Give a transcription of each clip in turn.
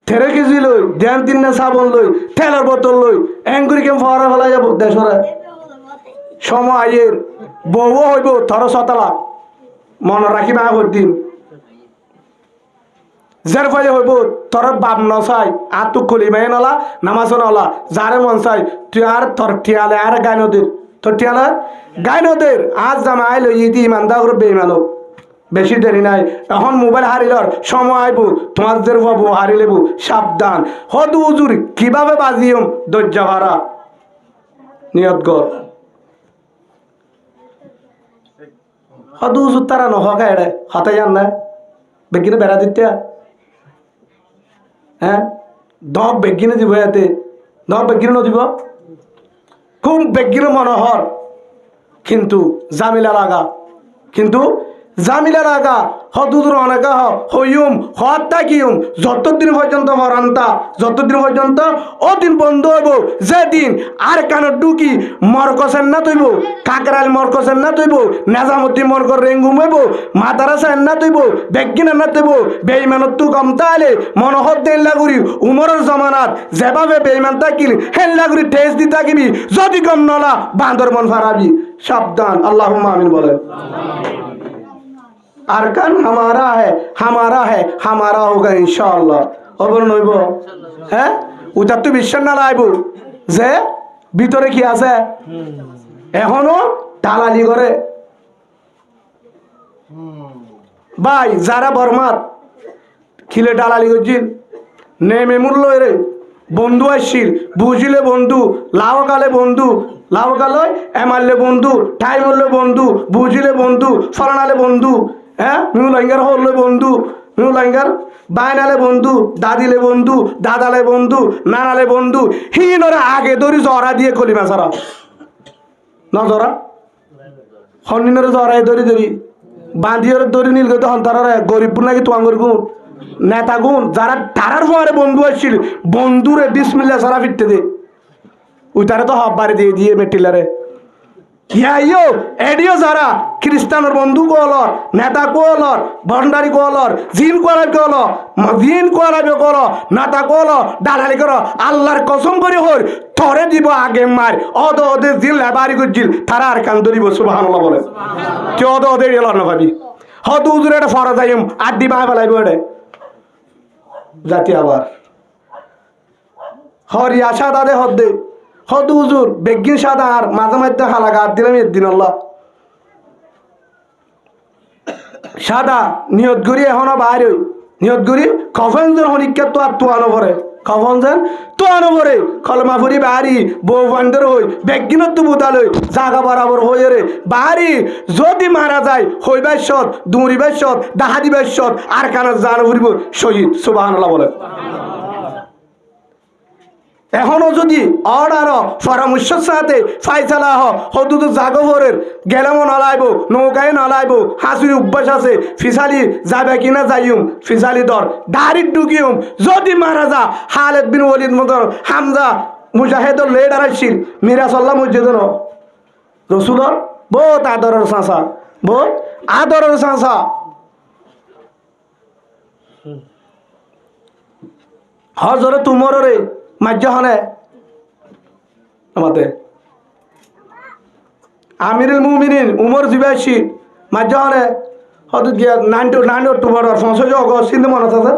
There KG লই ধ্যান তিন না সাবন লই তেলের বোতল লই এঙ্গুরি কেম ফরা ফেলা যাব দেশরে সময় আয়ের বউ হইব থর সতলা মনে রাখি মা দিন যার ফলে হইব তোর বাপ নসাই আর তু খুলি মাই নলা নামাজ নলা যারে মন চাই তুই আর তোর ঠিয়ালে আর গাই নদীর তোর ঠিয়ালে গাই নদীর আজ জামাই লই ইতি ইমানদা করে বেইমানো বেশি দেরি নাই এখন মোবাইল হারিলর সময় আইব তোমার যে বাবু হারিলেবু সাবধান হদু উজুর কিভাবে বাজিয়ম ধৈর্য হারা নিয়ত গর হদু উজুর তারা নহকা এড়ে হতে যান না বেগিনে বেড়া দিতে হ্যাঁ দক বেগিনে দিব এতে দক বেগিনে নদিব খুব বেগিনে মনোহর কিন্তু জামিলা লাগা কিন্তু জামিলা লাগা হদুদুর অনেকা হইম হত্যা কিউম যতদিন পর্যন্ত হরান্তা যতদিন পর্যন্ত ও দিন বন্ধ হইব যেদিন আর কানো ডুকি মরকসেন না তৈব কাকরাল মরকসেন না তৈব নেজামতি মরকর রেঙ্গুম হইব মাদারাসেন না তৈব বেগিনা না তৈব বেইমানত তু কম তাহলে মনোহর দেন লাগুরি উমরের জমানাত যেভাবে বেইমান থাকিল হেন লাগুরি টেস্ট দি থাকিবি যদি কম নলা বান্দর মন ফারাবি সাবধান আল্লাহুম্মা আমিন বলেন আরকান হামারা है हमारा होगा इंशाअल्लाह অবর নইব হ্যাঁ ওটা তো বিশ্বাস না লাইব যে ভিতরে কি আছে এখনো দালালি করে ভাই যারা বর্মাত খিলে দালালি করছিল নেমে মূল্য রে বন্ধু আসছিল বুঝিলে বন্ধু লাওকালে বন্ধু লাওকালে এমারলে বন্ধু টাইম হলে বন্ধু বুঝিলে বন্ধু ফলানালে বন্ধু হ্যাঁ মিউ লাইঙ্গার হলে বন্ধু মিউ লাইঙ্গার বাইনালে বন্ধু দাদিলে বন্ধু দাদালে বন্ধু নানালে বন্ধু হিনরে আগে দড়ি জরা দিয়ে কলিমা সারা না জরা হনিনরে জরাই দড়ি দড়ি বাঁধিয়র দড়ি নীল গত হন্তারে গরিবপুর নাকি তোয়াঙ্গর গুণ নেতা গুণ যারা তারার পরে বন্ধু আসছিল বন্ধুরে বিসমিল্লা সারা ফিরতে দে ওই তারা তো হব বাড়ি দিয়ে দিয়ে মেটিলারে ইয়াইও এডিও যারা খ্রিস্টানের বন্ধু কোলর নেতা কোলর ভণ্ডারি কোলর জিন কোলার কোল জিন কোলাবে কোল নেতা কোল দালালি কর আল্লাহর কসম করে হর থরে দিব আগে মার অদ ওদের জিন লেবারি করছিল তারা আর কান ধরিব সুবহানাল্লাহ বলে কে অদ ওদের এলো না ভাবি হদ উজুর এটা ফরা যাইম আড্ডি বাই ফেলাইব এটা জাতি আবার হর ইয়াশা দাদে হদ্দে হদ হুজুর বেগিন সাদা আর মাঝে মাঝে হালাকা আর দিলাম এর দিন আল্লাহ সাদা নিয়ত করি এখনো বাইরে নিয়ত করি কফন যেন হরিকা তো আর তোয়ানো ভরে কফন যেন তোয়ানো ভরে কলমা ভরি বাড়ি বউ বান্ধর হই বেগিনত তো বুতাল হই জাগা বরাবর হয়ে রে বাড়ি যদি মারা যায় হইবার সৎ দৌড়িবার সৎ ডাহাদিবার সৎ আর কানা জান ভরিব শহীদ সুবহানাল্লাহ বলে এখনো যদি অর্ডার পরামর্শের সাথে ফাইসালা হদুদ জাগবরের গেলাম নলাইব নৌকায় নলাইব হাসুরি অভ্যাস আছে ফিসালি যাবে কিনা যাইম ফিসালি দর দাড়ি ঢুকিম যদি মারা যা খালেদ বিন ওয়ালিদ মতন হামজা মুজাহিদর লেডার আসছিল মিরাসাল্লাহ মসজিদর রসুলর বহুত আদরের সাঁসা বহুত আদরের সাঁসা হজরে তুমর রে মাজ্জাহনে আমাতে আমিরুল মুমিনিন উমর জিবাসি মাজ্জাহনে হয়তো গিয়া 9 অক্টোবর 5 অগস্ট কিন্তু মনে আছে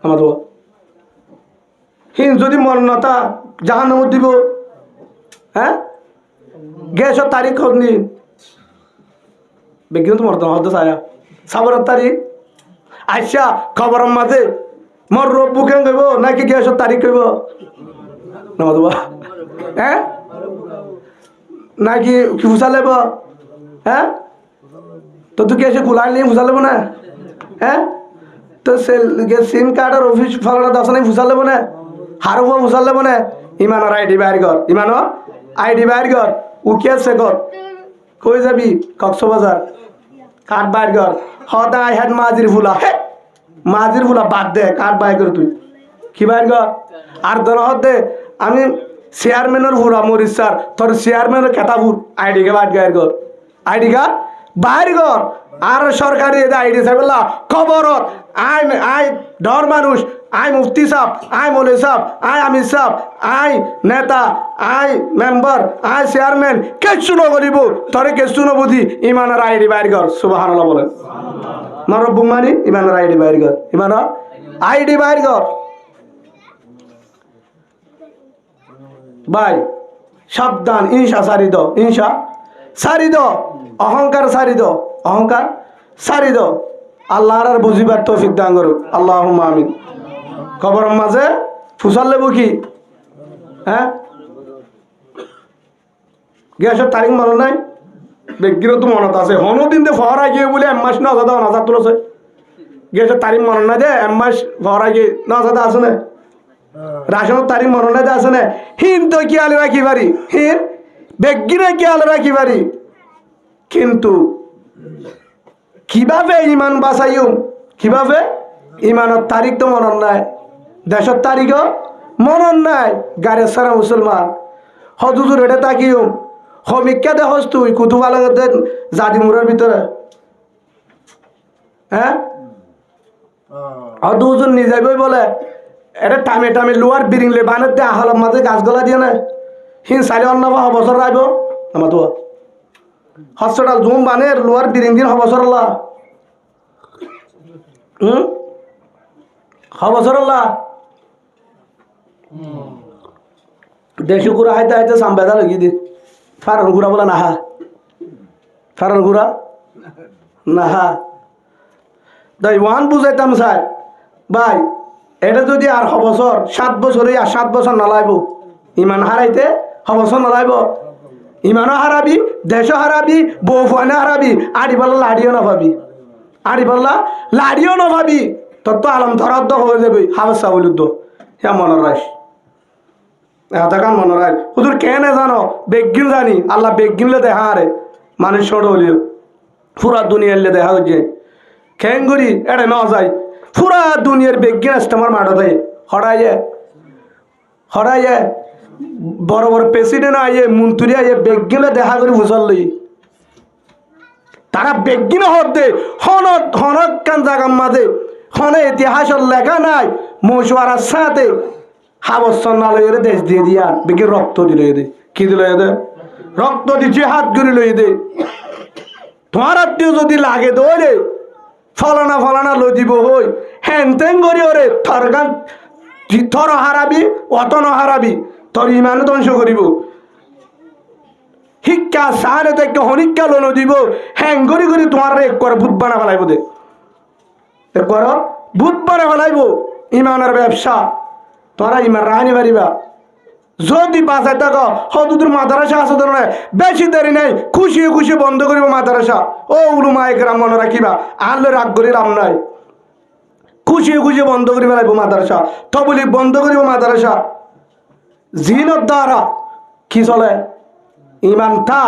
আমার তো হিন যদি মন নতা জাহান নামত দিব হ্যাঁ গ্যাসের তারিখ হতনি বেগিন তো মরত হতো ছায়া সাবরের তারিখ আচ্ছা খবরের মাঝে মোর রব বুকেন কইব নাকি গ্যাসের তারিখ কইব না হ্যাঁ নাকি কি ফুসা লেব হ্যাঁ তো তুই গ্যাসে কুলাই নিয়ে ফুসা লেব না হ্যাঁ তো সিম কার্ডের অফিস ফলানা দশ নাই ফুসা লেব না হারু ফুসা লেব না ইমানের আইডি বাইর কর ইমানের আইডি বাইর কর উকি আছে কর কই যাবি কক্সবাজার কার্ড বাইর কর হদা আই হ্যাড মাজির ফুলা মাজির ফুলা বাদ দে কার্ড বাইর কর তুই কি বাইর কর আর ধর দে আমি চেয়ারম্যানের ফুরা মরিস স্যার তোর চেয়ারম্যানের কেতাপুর আইডি কে বাইর কর আইডি কার্ড বাইর কর আর সরকারি আইডি সাহেবল্লা খবরত আই ডর মানুষ আই মুফতি সাহেব, আই মৌলভী সাহেব, আই আমির সাহেব, আই নেতা, আই মেম্বার, আই চেয়ারম্যান কিচ্ছু নকরিব, তরে কিচ্ছু নবুঝি ইমানের আইডি বাইর কর। সুবহানাল্লাহ বলেন। নরব্বুক মানি ইমানের আইডি বাইর কর, ইমানের আইডি বাইর কর। ভাই সাবধান, ইনসা সারি দ, ইনসা সারি দ, অহংকার সারি দ, অহংকার সারি দ। আল্লাহর আর বুঝিবার তৌফিক দান করুক, আল্লাহুম্মা আমিন। খবরের মাঝে ফুসাল লেবু কি হ্যাঁ গ্যাসের তারিখ মনে নাই, ব্যক্তিরও তো মনত আছে। হনো দিন দে ফহরা গিয়ে বলে এম্মাস না আজাদা অনাজাদ তুলছে, গ্যাসের তারিখ মনে নাই দে এম্মাস ফহরা গিয়ে না আজাদা আছে না, রাশনের তারিখ মনে নাই দে আছে না। হিন তো কি আলে রাখি পারি, হিন ব্যক্তিরা কি আলে রাখি পারি, কিন্তু কিভাবে ইমান বাঁচাইম, কিভাবে ইমানের তারিখ তো মনন নাই, দেশের তারিখও মনন নাই। গাড়ির সারা মুসলমান হজুজুর এটা তাকিও হমিকা দেখস তুই কুতুব আলাগতের জাদিমুরের ভিতরে হ্যাঁ হজুজুর নিজাইবই বলে এটা টামে টামে লোয়ার বিরিংলে বানের দিয়ে আহলার মাঝে গাছগলা দিয়ে না হিন সাড়ে অন্য বছর রাইব আমার তো হসপিটাল জুম বানের লোয়ার বিরিং দিন হবছর আল্লাহ হবছর আল্লাহ দেশি গুড়া হাইতে হাইতে সাম্বেদা লাগিয়ে দি ফারন গুড়া বলে নাহা, ফারন গুড়া নাহা। তাই ওয়ান বুঝাইতাম স্যার ভাই এটা যদি আর হবছর 7 বছরে আর 7 বছর নলাইব, ইমান হারাইতে হবছর নলাইব, ইমানও হারাবি, দেশও হারাবি, বউ ফানে হারাবি, আড়ি পাল্লা লাড়িও না পাবি, আড়ি পাল্লা লাড়িও না পাবি, তোর তো আলম ধরাদ্দ হয়ে যাবে হাবসা বলুদ্দ। হ্যাঁ মনে রাখ, এতকান মনে রাখ। হুজুর কেনে জানো বেগিন জানি আল্লাহ বেগিনলে দেখা রে মানুষ ছোট হলিও পুরা দুনিয়ারলে দেখা হচ্ছে খেঙ্গুরি এটা ন যায় পুরা দুনিয়ার বেগিন আসতে আমার মাঠে দেয় হরাইয়ে হরাইয়ে বড় বড় প্রেসিডেন্ট আইয়ে মন্ত্রী আইয়ে বেগিনে দেখা করি বুঝল লই তারা বেগিনে হর দে হনত হনক কান জাগার মাঝে হনে ইতিহাসের লেখা নাই মৌসুয়ারার সাথে হাবস্থান না লইয়ে দেশ দিয়ে দিয়া বেগি রক্ত দিল দে কি দিল দে রক্ত দিচ্ছে হাত জুড়ি লই দে তোমার আত্মীয় যদি লাগে দৌড়ে ফলানা ফলানা লই দিব হই হ্যান তেন করি ওরে থর গান থর হারাবি অত ন হারাবি তোর ইমানে ধ্বংস করিব শিক্ষা সাহারে দেখে হনিক্ষা লোন দিব হ্যাং করি করি তোমার এক করে ভূত বানা ফেলাইব দে এক কর ভূত বানা ফেলাইব ইমানের ব্যবসা তোরা ইমান রাহানি পারিবা যদি বাঁচাই থাকো হদুদুর মাদ্রাসা আছে ধরনের বেশি দেরি নেই খুশি খুশি বন্ধ করিব মাদ্রাসা ও উলুমা একরাম মনে রাখিবা আনলে রাগ করি রাম নাই খুশি খুশি বন্ধ করিব লাগবো মাদ্রাসা তবলিগ বন্ধ করিব মাদ্রাসা জিনত দ্বারা কি চলে ইমান থা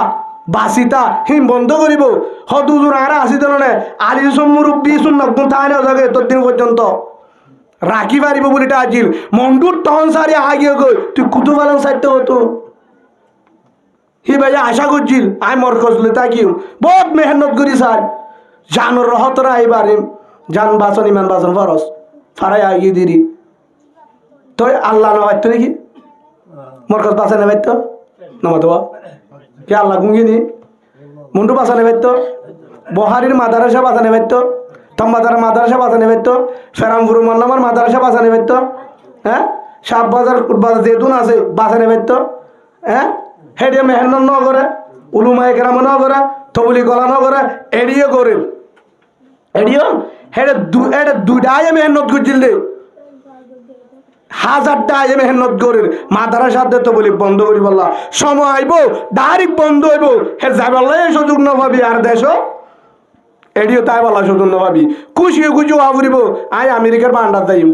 বাসিতা হিম বন্ধ করিব হদুদুর আরা আসি ধরনের আলি মুরব্বী সুন্নাত থাই না থাকে ততদিন পর্যন্ত রাখি পারিব বলিটা আজিল মন্ডুর তখন সারি আগিয়ে গই তুই কুতু পালন সাইতে হতো হি ভাইয়া আশা করছিল আই মরকজলে তাকিও বহুত মেহনত করি স্যার জানোর রহতরা এবারে জান বাঁচন ইমান বাঁচন ফরস ফারাই আগিয়ে দিরি তো আল্লাহ না পাইতো নাকি মরকজ বাঁচা না পাইতো নমাতো কে আল্লাহ গুঙ্গিনি মন্ডু বাঁচা না পাইতো বহারির মাদারাসা বাঁচা না পাইতো তম্বাদার মাদ্রাসা বাঁচানি পারতো ফেরামপুর মন্নামার মাদ্রাসা বাঁচানি পারতো হ্যাঁ সাপ বাজার বাজার যেতুন আছে বাঁচানি পারতো হ্যাঁ হেডিয়ে মেহনত ন করে উলুমা একরাম ন করে তবলি গলা ন করে এড়িয়ে করে এড়িয়ে হেডে দুইটা আয়ে মেহনত করছিল দে হাজারটা আয়ে মেহনত করে মাদ্রাসা দে তবলি বন্ধ করি বললা সময় আইব ডাইরেক্ট বন্ধ হইব হে যাইবাল্লাই সুযোগ ন পাবি আর দেশ এডিও তাই বলা সুযোগ ভাবি খুশি খুশি ভাবরিব আই আমেরিকার বান্ডার যাইম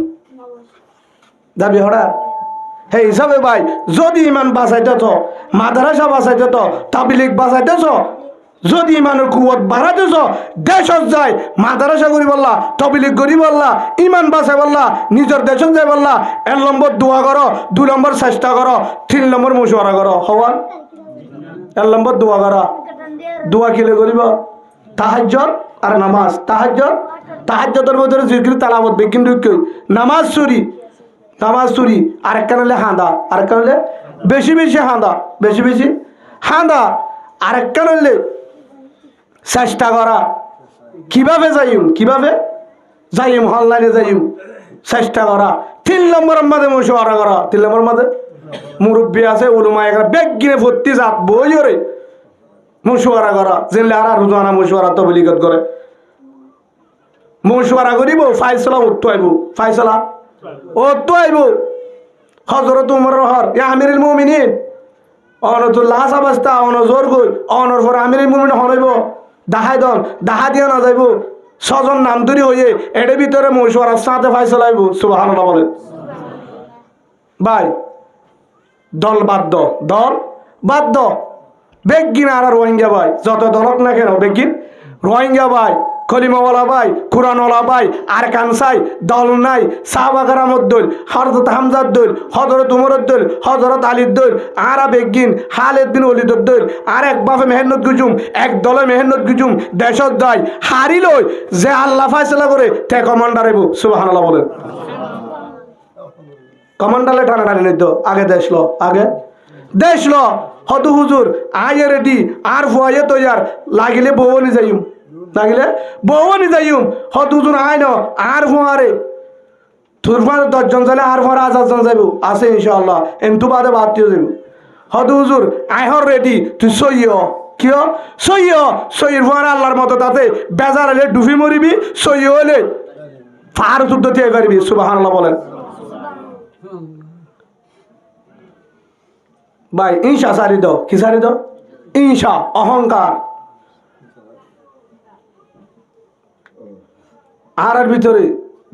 যাবি হঠাৎ হে হিসাবে ভাই যদি ইমান বাঁচাইতেছ মাদ্রাসা বাঁচাইতেছ তাবলিগ বাঁচাইতেছ যদি ইমানের কুয়ত বাড়াইতেছ দেশত যায় মাদ্রাসা করি বললা তাবলিগ করি বললা ইমান বাঁচাই বললা নিজের দেশত যাই বললা 1 নম্বর দোয়া করো 2 নম্বর চেষ্টা করো 3 নম্বর মশওয়ারা করো হওয়ার 1 নম্বর দোয়া করো দোয়া কিলে করিব তাহাজ্জুদ আর নামাজ তাহাজ্জুদ তাহাজ্জুদের ভিতরে জিকির তালাওয়াত বেগিন ঢুকই নামাজ চুরি আরেকখান হলে হাঁদা আরেকখান হলে বেশি বেশি হাঁদা আরেকখান হলে চেষ্টা করা কিভাবে যাইম অনলাইনে যাইম চেষ্টা করা 3 নম্বরের মাঝে মশওয়ারা করা 3 নম্বর মাঝে মুরব্বী আছে উলুমা এখানে বেগ কিনে ভর্তি জাত বই ওরে মশওয়ারা করা জেলে আর রোজানা মশওয়ারা তবলিগত করে মশওয়ারা করিব ফাইসলা উঠতে আইব ফাইসলা উঠতে আইব হযরত উমর রহর ইয়া আমিরুল মুমিনিন অনতুল্লাহ সাবাস্তা অনজোর গই অনর পর আমিরুল মুমিনিন হইব দাহা দিয়া না যাইব ছজন নাম ধরি হইয়ে এর ভিতরে মশওয়ারার সাথে ফাইসলা আইব সুবহানাল্লাহ বলে ভাই দল বাদ্য বেগিন আর রোহিঙ্গা ভাই যত দলক না কেন বেগিন রোহিঙ্গা ভাই কলিমাওয়ালা ভাই কুরআনওয়ালা ভাই আর কানসাই দল নাই সাহাবাগারামত দল হযরত হামজার দল হযরত উমরের দল হযরত আলীর দল আর বেগিন খালিদ বিন ওয়ালিদের দল আর এক বাপে মেহনত গুজুম এক দলে মেহনত গুজুম দেশত যায় হারিলই যে আল্লাহ ফয়সালা করে তে কমান্ডার হইব সুবহানাল্লাহ বলেন কমান্ডারে টানাটানি নিত আগে দেশলো হতু হুজুর আয়ে রেডি আর ফুয়াইয়ে তৈয়ার লাগিলে বউনি যাইম হতু হুজুর আয় ন আর ফুয়ারে তুরফার 10 জন চাইলে আর ফুয়ার 1000 জন যাইব আছে ইনশাআল্লাহ এন্তু বাদে বাতিও যাইব হতু হুজুর আইহর রেডি তুই সইয়র ফুয়ার আল্লাহর মতো তাতে বেজার হলে ডুবি মরিবি সইয় হলে ফার যুদ্ধ দিয়ে পারবি সুবহানাল্লাহ বলেন ভাই ঈশা সারি দাও কি সারি দাও ঈশা অহংকার আর ভিতরে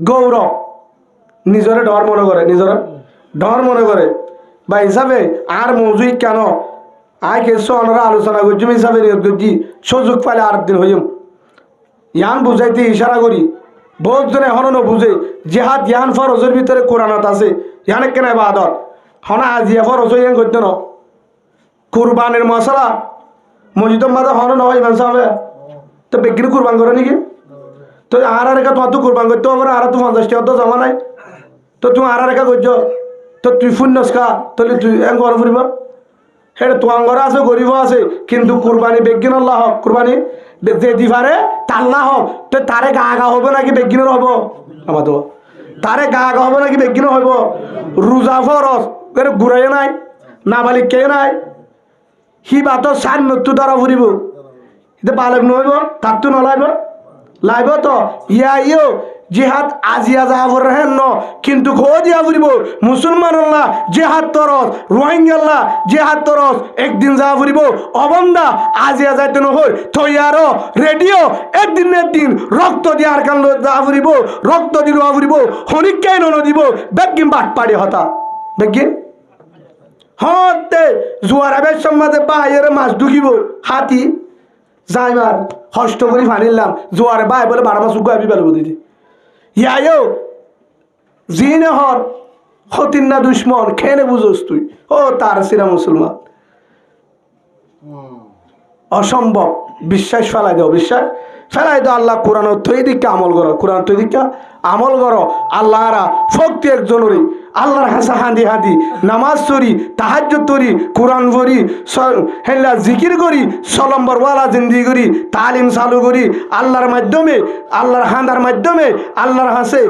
গৌরব নিজরে ডর মনে করে ভাই হিসাবে আর মৌজুই কেন আয় কেসো আমরা আলোচনা করছি হিসাবে নিয়োগ করছি সুযোগ পাইলে আর দিন হইম ইয়ান বুঝাইতে ইশারা করি বহুত জনে এখনো বুঝে জেহাদ ইয়ান ফরজের ভিতরে কোরআনত আছে ইয়ান কেন ইবাদত হনা আজিয়া ফরজ ইয়ান করতে ন কুরবানের মশলা মসজিদের মাঝে হন নয় ইমান সাহেব তো বেগিন কুরবান করে নাকি তো আর রেখা তোমার তো কুরবান করতে হবে আর তো 50 টাকা তো জমা নাই তো তুমি আর রেখা করছো তো তুই ফুন্নস খা তাহলে তুই এম ঘর ফুরিব সেটা তোমার ঘরে আছে গরিব আছে কিন্তু কুরবানি বেগিন আল্লাহ হক কুরবানি যে দিবারে তাল্লা হোক তো তারে গা হবে নাকি বেগিনের হব আমার তো তারে গা হবে নাকি বেগিনের হব রোজা ফরজ ঘুরাই নাই নাবালিক কে নাই সি বাতৰ 4 মৃত্যু দ্বাৰা ফুৰিব এতিয়া বালক নহব তাততো লাইব তো ইয়ো জিহাদ আজিয়া যাবৰ হেন ন কিন্তু খো দিয়া ফুৰিব মুছলমান আল্লাহ জিহাদ তরস রোহিঙ্গাল্লাহ জিহাদ তরস একদিন যা ফুরিব অবন্দা আজিয়া যাইতে নহল থইয়ার রেডিও একদিন রক্ত দিয়ার কান যা ফুরিব রক্ত দিল ফুরিব হনিকাই নদিব বেগিন বাট পাড়ি হতা বেগিন হতে জোয়ার আবের সম্মাদে বাইরে মাছ ঢুকিব হাতি যাইবার হষ্ট করে ফানিলাম জোয়ারে বাই বলে 12 মাস উগাবি বেলবো দিদি ইয়ায়ো জিনে হর হতিন না দুশ্মন খেনে বুঝোস তুই ও তার সিরা মুসলমান অসম্ভব বিশ্বাস ফেলাই দাও আল্লাহ কোরআন তৈ দিকে আমল করো কোরআন তৈ দিকে আমল করো আল্লাহরা ফক্তি একজনেরই আল্লাহর হাসা হাঁদি নামাজ চরি তাহাজ্জুদ করি কোরআন পড়ি হেল্লা জিকির করি সলম্বর ওয়ালা জিন্দি করি তালিম চালু করি আল্লাহর মাধ্যমে আল্লাহর হাঁদার মাধ্যমে আল্লাহর হাসে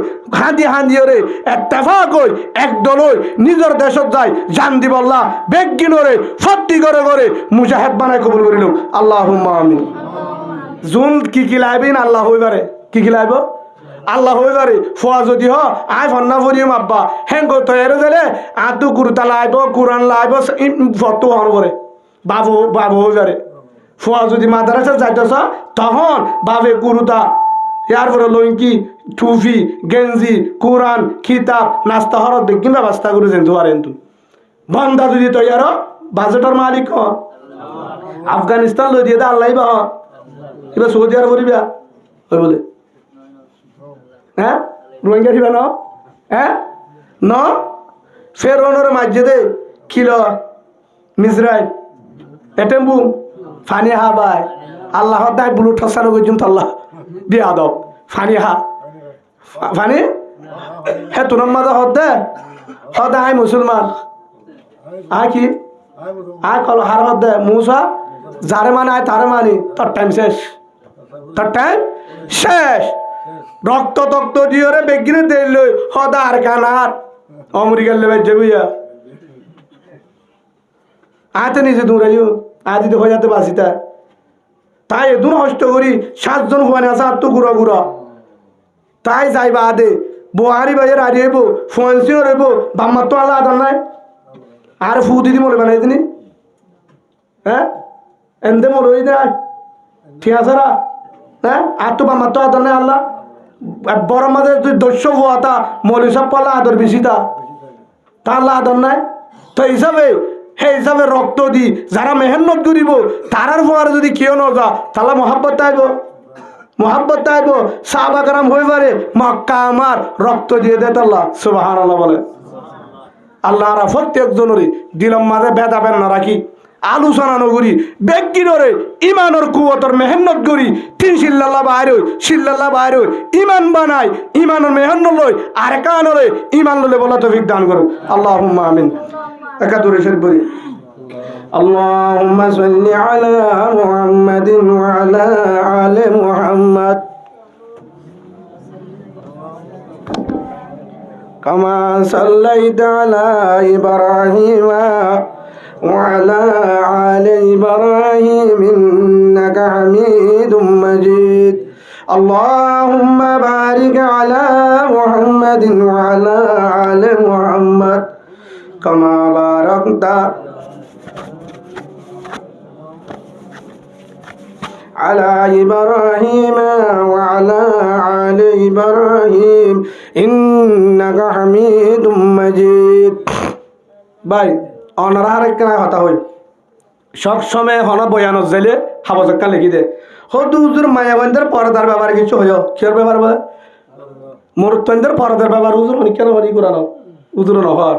হাঁদি ওরে এত্তেফাক হই একদল হই নিজের দেশত যায় জান দিব আল্লাহ বেগিনরে ফত্তি করে মুজাহিদ বানায় কবুল করিল আল্লাহুম্মা আমিন জুন কি লাইবেন আল্লাহ হইবারে কি লাইব আল্লাহ হইবারে ফোয়া যদি হ আয় ফন্না ফরিম আব্বা হেন করতে এর দিলে আতু কুরতা লাইব কোরআন লাইব ফটো হন করে বাবু হইবারে ফোয়া যদি মাদ্রাসা যাইতেছ তখন বাবে কুরুতা ইয়ার পরে লইকি টুফি গেঞ্জি কোরআন কিতাব নাস্তা হরত বেগিন ব্যবস্থা করে যেন দুয়ারেন তু বন্দা যদি তৈয়ার বাজেটের মালিক হ আফগানিস্তান লই দিয়ে আল্লাহ বা এবার সৌদি আরব করিবা ওই বলে হ্যাঁ রোহিঙ্গা দিবা ন ফের অনরে মাঝে দে কিলো মিজরাইল এটেম্বু ফানি হা বাই আল্লাহ দায় বুলু ঠসানো গজুম তাল্লাহ দিয়া দব ফানি হা ফানি হে তোর মাঝে হদে হদে আই মুসলমান আয় কি আয় কল হার হদে মুসা যারে মানে আয় তারে মানি তোর টাইম শেষ তোর টাইম শেষ রক্ত তক্ত দিয়ে রে বেগিনে দিল হদা আর কানার অমরি গেলে বেজে বুঝা আয় তো নিজে দূরাইও আজ যদি হয়ে যেতে বাসিতা তাই এদুন হষ্ট করি 7 জন ফুয়ানি আছে আর তো গুড়া গুড়া তাই যাইবা আদে বোহারি বাইয়ের আড়ি হইব ফুয়ানসিও রইব বাম্মার তো আল্লাহ আদার নাই আর ফু দিদি মরে বানাই দিনি হ্যাঁ এনদে মরে হই দেয় ঠিক আছে রা হ্যাঁ আর তো বাম্মার তো আদার নাই আল্লাহ বড় মাঝে তুই দস্য ফুয়াতা মলি সব পাল্লা আদর বেশিতা তা আল্লাহ আদর নাই তো হিসাবে সেই হিসাবে রক্ত দি যারা মেহনত করিব তারার ফোয়ার যদি কেউ ন যা তাহলে মহাব্বত আইব মোহাব্বত আইব সাহাবা কারাম হয়ে পারে মক্কা আমার রক্ত দিয়ে দে আল্লাহ সুবহানাল্লাহ বলে আল্লাহ রা প্রত্যেকজনেরই দিলম মাঝে ভেদা বেন না রাখি আলোচনা নগরী ব্যক্তিরে ইমানের কুয়তর মেহনত করি 3 শিল্লাল্লাহ বাইর হই ইমান বানাই ইমানের মেহনত লই আর কানরে ইমান ললে বলা তৌফিক দান করুন আল্লাহুম্মা আমিন একাদুরে শরীফ বলি اللهم صل على محمد وعلى آل محمد كما صليت على إبراهيم وعلى آل إبراهيم إنك حميد مجيد اللهم بارك على محمد وعلى آل محمد كما باركت على إبراهيم وعلى آل إبراهيم إنك حميد مجيد ভাই অনারা আরেকটা কথা হই সব সময় হনা বয়ানত যাইলে হাফাজতকা লিখি দে হদু হুজুর মায়াবন্দের পরদার ব্যাপারে কিছু হইও কির ব্যাপার বলে মুরতন্দের পরদার ব্যাপার হুজুর অনেক কেন হরি করানো হুজুর নহর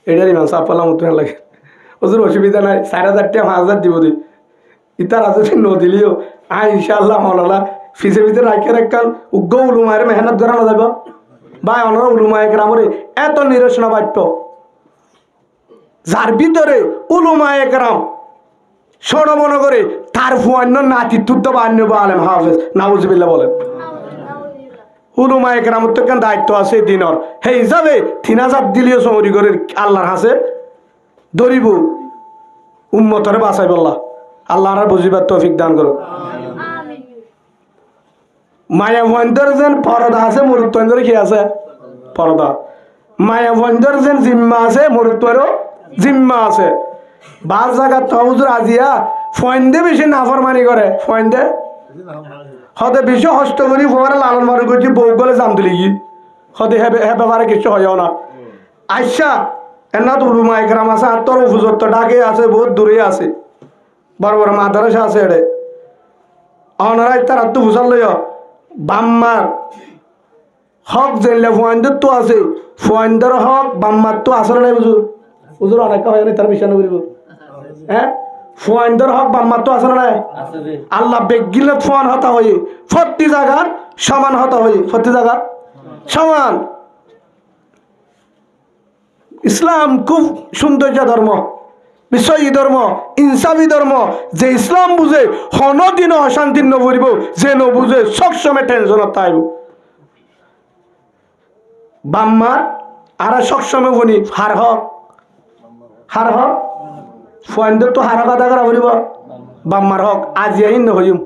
এটারই মানুষ আপলা মতো লাগে হুজুর অসুবিধা নাই 4000 টাকা 5000 দিব দি ইতার যদি ন দিলিও আয় ইনশাআল্লাহ মৌলানা ফিসে ফিসে রাখে রাখান উগ্র উলুমায়ের মেহনত ধরানো যাব ভাই অনারা উলুমায়ে কেরামরে এত নিরসনা বাক্য যার ভিতরে উলুমায়ে কেরাম ষড়মন করে তার ফুয়ান্য নাতিত্ব বান্য বা আলেম হাফেজ নাউজুবিল্লাহ বলেন উলুমায়ে কেরামত তো কেন দায়িত্ব আছে দিনর সেই হিসাবে 3000 দিলিও সমরি করে আল্লাহর হাসে ধরিব উম্মতরে বাঁচাই বললা আল্লাহর বুঝিবার তৌফিক দান করো মায়া ভন্দর যেন পরদা আছে মুরুত্তর কি আছে পরদা মায়া ভন্দর যেন জিম্মা আছে মুরুত্তরও জিম্মা আছে বাস জায়গা তহুজুর আজিয়া ফয়েন্দে বেশি নাফরমানি করে ফয়েন্দে হতে বেশি হস্ত করি ফোয়ারে লালন মারি করছি বউ গলে জাম দিলি কি হতে হে ব্যাপারে কিছু হয়ও না আচ্ছা এনা তো উলুমা একরাম আছে আর তোর উপযুক্ত ডাকে আছে বহুত দূরে আছে বড় বড় মাদ্রাসা আছে এড়ে অনারাই তার তো বুঝাল লইয়া বাম্মার হক জেনলে ফুয়াইন্দের তো আছে ফুয়াইন্দের হক বাম্মার তো আসলে নাই বুঝুর বুঝুর অনেক হয় না তার বিশ্বাস করিব হ্যাঁ ফুয়াইন্দের হক বাম্মার তো আসলে নাই আল্লাহ বেগিলে ফুয়ান হতা হয়ে প্রতি জায়গার সমান হতা হয়ে প্রতি জায়গা সমান ইসলাম খুব সৌন্দর্য ধর্ম বিষয়ী ধর্ম ইনসাফি ধর্ম যে ইসলাম বুঝে হনদিন অশান্তি নবরিব যে নবুঝে সবসময় টেনশনত তাইব বাম্মার আর সবসময় বনি হার হক ফয়েন্দের তো হার কথা করা বলিব বাম্মার হক আজি আহিন নহইম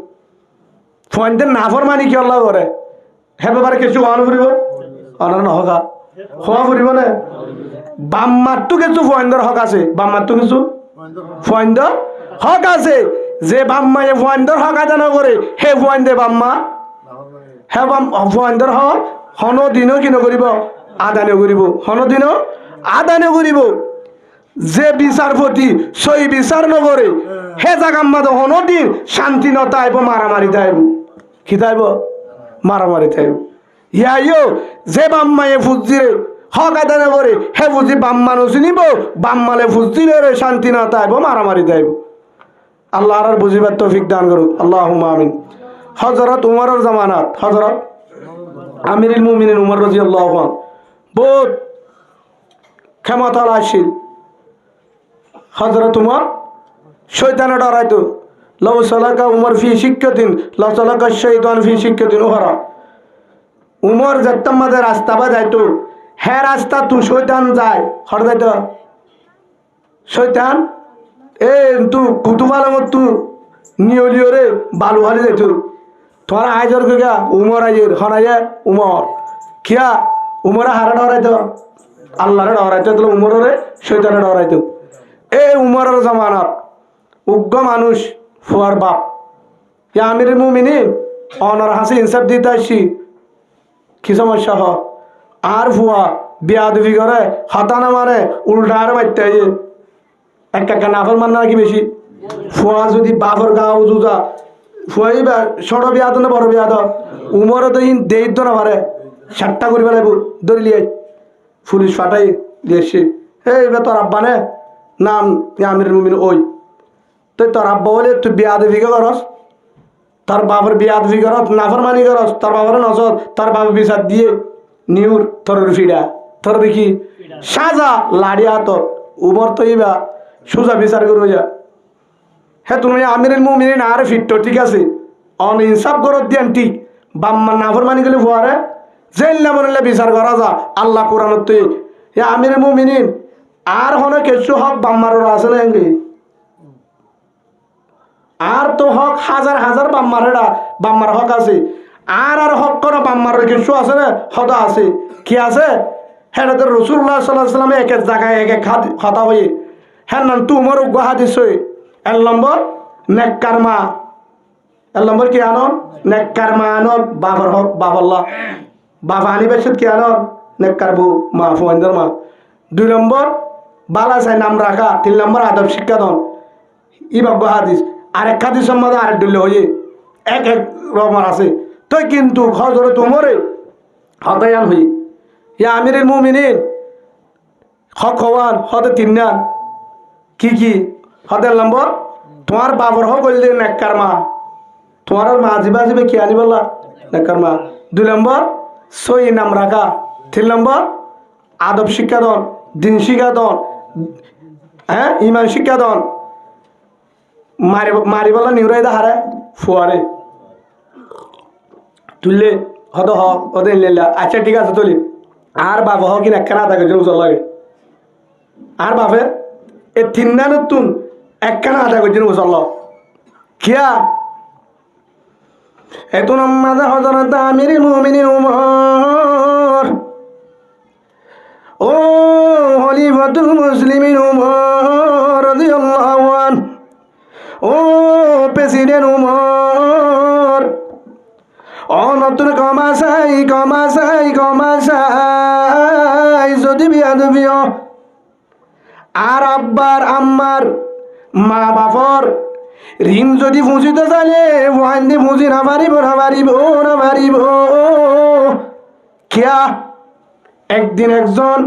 ফয়েন্দের নাফর মানি কি আল্লাহ করে হে ব্যাপারে কিছু অন ফুরিব অনার নহকা হওয়া ফুরিব না বাম্মার তো কিছু ফয়েন্দের হক আছে বাম্মার তো কিছু ফয়েন্দের হক আছে যে বাম্মা এ ফয়েন্দের হক আদান করে হে ফয়েন্দে বাম্মা হে ফয়েন্দের হক হনদিনও কিনো করিব আদানে করিব হনদিনও আদানে করিব যে বিচারপতি সই বিচার নকরে হে জাগাম্মাদ হনদিন শান্তি নতাইব মারামারি তাইব কি তাইব মারামারি তাইব ইয়াইও যে বাম্মায়ে ফুজিরে হক আদানে করে হে বুঝি বাম্মানো চিনিব বাম্মালে ফুজিরে শান্তি না তাইব মারামারি তাইব আল্লাহ আর বুঝিবার তৌফিক দান করুক আল্লাহুম্মা আমিন হযরত উমরের জামানাত হযরত আমিরুল মুমিনিন উমর রাদিয়াল্লাহু আনহু বহুত ক্ষমতাওয়ালা ছিল। হযরত উমর শয়তানে ডরাইতো, লাউ সালাকা উমর ফি শিক্কাতিন লা সালাকা শাইতান ফি শিক্কাতিন উখরা। উমর যেতাম মাঝে রাস্তা বা যাইতো, হ্যাঁ রাস্তা তু শয়তান যায় হর যাইতো শয়তান এ তু কুতুবাল মত তু নিয়লিও রে বালু হারি যাইতো। তোমার আইজর গা উমর আইয়ের হনাইয়া উমর কিয়া উমরে হারে ডরাইতো, আল্লাহরে ডরাইতো, তাহলে উমরে শয়তানে ডরাইতো। এই উমরের জামানাত উগ্র মানুষ ফুয়ার বাপ ইয়া আমিরুল মুমিনিন অনর হাসি ইনসাফ দিতে আসছি কি সমস্যা হ আর ফুয়া বিয়াদবি করে হতানা মারে উল্টা আর মারতে একটা নাফর মান নাকি বেশি। ফুয়া যদি বাপর গাও জুজা ফুয়াই বা ছোট বিয়াদ না বড় বিয়াদ উমরও তো ইন দেইত না পারে 7টা করি পেলাইব ধরিলিয়ে পুলিশ ফাটাই দিয়েছি। এই বে তোর আব্বা নে নাম আমিরুল মুমিনিন ওই তুই তোর আব্বা বলে তুই বিয়াদবি করস, তার বাবার বিয়াদবি করস, নাফরমানি করস, তার বাবার নজর তার বাবা বিচার দিয়ে নিউর তোর ফিডা তোর দেখি সাজা লাড়িয়া তোর উমর তো ইবা সোজা বিচার করো যা। হ্যাঁ তুমি আমিরুল মুমিনিন আর ফিট ঠিক আছে অন ইনসাফ করো দিয়ান ঠিক বাম্মা নাফরমানি গেলে ফুয়ারে জেল না বললে বিচার করা যা আল্লাহ কোরআন তুই আমিরুল মুমিনিন আর হনে কিছু হক বাম্মার আছে না এঙ্গে আর তো হক হাজার হাজার বাম্মার হক আছে আর আর হক করা বাম্মার কিছু আছে না হদা আছে কি আছে হ্যাঁ রাসূলুল্লাহ সাল্লাল্লাহু আলাইহি ওয়াসাল্লাম এক এক জায়গায় এক এক কথা হয়ে হ্যাঁ নাম তোমার উগ্র হাদিস হয়ে 1 নম্বর নেককার মা 1 নম্বর কি আনো নেককার মা আনো বাবার হক বাবাল্লাহ বাবা আনিবেশত কি আনো নেককার বউ মা ফুয়ানদের মা 2 নম্বর বালা চাই নাম রাখা 3 নম্বর আদব শিক্ষা দন ইবাগ্য হাদিস আর এক হাদিসের মধ্যে আরেক ডলে হয়ে এক এক রকমের আছে তো কিন্তু হযরত উমরে হদায়ান হই ইয়া আমিরুল মুমিনিন হক হওয়ান হদে 3 নাম কি কি হদের নম্বর তোমার বাবর হক বললে নেককার মা তোমার মা জিবা জিবে কি আনি বললা নেককার মা 2 নম্বর সই নাম রাখা 3 নম্বর আদব শিক্ষা দন দিন শিক্ষা দন হ্যাঁ ইমান শিক্ষা দন মারি বলা নিউরাই দা হারে ফুয়ারে তুললে হদ হ ওদের লেলা আচ্ছা ঠিক আছে তুলি আর বাবা হ কিনা একখানা আদা করছে উজল লাগে আর বাপে এ 3 না নতুন একখানা আদা করছে উজল কিয়া এত নামাজে হযরত আমিরুল মুমিনিন উমর ও খলিফাতুল মুসলিমিন উমর রাদিয়াল্লাহু আনহু ও প্রেসিডেন্ট উমর ও নতুন কমাসাই যদি বিয়াদবি আর আব্বার আম্মার মা বাপর ঋণ যদি ফুঁজিতে চালে ওয়ান্দি ফুঁজি না পারিব কিয়া একদিন একজন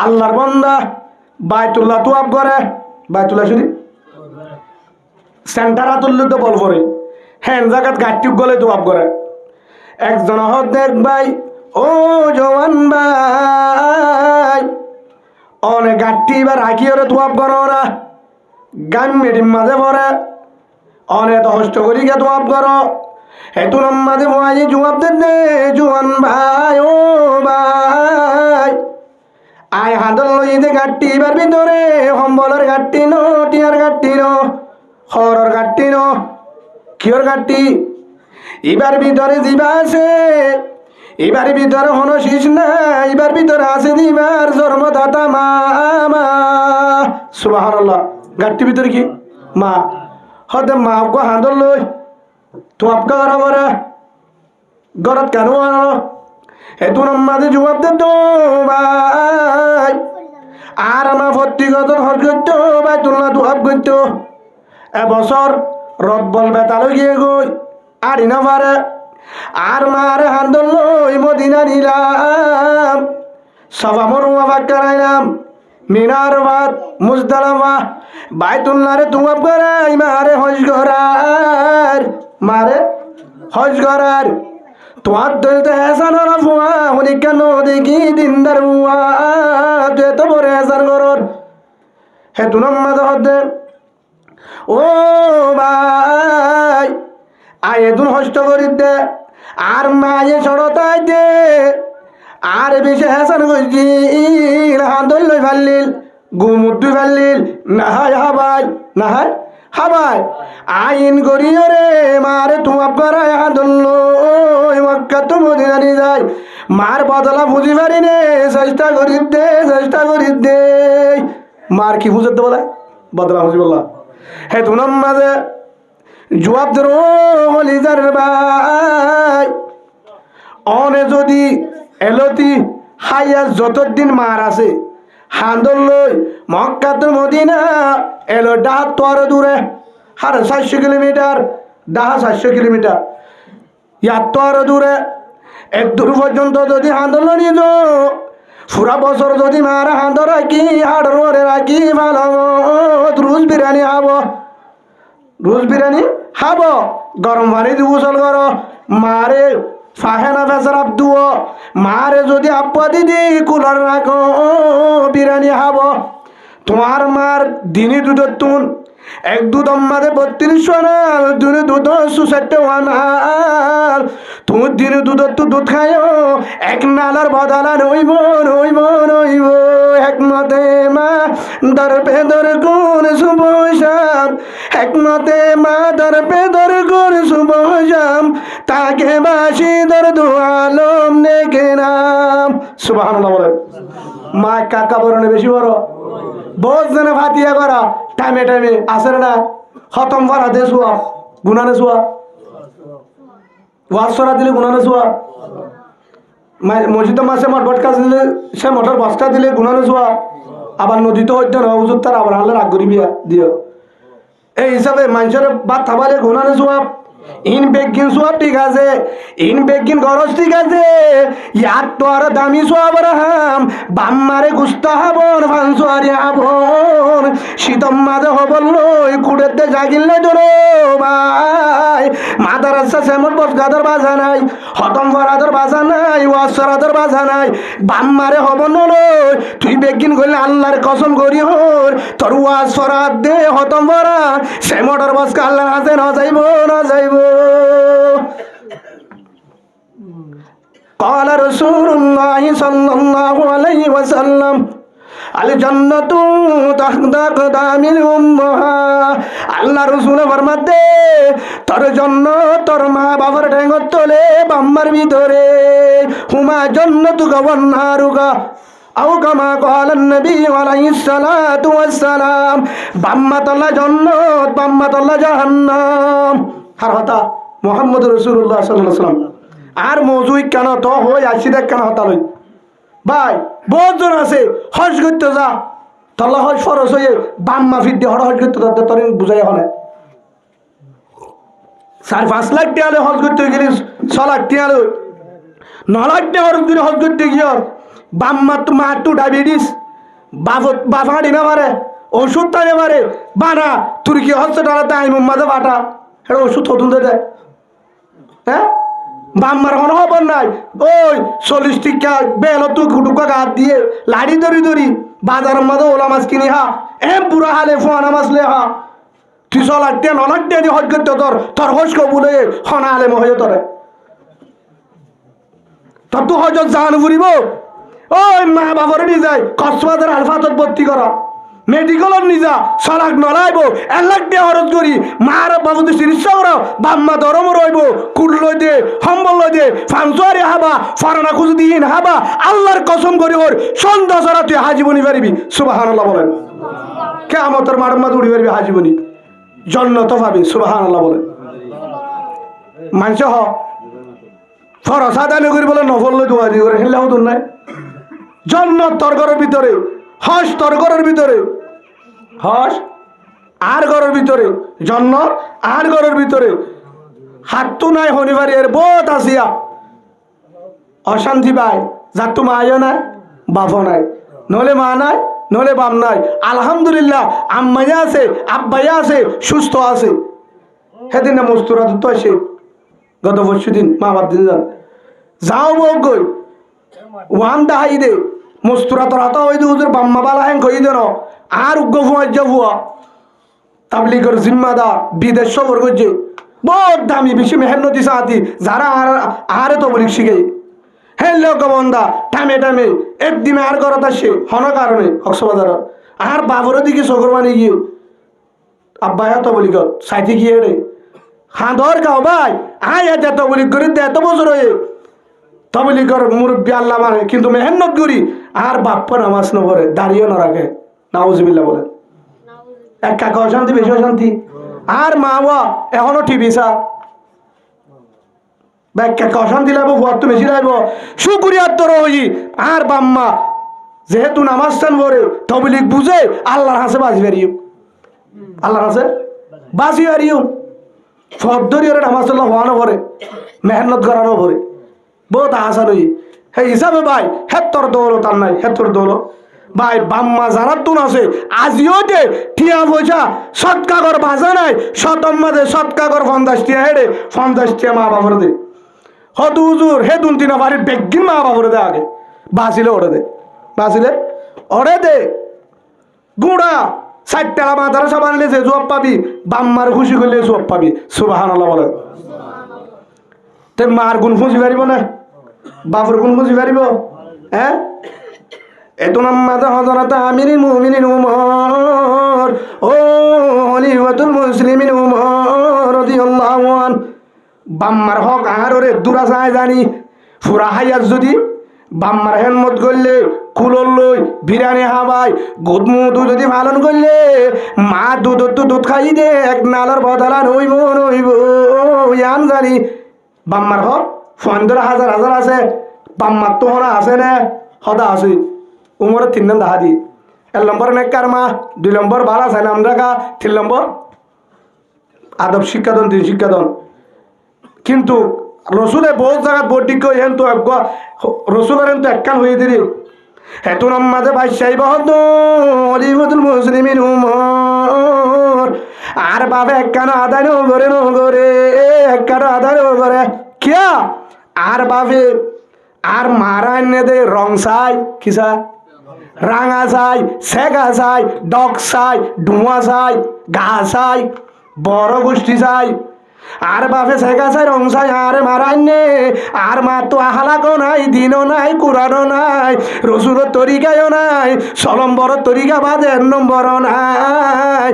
আল্লাহর বান্দা বাইতুল্লাহ তোয়াব করে বাইতুল্লাহ শরীফ সেন্টার আতুল্য তো বল করে হ্যাঁ জায়গাত গাঠটি গলে তোয়াব করে একজন হদ দেখ ভাই ও জওয়ান ভাই অনেক গাঠটি এবার রাখি ওরে তোয়াব করো না গান মেডিম মাঝে পড়ে অনেক হষ্ট করি গে তোয়াব করো হেতু মাঝে ভাই জবাব দে জওয়ান ভাই ও ভাই আয় হাদল লইতে গাঠটি এবার ভিতরে সম্বলের গাঠটি নো টিয়ার গাঠটি নো খরর গাঠটি নো কিয়র গাঠটি এবার ভিতরে জিবা আছে এবার ভিতরে হন শীষ না এবার ভিতরে আছে দিবার জন্মদাতা মা সুবহানাল্লাহ গাঠটি ভিতরে কি মা হতে মা গো হাঁদল লই তোয়াব করা বরে গরত কেন আনো হেতু মাঝে জবাব দে তো ভাই আর আমার ব্যক্তিগত হজ করতো বাইতুল্লাহ তোয়াব করতো এবছর রদ বল বেতালো গিয়ে গই আর না পারে আর মার হান্দল লই মদিনা নিলাম সবা মরুয়া বাক্কারাইলাম মিনার বাদ মুজদালাফা বাইতুল্লাহরে তোয়াব করাই মারে হজ করার তোমার দলতে হেসান ফুয়া হলি কেন দেখি দিনদার হুয়া তুই এত বড় হেসান করর হে তু নামাজ হদে ও ভাই আয়ে তুন হস্ত করি দে আর মায়ে সড়তাই দে আর বেশি হেসান করছিল হাঁদল লই ফাল্লিল গুমুদ্দুই ফাল্লিল নাহাই হাবাই নাহাই হাবাই আইন করিও রে মারে তোমার করায় হাঁদল মক্কা তো মদিনানি যায় মার বদলা বুঝি পারি নে চেষ্টা করি দে মার কি বুঝতে বলে বদলা বুঝি বললা হে তু নামাজে জবাব দে হলিজার ভাই অনে যদি এলতি হাইয়া যতদিন মার আছে হান্দর লই মক্কা তো মদিনা এলো ডাহা তোর দূরে হার 400 কিলোমিটার ডাহা 400 কিলোমিটার ইয়ার তোর দূরে এক দূর পর্যন্ত যদি হান্দর নিজ পুরা বছর যদি মার হান্দর রাখি হাড় রোরে রাখি ভালো রুজ বিরিয়ানি হাব গরম পানি দি গোসল কর মারে ফাহেনা ফেসরাপ দুও মারে যদি আপ্পা দিদি কুলার রাখো বিরিয়ানি হাব তোমার মার দিনে দুধের তুন এক দুধ মাঝে 32 আনাল দিনে দুধ 64 আনাল তুমি দিনে দুধের তো দুধ খায়ও এক নালার বদলা নইব একমতে মা দর পেদর গুণ শুভশ্যাম একমতে মা দর পেদর গুণ শুভশ্যাম তাকে বাসি দর দুয়ালম নেকে নাম সুবহানাল্লাহ বলেন মা কাকা বরণে বেশি বড় বোঝ জানে ফাতিয়া করা টাইমে আসে না খতম করা দে শুয়া গুনানে শুয়া ওয়াজ সরা দিলে গুনানে শুয়া মসজিদের মাসে মঠবট কাজ দিলে সে মঠর বস্তা দিলে গুনানে শুয়া আবার নদীতে হইতে না হুজুর তার আবার আল্লাহ রাগ করি বিয়া দিও এই হিসাবে মানুষের বাদ থাবালে গুনানে শুয়া ইন বেগিন সোয়াব ঠিক আছে ইন বেগিন গরজ ঠিক আছে ইয়ার তো আর দামি সোয়াব রাহাম বাম্মারে গুস্তা হাবন ফানসোয়ারি হাবন শীতম মাঝে হবল লই কুড়েতে জাগিলে ধরো ভাই মাদারাসা সেমন বস গাদর বাজা নাই হতম ফরাদর বাজা নাই ওয়াসরাদর বাজা নাই বাম্মারে হবন লই তুই বেগিন কইলে আল্লাহর কসম করি হর তোর ওয়াস ফরাদ দে হতম ফরা সেমডর বস আল্লাহ হাতে না যাইব قال رسول الله صلى الله عليه وسلم الجنة تحت أقدام الأمهات আল্লাহ রাসূল ফরমাতে তোর জান্নাত তোর মা বাবার ঠ্যাঙ্গর তলে বাম্মার ভিতরে হুমা জান্নাতুকা ওয়ান নারুকা আও কামা ক্বালা নবী আলাইহিস সালাতু ওয়াস সালাম বাম্মা তাল্লা জান্নাত বাম্মা তাল্লা জাহান্নাম আর হতা মুহাম্মদ রাসূলুল্লাহ সাল্লাল্লাহু আলাইহি ওয়াসাল্লাম আর মৌজুই কেন তো হই আসি দেখ কেন হতা লই ভাই বহুজন আছে হজ করতে যা তাল্লা হজ ফরজ হয়ে বাম্মা ফির দিয়ে হজ করতে তোর বুঝাই হলে 4-5 লাখ টাকা হজ করতে গেলি 6 লাখ টাকা 9 লাখ টাকা হজ করতে গিয়ে বাম্মা তো মা তো ডায়াবেটিস বাফাড়ি না পারে ওষুধ টানে পারে বানা তুর্কি হসপিটালে আইম মাঝে বাটা এটা ওষুধ হতুন দে হ্যাঁ বাম্মার হন খবর নাই ওই 40 টিকা বেল টুকা গাত দিয়ে লাড়ি ধরি বাজারের মাঝে ওলা মাছ কিনি হা বুড়া হালে ফোয়ানা মাছ লে হা তুই 6 লাখ টাকা 9 লাখ টাকা দিয়ে হজ করতে তোর হজ কবুলে হনা আলে মহে তোরে তোর তো হজত জান ফুরিব ওই মা বাবার নিয়ে যায় কক্সবাজার আলফাতত ভর্তি করা মেডিকেলত নিজা 6 লাখ নলাইব 1 লাখ টাকা খরচ করি মার বাবুতে চিকিৎসা করা বাম্মা দরম রইব কুল লই দে সম্বল লই দে ফানসুয়ারি হাবা ফরানা খুঁজ দিন হাবা আল্লাহর কসম করি ওর সন্ধ্যা সরা তুই হাজিবনি পারিবি সুবহানাল্লাহ বলেন কিয়ামতের মাঠের মাঝে উড়ি পারিবি হাজিবনি জান্নাত পাবি সুবহানাল্লাহ বলেন মানুষ হ ফরজ আদায় করি বলে নফল লই দোয়া দি করে হেলাও তো নাই জান্নাত তোর ঘরের ভিতরে হজ তোর ঘরের ভিতরে হজ আর ঘরের ভিতরে জান্নাত আর ঘরের ভিতরে হাত তো নাই হনিবারি এর বহুত আসিয়া অশান্তি পায় যার তো মায়ও নাই বাপও নাই নলে মা নাই নলে বাপ নাই আলহামদুলিল্লাহ আম্মাইয়া আছে আব্বাইয়া আছে সুস্থ আছে সেদিন না মস্তুরা তো আসে গত 20 দিন মা বাপ দিন যান যাও বক গই ওয়ান দাহাই দে মস্তুরা তোরা তো ওই হুজুর বাম্মা বালা হ্যাং কই দেন আর উগ্র ফুয়াজ ফুয়া তাবলিগের জিম্মাদার বিদেশ সফর করছে বহুত দামি বেশি মেহনতি সাথী যারা আরে তো বলি শিখে হে লোক বন্ধা টামে টামে একদিন আর করত আসে হন কারণে কক্সবাজার আর বাবুরের দিকে চকর বানি গিয়ে আব্বা এত বলি কর সাইতে গিয়ে রে হাঁদর খাও ভাই আয় এত বলি করি এত বছর হয়ে তবলিগর মুরব্বী আল্লাহ মানে কিন্তু মেহনত করি আর বাপ্পা নামাজ না পড়ে দাঁড়িয়ে না রাখে নাউজুবিল্লাহ বলে একা অশান্তি বেশি অশান্তি আর মা বাবা এখনো টিভি চা ব্যাখ্যা অশান্তি লাগবো ভুয়ার তো বেশি লাগবো শুকুরিয়ার তোর হই আর বাম্মা যেহেতু নামাজ টান পড়ে তবলিগ বুঝে আল্লাহর হাসে বাজি বেরিয়ে আল্লাহর হাসে বাজি বেরিয়ে ফদ্দরি ওরা নামাজ হওয়ানো পড়ে মেহনত করানো পড়ে বহুত আসান হই হে হিসাবে ভাই হেত্তর দৌলত আর নাই হেত্তর দৌলত ভাই বাম্মা যারা তুন আছে আজিও দে টিয়া পয়সা সৎকাগর বাজা নাই শতম্মাদে সৎকাগর 50 টিয়া হেডে 50 টিয়া মা বাবার দে হত হুজুর হে দুন তিনা বাড়ির বেগিন মা বাবার দে আগে বাঁচিলে ওরে দে বাঁচিলে ওরে দে গুড়া 60 টাকা মাদ্রাসা বানলে যে জবাব পাবি বাম্মার খুশি করলে জবাব পাবি সুবহানাল্লাহ বলে তে মার গুণ খুঁজি পারিব না বাপর গুণ খুঁজি পারিব হ্যাঁ এতো নাম্মাদা হযরত আমিরুল মুমিনিন উমর ও খলিফাতুল মুসলিমিন উমর রাদিয়াল্লাহু আন বাম্মার হক আর ওরে দূরা যায় জানি ফুরা হায়াত যদি বাম্মার হেনমত করলে কুলর লই বিরানি হাবাই গুদমুদু যদি পালন করলে মা দুধ দুধ খাই দে এক নালার বদলা নইব নইব ইয়ান জানি বাম্মার হক 15,000 আছে বাম্মার তো হনা আছে না সদা আছে উমরের 3 নাম দেখা দি 1 নম্বর নেককার মা 2 নম্বর ভালো আছে নাম রাখা 3 নম্বর আদব শিক্ষাদান 3 শিক্ষাদান কিন্তু রসুলের বহুত জায়গা বডিক হেন তো রসুলের হেন তো একখান হয়ে দিলি হেতু নাম্মাদে ভাইসাই বহদ খলিফাতুল মুসলিমিন উমর আর বাবা একখান আদায় নগরে একখান আদায় নগরে কিয়া আর বাবে আর মারা এনে দে রং চাই কিসা রাঙা চাই সেগা চাই ডক চাই ডুয়া চাই গা চাই বড় গোষ্ঠী চাই আর বাপে সেগা চাই রং চাই আর মারা এনে আর মা তো আহালাকও নাই দিনও নাই কুরানও নাই রসুলের তরিকায়ও নাই সলম্বর তরিকা বাদে 1 নম্বর নাই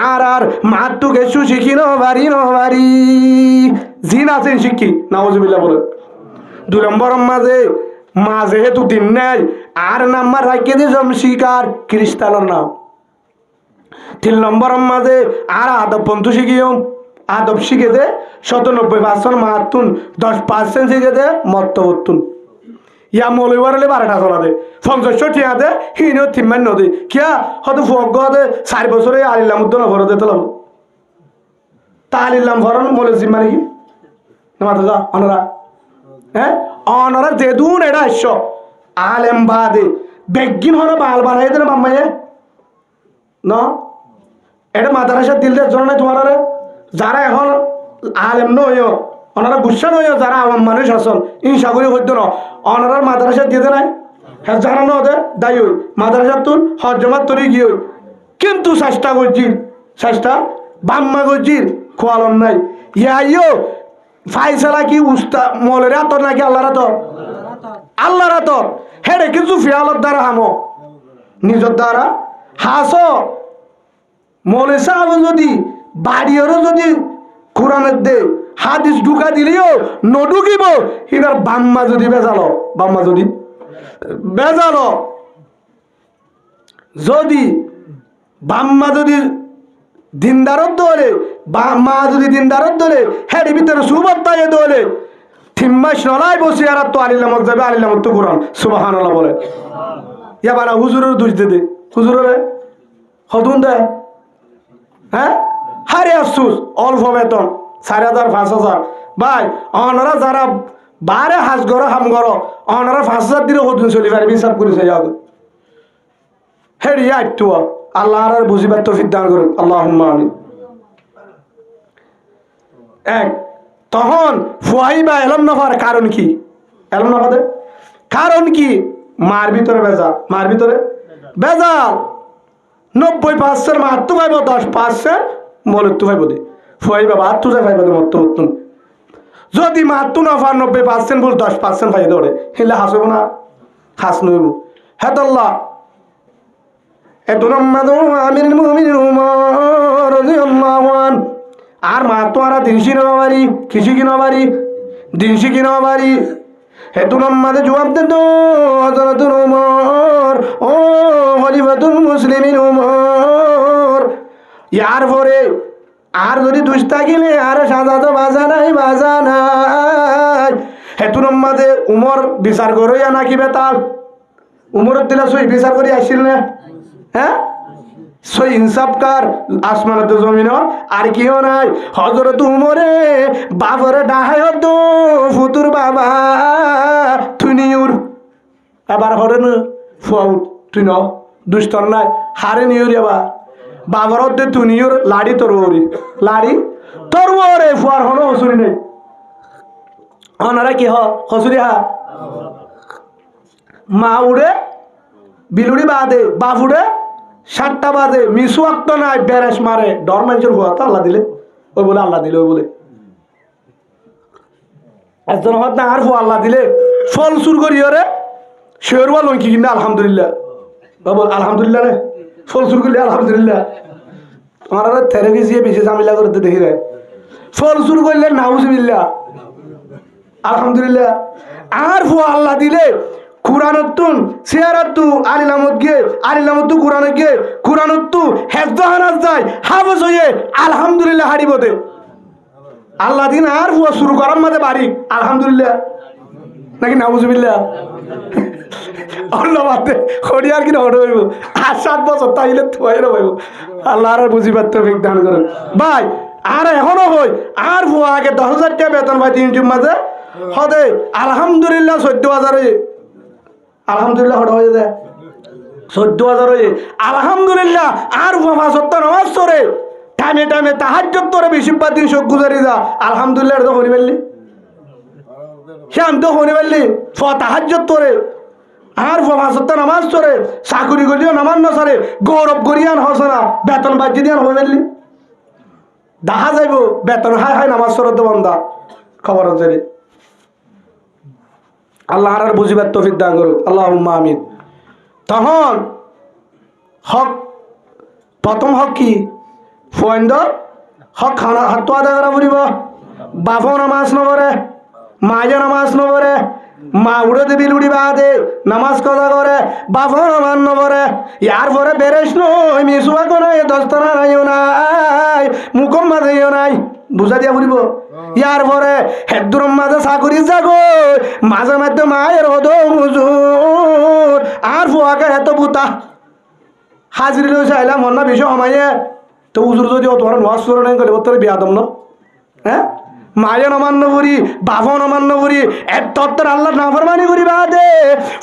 আর আর মার তো গেছু শিখি নবারি জিন আছেন শিক্ষি নাউজুবিল্লাহ বলে 2 নম্বর মা যেহেতু দিন নাই আর নাম্বার রাখিয়ে দিয়ে জম শিকার খ্রিস্টানের নাম 3 নম্বর মাঝে আর আদব পন্থু শিখিও আদব শিখে দে 97% মাতুন 10% শিখে দে মত্তবতুন ইয়া মৌলবার হলে 12টা চলা দে 50 ঠিয়া দে হিনো থিমান নদী কিয়া হয়তো ফগ দে 4 বছরে আলিল্লাম উদ্দন ভরে দে তলাব তা আলিল্লাম ভরন মৌলে জিম্মা নাকি মাথা যা অনরা হ্যাঁ অনরা যেদুন এটা আসছ আলেম বাদে বেগিন হলো বাল বানাই দেন বাম্মাইয়ে ন এটা মাদ্রাসা দিল দে জন নাই তোমার যারা এখন আলেম নয় ওনারা গুসা নয় যারা আওয়াম মানুষ আসন ইনশা করি হইত না ওনারা মাদ্রাসা দিয়ে নাই হ্যাঁ যারা ন দে দায়ী হই মাদ্রাসা তুল হজমাত তরি গিয়ে কিন্তু চেষ্টা করছি চেষ্টা বাম্মা করছি খোয়ালন নাই ইয়ো ফাইসালা কি উস্তা মলের আতর নাকি আল্লাহর আতর আল্লাহর আতর হেরে কিছু ফিয়ালত দ্বারা হামো নিজের দ্বারা হাস মলে সাহেব যদি বাড়িরও যদি কোরআনের দে হাদিস ঢুকা দিলেও নঢুকিব এবার বাম্মা যদি বেজালো বাম্মা যদি বেজালো যদি বাম্মা যদি দিনদারত দলে বা মা যদি দিনদারত দলে হের ভিতরে সুবত্তায় দলে 3 মাস নলাই বসে আর তো আলিলামত যাবে আলিলামত তো কোরআন সুবহানাল্লাহ বলে ইয়া বানা হুজুরের দোষ দে হুজুরে হদুন দে হ্যাঁ হারে আফসুস অল্প বেতন 4,000 5,000 ভাই অনারা যারা বারে হাজ গড় হাম গড় অনারা 5,000 দিলে হদুন চলি পারে হিসাব করেছে যাও হেরি আইটু আল্লাহ আর বুঝিবার তৌফিক দান করুন আল্লাহুম্মা আমিন এক তখন ফুয়াই বা এলম নফার কারণ কি এলাম না কথা। কারণ কি? মার ভিতরে ভেজাল, মার ভিতরে ভেজাল। 90% মাত্র পাইব, 10% মলত্ব পাইব দে ফুয়াই বাবা আত্মু যায় পাইব মত মতন। যদি মাত্র না পার 90% বল 10% পাই দৌড়ে হেলে হাসব না, হাস নইব। হ্যাঁ আল্লাহ আমির মুমিনিন উমর রাদিয়াল্লাহু আন আর মাত্র আর দিনশি না পারি, কিছু কিনা পারি, দিনশি কিনা পারি। হেতু নামাজে জবাব দেন তো হযরতুল উমর, ও খলিফাতুল মুসলিমিন উমর। ইয়ার পরে আর যদি দুষ্ট থাকিলে আর সাজা তো বাজা নাই, বাজা নাই। হেতু নামাজে উমর বিচার করিয়া নাকি বেতাল উমরের দিলা সই বিচার করি আসছিল না? হ্যাঁ, সই ইনসাফকার আসমানত জমিনত আর কেউ নাই। হযরত উমরে বাবরে ডাহায় তো ফুতুর বাবা তুই নিউর এবার হরে না ফুয়াউট তুই ন দুষ্ট নাই হারে নিউর এবার বাবার দে তুই নিউর লাড়ি তোর ওরি লাড়ি তোর ওরে ফুয়ার হনো হসুরি নেই অনারা কি হসুরি হা মা উড়ে বিলুড়ি বাদে বাপ উড়ে 7টা বাজে মিসু আক্ত নাই বেরেস মারে ডর মানুষের হুয়া তো আল্লাহ দিলে ওই বলে আল্লাহ দিলে ওই বলে একজন হত না আর হো আল্লাহ দিলে ফল সুর করি ওরে শেরওয়া লঙ্কি কিনা আলহামদুলিল্লাহ বল আলহামদুলিল্লাহ রে ফল সুর করলে আলহামদুলিল্লাহ। তোমার আর থেরাপি দিয়ে বেশি ঝামেলা করতে দেখি রে ফল সুর করলে নাউজুবিল্লাহ আলহামদুলিল্লাহ। আর হো আল্লাহ দিলে কুরআনতুন সিয়ারাতু আলিলামত গে আলিলামতু কুরআন গে কুরআনতু হেফজাহানাজ যায় হাফেজ হয়ে আলহামদুলিল্লাহ হারিবতে আল্লাহ দিন আর হুয়া শুরু করার মাঝে বাড়ি আলহামদুলিল্লাহ নাকি নাউজুবিল্লাহ আল্লাহ বাদে হরিয়ার কিনা হড় হইব আর 7 বছর তাইলে থুয়াইরা হইব আল্লাহ আর বুঝিবার তৌফিক দান করেন ভাই। আর এখনো হই আর হুয়া আগে 10,000 টাকা বেতন পাই 3 জুম মাঝে হদে আলহামদুলিল্লাহ 14,000 আলহামদুলিল্লাহ হড় হয়ে যায় 14,000 হয়ে আলহামদুলিল্লাহ। আর হুয়া সত্য নামাজ তোরে টাইমে টাইমে তাহাজ্জুদ তোরে 20 দিন শোক গুজারি যা আলহামদুলিল্লাহ তো হনি বললি সে আমি তো হনি বললি তাহাজ্জুদ তোরে আর সত্য নামাজ তোরে চাকরি করিও নামান না সারে গৌরব করিয়ান হসে না বেতন বাজ্যে দিয়ান হয়ে বললি দেখা যাইব বেতন হাই হাই নামাজ তোর তো বন্ধা খবর হচ্ছে আল্লাহ আর বুঝিবার তৌফিক দান করুক আল্লাহুম্মা আমিন। তখন হক প্রথম হক কি ফুয়েন্দর হক খানা হাত আদায় করা পড়িব। বাপও নামাজ নবরে মায়ে নামাজ নবরে মা উড়ে দেবি লুড়ি বাদে নামাজ কথা করে বাপও নামান নবরে ইয়ার পরে বেরেস নই মিসুয়া কোনো 10 টাকা নাইও নাই মুখম মাঝেও নাই বুঝা দিয়া পড়িব। ইয়ার পরে হেদুর মাঝে চাকরি যাগো মাঝে মাঝে মায়ের হদ হুজুর আর ফুয়াকে এত বুতা হাজিরি লই চাইলাম মন্না বিষয় সময়ে তো হুজুর যদি তোমার নোয়াজ করে নাই গেলে তোর বিয়া দম না হ্যাঁ মায়ে নমান্য করি বাপও নমান্য করি তত্তর আল্লাহ নাফরমানি করি বাদে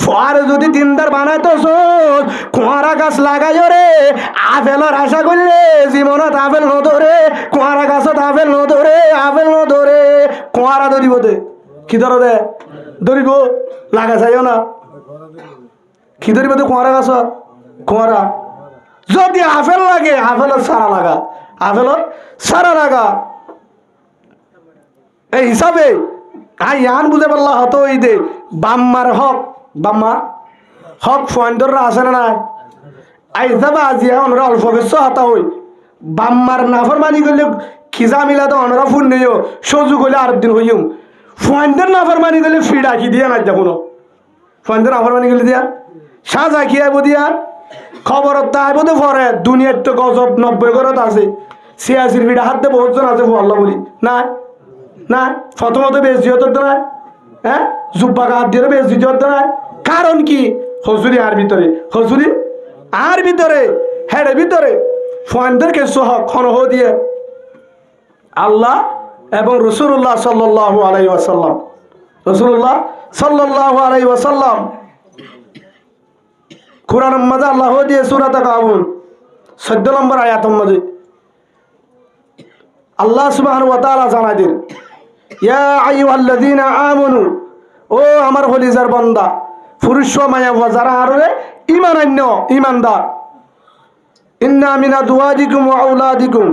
ফোয়ার যদি দিনদার বানায় তো সোচ কুয়ারা গাছ লাগাই রে আপেলর আশা করলে জীবনত আপেল নধরে কুয়ারা গাছত আপেল নধরে আপেল নধরে কুয়ারা ধরিব দে কি ধর দে ধরিব লাগা চাইও না কি ধরিব দে কুয়ারা গাছ কুয়ারা যদি আপেল লাগে আপেলত সারা লাগা আপেলত সারা লাগা এই হিসাবে ইয়ান বুঝে পারলা হতো এই দে বাম্মার হক বাম্মার হক ফয়েন্দররা আছে না নাই আই যাবা আজি আমরা অল্প বেশ হতা হই বাম্মার নাফরমানি করলে খিজা মিলা তো অনরা ফুন নেইও সজু করলে আর দিন হইম ফয়েন্দর নাফরমানি করলে ফিডা কি দিয়া না যখন ফয়েন্দর নাফরমানি করলে দিয়া সাজা কি আইব দিয়া খবরত আইব তো পরে দুনিয়ার তো গজব 90 ঘরত আছে 86 ফিডা হাতে বহুতজন আছে আল্লাহ বলি না না প্রথমত বেশ জিয়ত নাই হ্যাঁ জুব্বা গাছ দিয়ে বেশ জিয়ত নাই কারণ কি হজুরি আর ভিতরে হজুরি আর ভিতরে হেডে ভিতরে ফয়েনদেরকে সহক খনহ দিয়ে আল্লাহ এবং রসুল্লাহ সাল্লাল্লাহু আলাইহি ওয়াসাল্লাম রসুল্লাহ সাল্লাল্লাহু আলাইহি ওয়াসাল্লাম কুরআন মাঝে আল্লাহ দিয়ে সূরা তাকাবুন 14 নম্বর আয়াতের মাঝে আল্লাহ সুবহানাহু ওয়া তাআলা জানায় দেন ইয়া আইয়ুহাল্লাযীনা আমানু ও আমার হলিজার বন্দা পুরুষ মায়া যারা আরো ইমানান্য ইমানদার ইন্না মিন আজওয়াজিকুম ওয়া আওলাদিকুম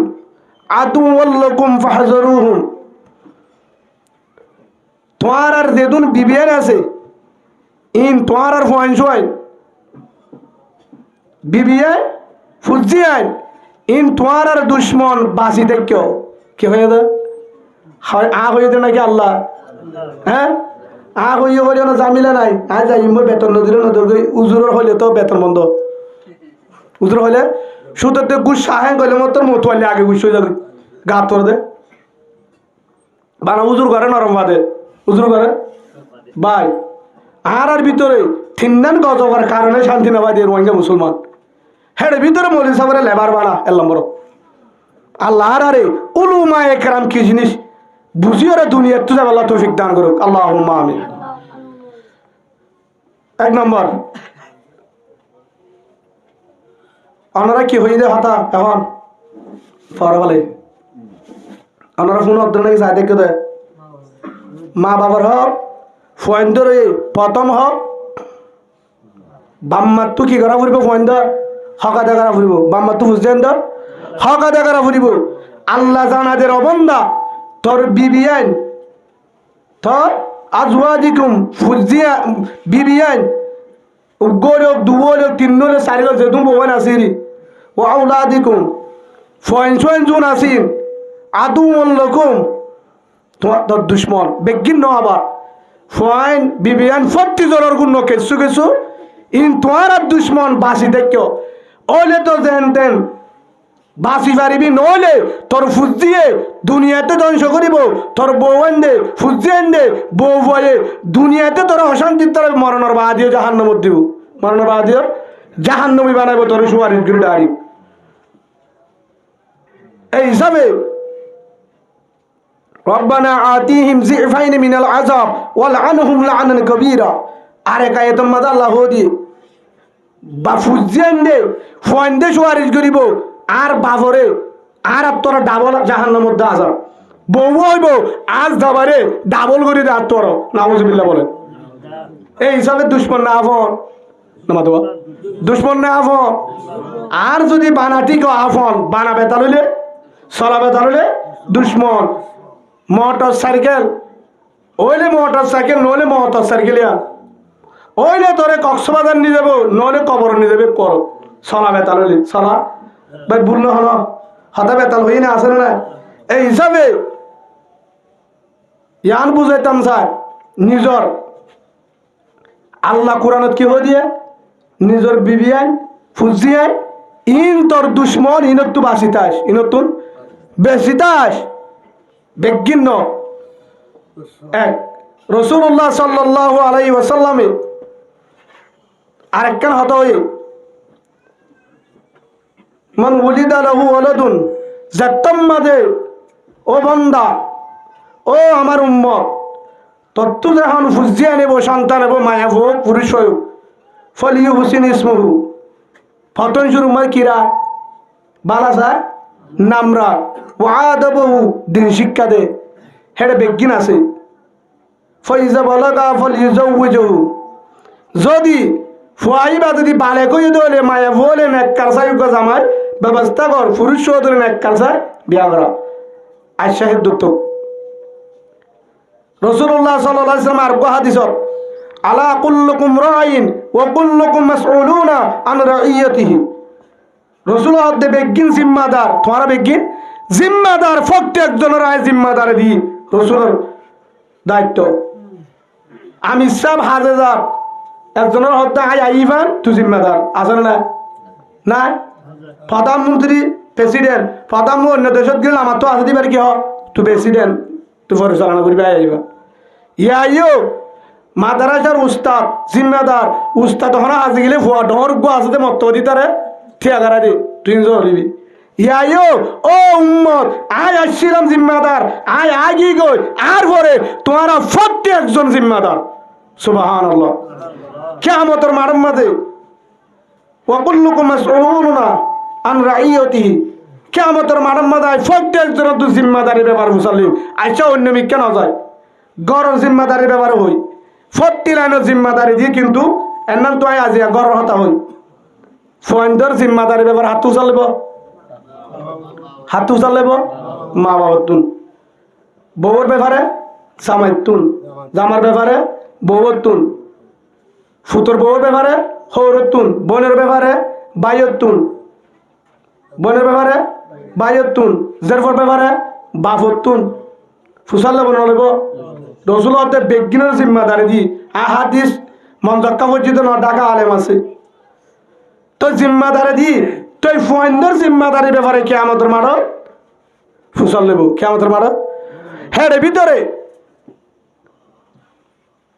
আদুওয়াল লাকুম ফাহজারুহুম তোমার আর যেদুন বিবিয়ান আছে ইন তোমার আর ফোয়াইন বিবিয়ান ফুজিয়ান ইন তোমার আর দুশ্মন বাসি দেখো কি হয়ে দা হয়ে দে নাকি আল্লাহ হ্যাঁ হইয়ে হইলে না জামিলা নাই যাই মই বেতন নদীর নদী উজুরের হইলে তো বেতন বন্ধ উজুর হইলে সুতোতে গুস সাহেন গেলে মতো মতুয়ালে আগে গুস হয়ে যাবে গা তোর দে বানা উজুর করে নরম বাদে উজুর করে ভাই আর ভিতরে থিন্দান গজ করার কারণে শান্তি না বাদে রোহিঙ্গা মুসলমান হের ভিতরে মলি সাবরে লেবার বানা এলাম বড় আল্লাহ আরে উলুমা একরাম কি জিনিস বুঝিও রে দুনিয়ার তুই আল্লাহ তৌফিক দান করুক আল্লাহুম্মা আমিন। এক নম্বর আপনারা কি হয়ে যায় হতা এখন পরে বলে আপনারা ফোন অর্ধ নাকি চাই দেখে দেয় মা বাবার হক ফয়েন্দর প্রথম হক বাম্মার তো কি করা ফুরিব ফয়েন্দর হকাদা করা ফুরিব বাম্মার তো বুঝছেন ধর হকাদা করা ফুরিব আল্লাহ জানাদের অবন্দা তোর বিবিয়ান তোর আজওয়াজিকুম ফুজিয়া বিবিয়ান উগোলক দুগোলক তিনলোক চারিলোক যেতুম বহন আসিরি ও আউলাদিকুম ফয়েন জুন আসিন আদুওয়াল লাকুম তোমার তোর দুশ্মন বেগিন ন আবার ফয়েন বিবিয়ান ফত্তি জনের গুণ কিছু ইন তোমার আর দুশ্মন বাসি দেখো ওলে তো যেন তেন বাসি পারিবি নইলে তোর ফুজিয়ে দুনিয়াতে ধ্বংস করিব তোর বউ এনে ফুজি এনে বউ বয়ে দুনিয়াতে তোর অশান্তির তোর মরণের বাদিও জাহান্নামত দিব মরণের বাদিও জাহান্নামী বানাইব তোর সুয়ারিশ করে দাঁড়ি এই হিসাবে রব্বানা আতিহিম জিফাইন মিনাল আযাব ওয়ালআনহুম লা'নান কাবীরা আরে কায়েতম মাদা আল্লাহ দি বা ফুজি এনে ফয়েন্দে সুয়ারিশ করিব আর বাবরে আর তোরা ডাবল জাহান্নার মধ্যে আসা বউ হইব আজ যাবারে ডাবল করে দে আর তোর নাউজুবিল্লাহ বলে এই হিসাবে দুশ্মন না আফন নামাতবা দুশ্মন না আফন আর যদি বানাটি কেউ আফন বানা বেতা লইলে চলা বেতা লইলে দুশ্মন মোটর সাইকেল ওইলে মোটর সাইকেল নইলে মোটর সাইকেল ওইলে তোরে কক্সবাজার নিয়ে যাবো নইলে কবর নিয়ে যাবে কর চলা বেতা লইলে চলা ভাই ভুল না হলো হাতা বেতাল হই না আসে না এই হিসাবে ইয়ান বুঝাইতাম স্যার নিজর আল্লাহ কোরআনত কি হয়ে দিয়ে নিজর বিবিয়ান ফুজিয়ান ইন তোর দুশ্মন ইনত তু বাসিতাস ইনতুন বেসিতাস বেগিন্ন এক রাসূলুল্লাহ সাল্লাল্লাহু আলাইহি ওয়াসাল্লামে আরেকখান হতা হয়ে মান উলিদা লাহু ওয়ালাদুন জাত্তাম্মাদে ও বান্দা ও আমার উম্মত তত্তু যখন ফুজিয়া নেব সন্তান নেব মায়া হোক পুরুষ হোক ফলিউ হুসিন ইসমহু ফতন শুরু মার কিরা বালাসা নামরা ওয়াদাবহু দিন শিক্ষা দে হেডে বেগিন আছে ফইজা বালাগা ফলিউজাউজহু যদি ফুয়াইবা যদি বালে কই দলে মায়া বলে নেককার সাইগ জামাই ব্যবস্থা কর পুরুষ ধরে নেককার সাই বিয়া করা আশাহিদ দুত রাসূলুল্লাহ সাল্লাল্লাহু আলাইহি ওয়াসাল্লাম আর হাদিসত আলা কুল্লুকুম রাইন ওয়া কুল্লুকুম মাসউলুনা আন রাইয়াতিহি রাসূল হদ্দে বেগিন জিম্মাদার তোমারা বেগিন জিম্মাদার প্রত্যেকজনের আয় জিম্মাদার দি রাসূলের দায়িত্ব আমি সব হাজার একজনের হত্যা আই আইভান তুই জিম্মাদার আসলে না না প্রধানমন্ত্রী প্রেসিডেন্ট প্রধানমন্ত্রী অন্য দেশত গেলে আমার তো আসে দিবার কি হয় তুই প্রেসিডেন্ট তুই পরিচালনা করবি আইবা ইয়ো মাদারাসার উস্তাদ জিম্মাদার উস্তাদ হনা হাজি গেলে ফুয়া ডর গো আসতে মত দিতারে ঠিয়াগারা দি তুই জরিবি ইয়ো ও উম্মত আই আসছিলাম জিম্মাদার আই আগি গই আর পরে তোমারা প্রত্যেকজন জিম্মাদার সুবহানাল্লাহ কিয়ামতের মাঠের মাঝে ওয়া কুল্লুকুম মাসউলুনা আন রাইয়াতিহি কিয়ামতের মাঠের মাঝে প্রত্যেকজনের তো জিম্মাদারি ব্যাপার মুসাল্লিম আইসা অন্য মিকে না যায় গড়ের জিম্মাদারি ব্যাপার হই 40 লাইনের জিম্মাদারি দিয়ে কিন্তু এর নাম তো আজি গড় হতা হই ফয়েন্দর জিম্মাদারি ব্যাপার হাত উচালিব মা বাবার তুন বউর ব্যাপারে জামাইর তুন জামার ব্যাপারে বউর তুন ফুতর বউর ব্যাপারে হৌরের তুন বোনের ব্যাপারে বাইয়ের তুন বোনের ব্যাপারে বাইয়ের তুন জেরফর ব্যাপারে বাফর তুন ফুসাল্লা বন লব রসুল হতে বেগিনের জিম্মাদারি দি আহাদিস মঞ্জক্কা পর্যন্ত ন ঢাকা আলেম আছে তো জিম্মাদারি দি তুই ফয়েন্দর জিম্মাদারি ব্যাপারে কে আমাদের মারো ফুসাল নেব কে আমাদের মারো হ্যাঁ রে ভিতরে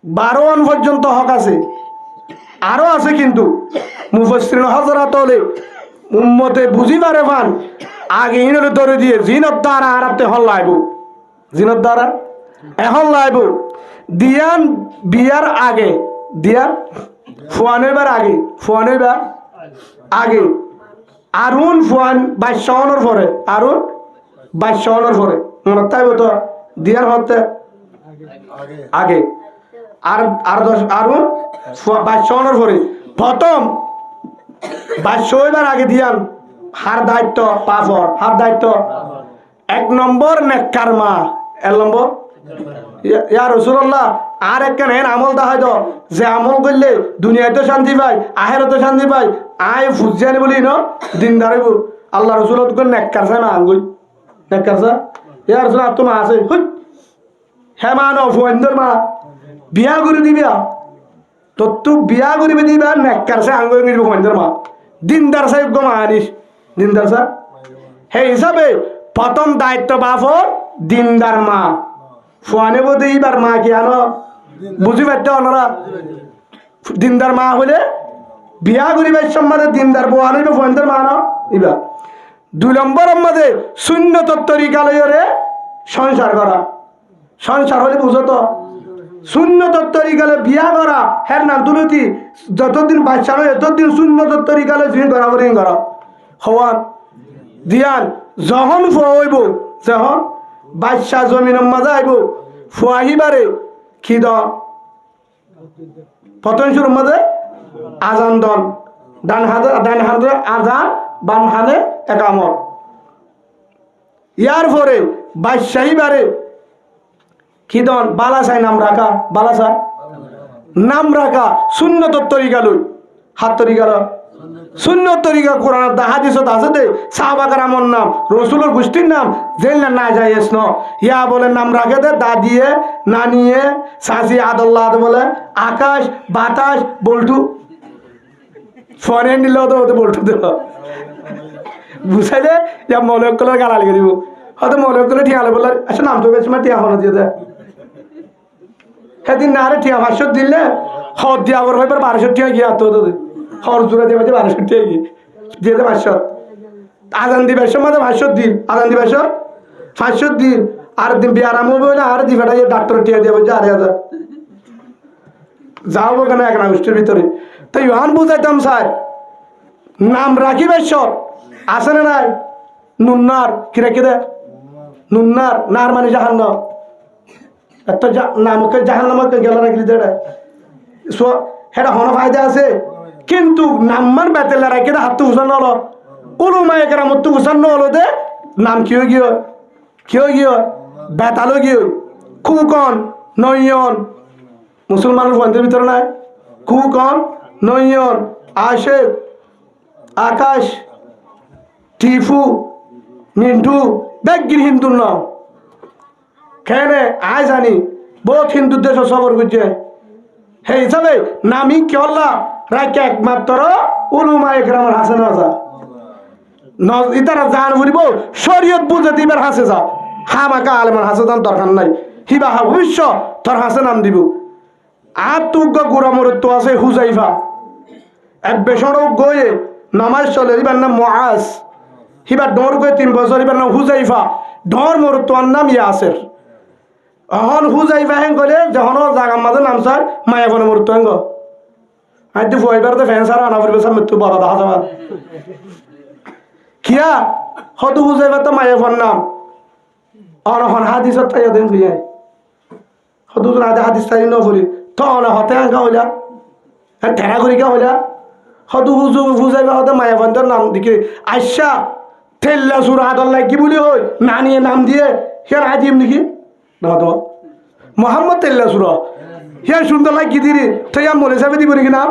12 আন পর্যন্ত হক আছে আরো আছে কিন্তু মুফাসসিরিন হযরত হলে উম্মতে বুঝি পারে ফান আগে ইনলে ধরে দিয়ে জিনত দ্বারা আরাতে হল লাইব জিনত দ্বারা এখন লাইব দিয়ান বিয়ার আগে দিয়ান ফুয়ানেবার আগে আরুন ফুয়ান 22 পরে আরুন 22 পরে মনে তাইব তো দিয়ার হতে আগে আর 10 আরুন 22 পরে প্রথম 22 আগে দিয়ান হার দায়িত্ব পাফর হার দায়িত্ব 1 নম্বর নেককার মা 1 নম্বর ইয়া রাসূলুল্লাহ আর একখান হেন আমল দা হয় যে আমল করলে দুনিয়াতে শান্তি পাই আখিরাতে শান্তি পাই আয় ফুজিয়ানি বলি ন দিন দাঁড়াইব আল্লাহ রাসূল তো নেককার চাই না আঙ্গুই নেককার চা ইয়া রাসূল তো মা আছে হুই হে মা ন ফুয়েন্দর মা বিয়া করে দিবিয়া তো তুই বিয়া করিবে দিবা নেককার চাই আঙ্গুই নিব ফুয়েন্দর মা দিনদার চাই গো মা আনিস দিনদার চা হে হিসাবে প্রথম দায়িত্ব বাফর দিনদার মা ফুয়ানে বোধ এইবার মা কি আনো বুঝি পারতে ওনারা দিনদার মা হলে বিয়া করিবার সম্মানে দিনদার বউ আনিবে ফুয়ানদের মা আনো ইবা 2 নম্বর মধ্যে সুন্নত তরিকা লইরে সংসার করা সংসার হলে বুঝো তো সুন্নত তরিকালে বিয়া করা হ্যাঁ না দুলতি যতদিন বাচ্চা নয় ততদিন সুন্নত তরিকালে জিন করা বরিং করা হওয়ান দিয়ান যখন ফুয়াইব যখন বাদশাহ জমিনের মাঝে আইব ফুয়াহিবারে কি দ প্রথম শুরুর মাঝে আজান দন ডান হাতে আজান বাম হাতে একামত ইয়ার পরে বাদশাহিবারে কি দন বালাসাই নাম রাখা বালাসাই নাম রাখা সুন্নত তরিকা লই হাত তরিকা সুন্নত তরিকা কোরআন হাদিসত আছে দে সাহাবা কেরামের নাম রসুলের গোষ্ঠীর নাম জেল না যায় ন ইয়া বলে নাম রাখে দে দাদিয়ে নানিয়ে সাসি আদল্লাহ বলে আকাশ বাতাস বল্টু ফোনে নিলেও তো ওতে বল্টু দেব বুঝাইলে ইয়া মলকলের গালা লিখে দিব হয়তো মলকলে ঠিয়ালে বলে আচ্ছা নাম তো বেশি মা টিয়া হলো দিয়ে দেয় সেদিন না রে টিয়া 500 দিলে হদ দিয়া আবার হইবার 1200 টিয়া গিয়া তো খরচ জোড়া দিয়ে 1200 টিয়া গিয়ে দিয়ে দে 500 আজান দিবে সময় 500 দিন আজান দিবে 500 দিন আর দিন বিয়ারাম হবে না আর দিবে ডাক্তার টিয়া দিয়ে বলছে 8000 যাবো কেন এক আগস্টের ভিতরে তো ইহান বুঝাইতাম স্যার নাম রাখিবে সব আছে না নাই নুন্নার কিরে কিরে নুন্নার নার মানে জাহান্ন একটা নামকে জাহান্নামকে গেল রাখলি দেড়া সো হেটা হন ফায়দা আছে কিন্তু নাম্বার বেতেলা রাখে হাত উসান হলো উলুমা একরা মত উসান হলো দে নাম কিও গিয়ে বেতালো গিয়ে কুকন নয়ন মুসলমানের ফোনের ভিতরে নাই কুকন নয়ন আশেক আকাশ টিফু মিন্টু বেগির হিন্দুর নাম খেয়ে আয় জানি বহুত হিন্দু দেশ সবর করছে সেই হিসাবে নামি কেলা রাখে একমাত্র উলুমা একরামের হাসে না যা ইতারা জান ফুরিব শরীয়ত বুঝে দিবার হাসে যা হামাকা আলেমান হাসে যান দরকার নাই হিবা হা ভবিষ্য তোর হাসে নাম দিব আর তুগ্গ গুড়া মরত্ব আছে হুজাইফা এক বেসরও গয়ে নামাজ চলে এবার নাম মুআজ হিবার ডর গয়ে 3 বছর এবার নাম হুজাইফা ডর মরত্বর নাম ইয়াসের এখন হুজাইফা হেন করে যখন জাগার মাঝে নাম চায় মায়া ফোনে মরত্ব হেঙ্গ আইতে ফুয়াইবার তো ফ্যান সারা আনা ফুরবে সামনে তুই বড় দেখা যাবার কিয়া হয়তো হুজাইফা তো মায়া ফোন নাম অনহন হাদিসত তাই দেন খুঁজে হয়তো হাদিস তাই ন ফুরি তখন হতে আঁকা হইলা ঠেরা করিকা হইলা হয়তো হুজু বুঝাইবা হতে মায়াবন্ধর নাম দিকে আইসা ঠেল্লা সুর হাতর লাগি বলি হই না নিয়ে নাম দিয়ে হিয়ার আজিম নাকি না তো মোহাম্মদ তেল্লা সুর হিয়ার সুন্দর লাগি দিদি তুই আম মনে যাবে দিব নাকি নাম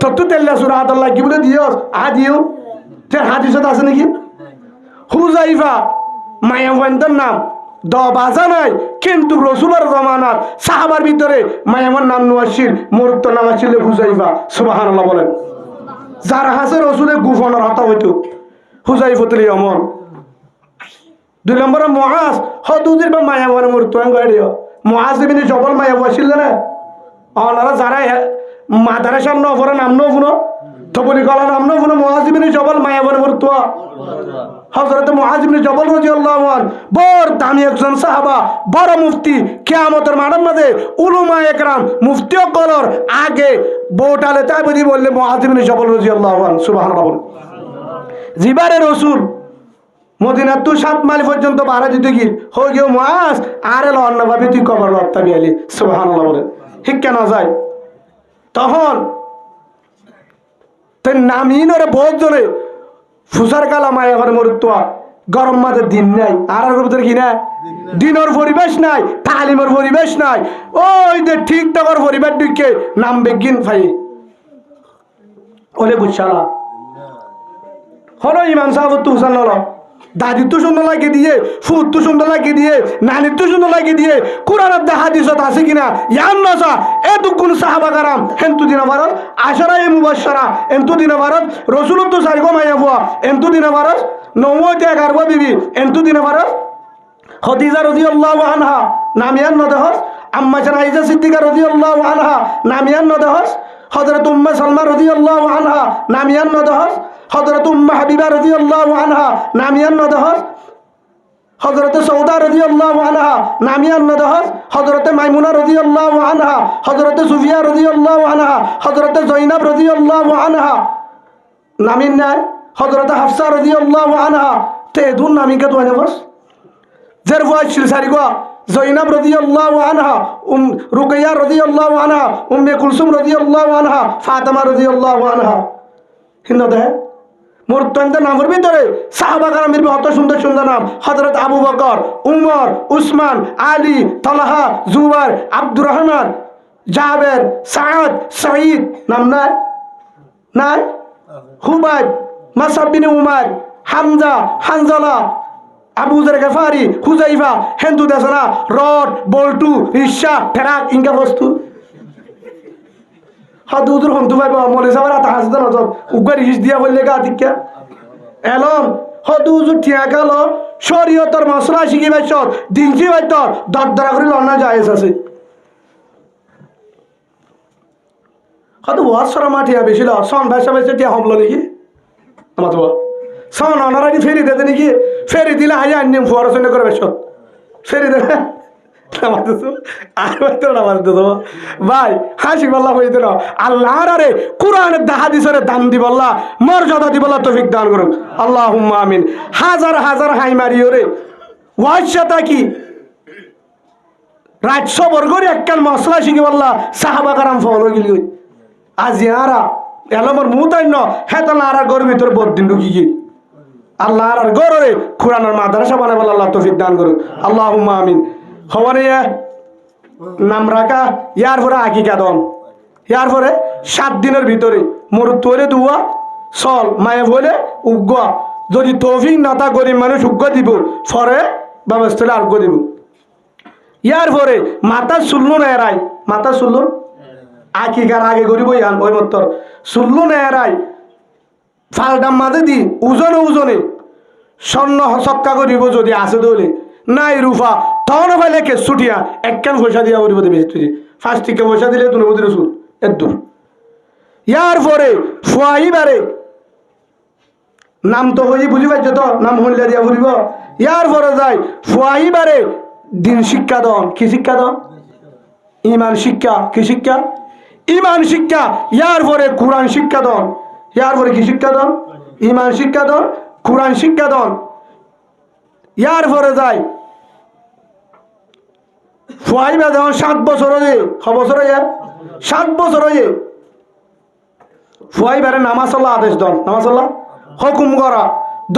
তোর তো তেল্লা সুর হাতর লাগি বলে দিও দিও তোর হাদিসত আছে নাকি হুজাইফা মায়াবন্ধর নাম বাজা নাই কিন্তু রসুলের জমানার সাহাবার ভিতরে মায়ামার নাম নোয়াশিল মুরুক্ত নাম আসছিল হুজাইফা সুবহানাল্লাহ বলেন যার হাসে রসুলের গুফনের হতা হইতো হুজাইফতুল ইয়ামান 2 নম্বরে মুআজ হদুদির বা মায়ামার মুরুক্ত গাড়িও মুআজ ইবনে জবল মায়াবা ছিল না ওনারা যারা মাদ্রাসার নফরে নাম নফুনো তবলি গলা নাম নফুনো মুআজ ইবনে জবল মায়াবার মুরুক্ত হযরত মুআজ ইবনে জবল রাদিয়াল্লাহু আনহু বড় দামি একজন সাহাবা বড় মুফতি কিয়ামতের মাঠের মধ্যে উলামা একরাম মুফতি কলর আগে বোটালে তাইবদি বললে মুআজ ইবনে জবল রাদিয়াল্লাহু আনহু সুবহানাল্লাহ জিবারে রাসূল মদিনার তো 7 মাইল পর্যন্ত ভাড়া দিতে গিয়ে হয়ে গিয়ে মুআজ আরে লন্না ভাবে তুই কবর রক্তাবি আলী সুবহানাল্লাহ বলে ঠিক কেন যায় তখন তো নামিনরে বহুত জনে ফুসার কালা মায়া করে মরুত্বা গরম মাঝে দিন নাই আর ভিতরে কি না দিনের পরিবেশ নাই তালিমের পরিবেশ নাই ওই যে ঠিক ঠাকর পরিবেশ ঢুকে নাম বেগিন ফাই ওলে বুঝছালা হলো ইমাম সাহেব তো হুসান হলো দাদি তো সুন্দর লাগিয়ে দিয়ে ফুট তো সুন্দর লাগিয়ে দিয়ে নানির তো সুন্দর লাগিয়ে দিয়ে কোরআনের হাদিসত আছে কিনা ইয়ান নসা এতক্ষণ সাহাবা কারাম হেন্তু দিনা ভারত আশারা এ মুবাশশারা এন্তু দিনা ভারত রসুলত তো সারিগো মাইয়া বুয়া এন্তু দিনা ভারত 90 বিবি এন্তু দিনা ভারত খদিজা রাদিয়াল্লাহু আনহা নামিয়ান নদহস আম্মা জান আয়েশা সিদ্দিকা রাদিয়াল্লাহু আনহা নামিয়ান নদহস হযরত উম্মে সালমা রাদিয়াল্লাহু আনহা নামিয়ান নদহস হযরত উম্মে হাবিবা রাদিয়াল্লাহু আনহা নামিয়ান নদহস হযরত সৌদা রাদিয়াল্লাহু আনহা নামিয়ান নদহস হযরত মাইমুনা রাদিয়াল্লাহু আনহা হযরত সুফিয়া রাদিয়াল্লাহু আনহা হযরত জয়নাব রাদিয়াল্লাহু আনহা নামিন নাই হযরত হাফসা রাদিয়াল্লাহু আনহা তে দুন নামিকা তো আনবস জারওয়া শিলসারিগো জয়নাব রাদিয়াল্লাহু আনহা রুকাইয়া রাদিয়াল্লাহু আনহা উম্মে কুলসুম রাদিয়াল্লাহু আনহা ফাতেমা রাদিয়াল্লাহু আনহা হিন্দা দেয় মুরতানদের নামের ভিতরে সাহাবা কারামের অত সুন্দর সুন্দর নাম হযরত আবু বকর উমর উসমান আলী তালহা জুবাইর আব্দুর রহমান জাবের সাদ সাঈদ নাম নাই নাই হুবাইব মাসআব বিন উমার হামজা হানজালা আবু যর গফারি হুজাইফা হিন্দু দেশনা রড বল্টু রিক্সা ট্রাক ইনকা বস্তু হাদুদুর হন্তু ভাই মনে সারা তাহাজ না তো উগার হিস দিয়া বললে গা দিকা এলম হাদুজুর ঠিয়া গেল শরীয়তের মশলা শিখি বাইছ দিনছি বাইত দরদরা করে লনা জায়েজ আছে হাদু ওয়াজ সরা মাঠিয়া বেশিল সন ভাষা বেশি টিয়া হমল নাকি আমার তো সন অনারানি ফেরি দেতে নাকি ফেরি দিলে হাইয়া আনিম পড়াশোনা করে বেশ ফেরি দে ভাই হাসি বল্লা হইতে না আল্লাহর আরে কোরআনের হাদিসের দাম দিবল্লা মর্যাদা দিবল্লা তৌফিক দান করুন আল্লাহুম্মা আমিন হাজার হাজার হাই মারিও রে ওয়াইশাতা কি রাজস্ব বর্গরে একখান মশলা শিখি বললা সাহাবা কারাম ফলো গিলি আজ ইয়ারা এলমর মুতাইন হেতন আর গর ভিতর বদিন ঢুকি গিয়ে আল্লাহর আর গরে কোরআনের মাদ্রাসা বানাই বল্লা আল্লাহ তৌফিক দান করুন আল্লাহুম্মা আমিন হওয়ানে নাম রাখা ইয়ার পরে আকিকা দন ইয়ার পরে 7 দিনের ভিতরে মোর তোরে দুয়া চল মায়ে বলে উগ্গ যদি তৌফিক না তা গরিব মানুষ উগ্গ দিব পরে ব্যবস্থা আর্গ দিব ইয়ার পরে মাথা চুল্লু না এরাই মাথা চুল্লু আকিকার আগে গরিব ইয়ান ওই মতর চুল্লু না এরাই ফালডাম মাঝে দি ওজনে ওজনে স্বর্ণ সৎকা করিব যদি আছে দলে নাই রুফা তখন ভাইলে কে ছুটিয়া একখান পয়সা দিয়া করিব দেবে তুই 5 টিকা পয়সা দিলে তুমি বদির সুর এর দূর ইয়ার পরে ফুয়াইবারে নাম তো হই বুঝি পাইছ তো নাম হইলে দিয়া ফুরিব ইয়ার পরে যায় ফুয়াইবারে দিন শিক্ষা দন কি শিক্ষা দন ইমান শিক্ষা কি শিক্ষা ইমান শিক্ষা ইয়ার পরে কোরআন শিক্ষা দন ইয়ার পরে কি শিক্ষা দন ইমান শিক্ষা দন কোরআন শিক্ষা দন ইয়ার পরে যায় ফুয়াইবা যখন 7 বছর হয়ে 6 বছর হয়ে 7 বছর হয়ে ফুয়াইবারে নামাজ আল্লাহ আদেশ দন নামাজ আল্লাহ হুকুম করা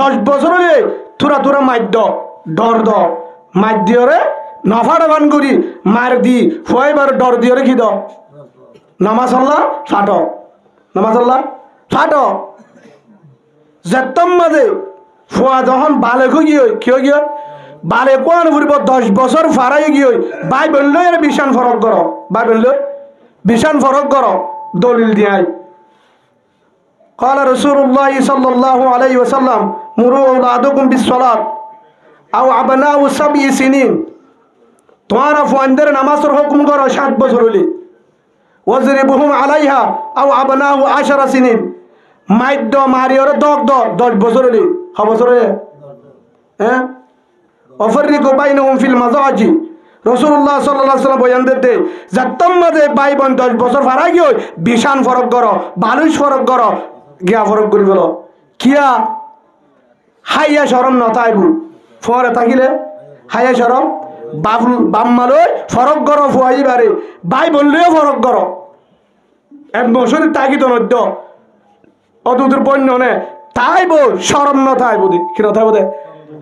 10 বছর হয়ে তুরা তুরা মাইদ্য ডর দ মাইদ্যরে নফাড়াবান করি মার দি ফুয়াইবার ডর দিয়রে কি দ নামাজ আল্লাহ ফাট নামাজ আল্লাহ ফাট যেতম মাঝে ফুয়া যখন বালে গিয়ে কি গিয়ে বালে কোয়ান ফুরিব 10 বছর ফারাই গিয়ে বাই বললো এর বিশান ফরক করো বাই বললো বিশান ফরক করো দলিল দিয়াই قال رسول الله صلى الله عليه وسلم مروا أولادكم بالصلاة أو أبناء 7 سنين তোমারা ফুয়ানদের নামাজের হুকুম করো 7 বছর হলে ওয়াজরিবুহুম আলাইহা আও আবনাহু 10 সিনিন মাইদ্য মারিয়র দগ 10 বছর হলে ক বছর হলে হ্যাঁ অফরিকু বাইনহুম ফিল মাজাজি রাসূলুল্লাহ সাল্লাল্লাহু আলাইহি ওয়াসাল্লাম বয়ান দিতে যাতম মাঝে ভাই বোন 10 বছর ফারা গিয়ে বিশান ফরক করো বালুশ ফরক করো গিয়া ফরক করি বলো কিয়া হাইয়া শরম নতাইবু ফরে থাকিলে হাইয়া শরম বাম্মালই ফরক করো ফুয়াইবারে ভাই বললেও ফরক করো এক বছর তাগিদ নদ্য অদূর বন্য নে তাইব শরম নতাইব দি কি নতাইব দে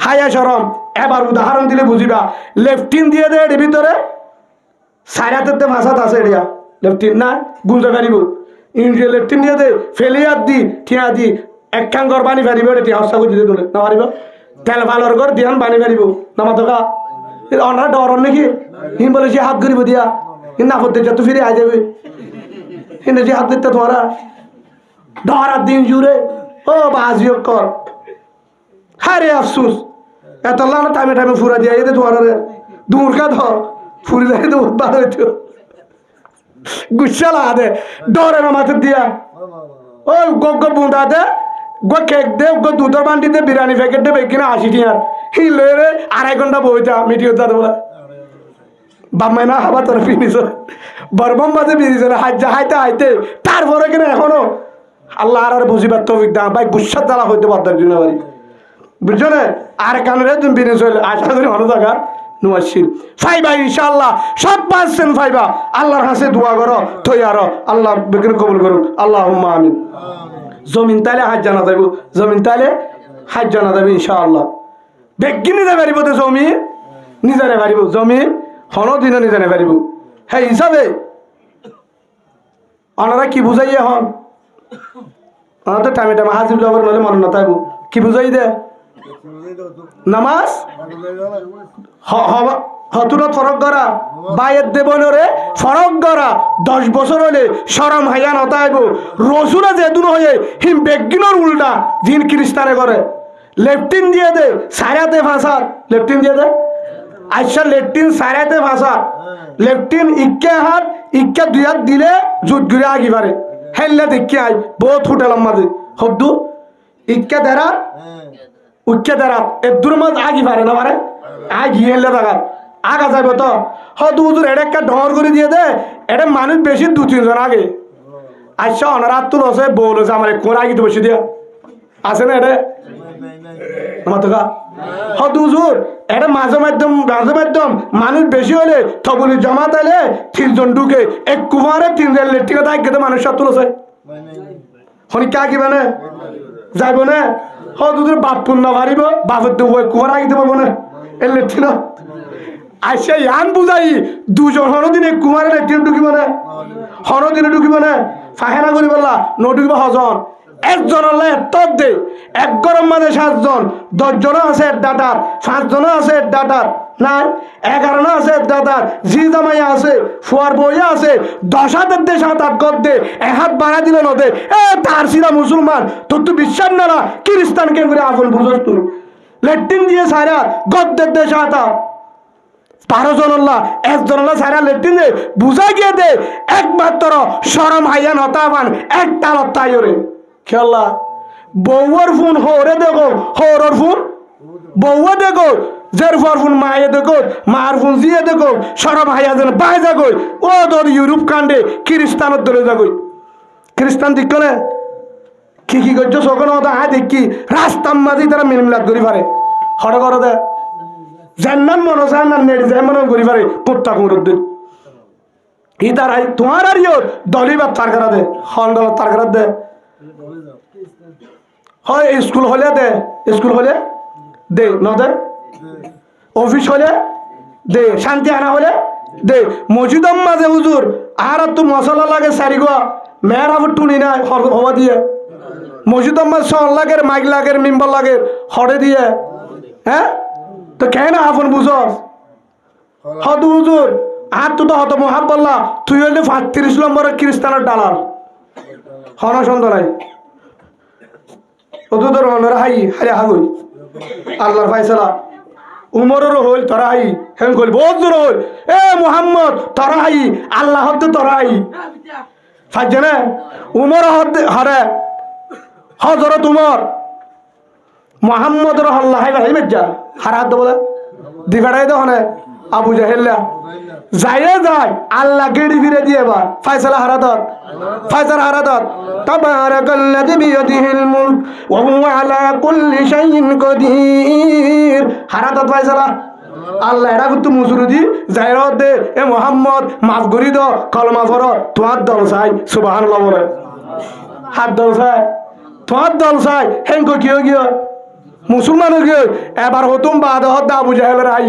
হাইয়া শরম এবার উদাহরণ দিলে বুঝিবা লেফটিন দিয়ে দে এর ভিতরে সাইরাতে ভাষাত আছে এরিয়া লেফটিন না গুঞ্জা ফেলিব ইন্ডিয়া লেফটিন দিয়ে দে ফেলিয়াত দি ঠিয়া দি একখান ঘর পানি ফেলিব এটি হস্তা করে দিতে দূরে না পারিব তেল ভালোর ঘর দিয়ান পানি ফেলিব নামা থকা অনারা ডর নাকি হিম বলে সে হাত করিব দিয়া কিন্তু না করতে যত ফিরে আই যাবে কিন্তু যে হাত দিতে তোমারা ডর আর দিন জুড়ে ও বাজিও কর হ্যাঁ রে আফসুস এত লানা টাইমে টাইমে ফুরা দিয়া এতে তোমার দূর কা ধ ফুরি যায় তো বাদ হইতো গুচ্ছা লাগা দে ডরে না মাথা দিয়া ওই গগ বুঁদা দে গো কেক দে গো দুধের বান্টি দে বিরিয়ানি প্যাকেট দে বেকিনা 80 টিয়ার হি লয়ে 2.5 ঘন্টা বইতা মিটিও দা বলে বাম্মাই না হাবা তোর ফিনিস বরবম বাজে বিরিছে হাইতে হাইতে হাইতে তারপরে কিনা এখনো আল্লাহ আর বুঝিবার তৌফিক দাও ভাই গুচ্ছার দ্বারা হইতে পারতার জন্য বাড়ি বুঝছো না আর কানরে তুমি বিরিজ হইলে আশা করি ভালো থাকার নুয়াশিল ফাইবা ইনশাআল্লাহ সব পাচ্ছেন ফাইবা আল্লাহর কাছে দোয়া করো তৈয়ারো আল্লাহ বেকিন কবুল করুক আল্লাহুম্মা আমিন জমিন তাইলে হাজ জানা যাইব জমিন তাইলে হাজ জানা যাবে ইনশাআল্লাহ বেগিন নিতে পারিব তো জমি নিজে পারিব জমি হন দিনও নিজে পারিব হ্যাঁ হিসাবে ওনারা কি বুঝাইয়ে হন ওনারা তো টাইমে টাইমে হাজির জবর নলে মনে না তাইব কি বুঝাই দে নামাজ হতুরত ফরক করা বাইয়ের দেবনরে ফরক করা 10 বছর হলে শরম হাইয়া নতাইব রসুরা যেদুন হয়ে হিম বেগিনর উল্টা জিন খ্রিস্টানে করে লেফটিন দিয়ে দে সারাতে ভাষা লেফটিন দিয়ে দে আচ্ছা লেফটিন সারাতে ভাষা লেফটিন ইক্কে হাত ইক্কে 2 হাত দিলে জুট ঘুরে আগি পারে হেললে দেখি আই বহুত ফুটেলাম মাঝে হদ্দু ইক্কে দেরা উচ্চে দেরা এ দূর মাঝ আগি পারে না পারে আগি হেললে দেখা আগা যাইব তো হয়তো হুজুর এটা একটা ঢর করে দিয়ে দে এটা মানুষ বেশি 2-3 জন আগে আচ্ছা অনারা তুল আছে বল আছে আমার কোন আগে তো বসে দিয়া আছে না এটা আমার তো হয়তো হুজুর এটা মাঝে মাধ্যম মানুষ বেশি হলে তবুলি জমা তাইলে 3 জন ঢুকে এক কুমারে 3 জন লেটিকে থাকে তো মানুষ সব তুল আছে হনি কে আগে মানে যাইব না হয়তো হুজুর বাপ পুণ্য ভারিব বাপের তো কুমার আগে দেবো না এর লেটি না আইসা ইয়ান বুঝাই 2 জন হরদিনে কুমারের লেটিন ঢুকিব না হরদিনে ঢুকিব না ফাহেনা করি বললা ন ঢুকিব হজন একজন আল্লাহ তত দে এক গরম মানে 7 জন 10 জন আছে ডাটার 5 জন আছে ডাটার না 11 আছে ডাটার জি জামাইয়া আছে ফুয়ার বইয়া আছে 10 হাতের দে 7-8 গদ দে এক হাত বাড়া দিল ন দে এ তার সিরা মুসলমান তোর তো বিশ্বাস না না খ্রিস্টান কে করে আপন বুঝস তুই লেটিন দিয়ে সারা গদ্দের দে 7-8 12 জন আল্লাহ 1 জন আল্লাহ সারা লেটিন দে বুঝা গিয়ে দে একমাত্র শরম হাইয়া নতাবান একটা লত্তাইরে খেলা বউর ফোন হরে দেখো হরর ফোন বউয়া দেখো জেরফর ফোন মায়ে দেখো মার ফোন জিয়ে দেখো শরম হাইয়া যেন বাই যাগই ও তোর ইউরোপ কাণ্ডে খ্রিস্টানত ধরে যাগই খ্রিস্টান দিক করে কি করছো সকল মতো দেখি রাস্তার মাঝে তারা মিলমিলাত করি পারে হঠাৎ করে দে জান্নান মনো জান্নান নেড়ি যেমন করি পারে কুত্তা কুমরুদ্দ ই তার আই তোমার আর ইয়োর দলিবার তার করা দে হন্ডল তার করা দে হয় স্কুল হলে দে স্কুল হলে দে ন দে অফিস হলে দে শান্তি আনা হলে দে মসজিদম মাঝে হুজুর আর তো মশলা লাগে সারি গো মেয়ের আবার টুনি নাই হওয়া দিয়ে মসজিদম মাঝে সন লাগের মাইক লাগের মিম্বর লাগের হরে দিয়ে হ্যাঁ তো কেন আপন বুঝস হত হুজুর আর তো হত মহাব্বাল্লা তুই হলে 35 নম্বরের খ্রিস্টানের ডালাল হন সন্দ নাই ও তো তোর অন্যরা হাই হারে হাগুই আল্লাহর ফাইসালা উমরেরও হইল তোরা হাই হেন কইল বহুত জোর হইল এ মুহাম্মদ তোরা হাই আল্লাহ হতে তোরা হাই ফাইজে না উমর হরে হজরত উমর মুহাম্মদর আল্লাহ হাই ভাই মেজা হারাত বলে দিবাড়াই দহনে আবু জাহেল্লা যাইয়ে যায় আল্লাহ গেড়ি ফিরে দিয়ে এবার ফাইসালা হারাদত ফাইসাল হারাদত তাবারাকাল্লাযী বিয়াদিহিল মুলক ওয়া হুয়া আলা কুল্লি শাইইন কাদির হারাদত ফাইসালা আল্লাহ এরা কিন্তু মুসুরুদি যাইরত দে এ মুহাম্মদ মাফ করি দাও কলমা পড়ো তোমার দল চাই সুবহানাল্লাহ বলে হাত দল চাই তোমার দল চাই হেন কই কিয় মুসলমানের কি এবার হতুম বাদ হদ আবু জাহেলের আই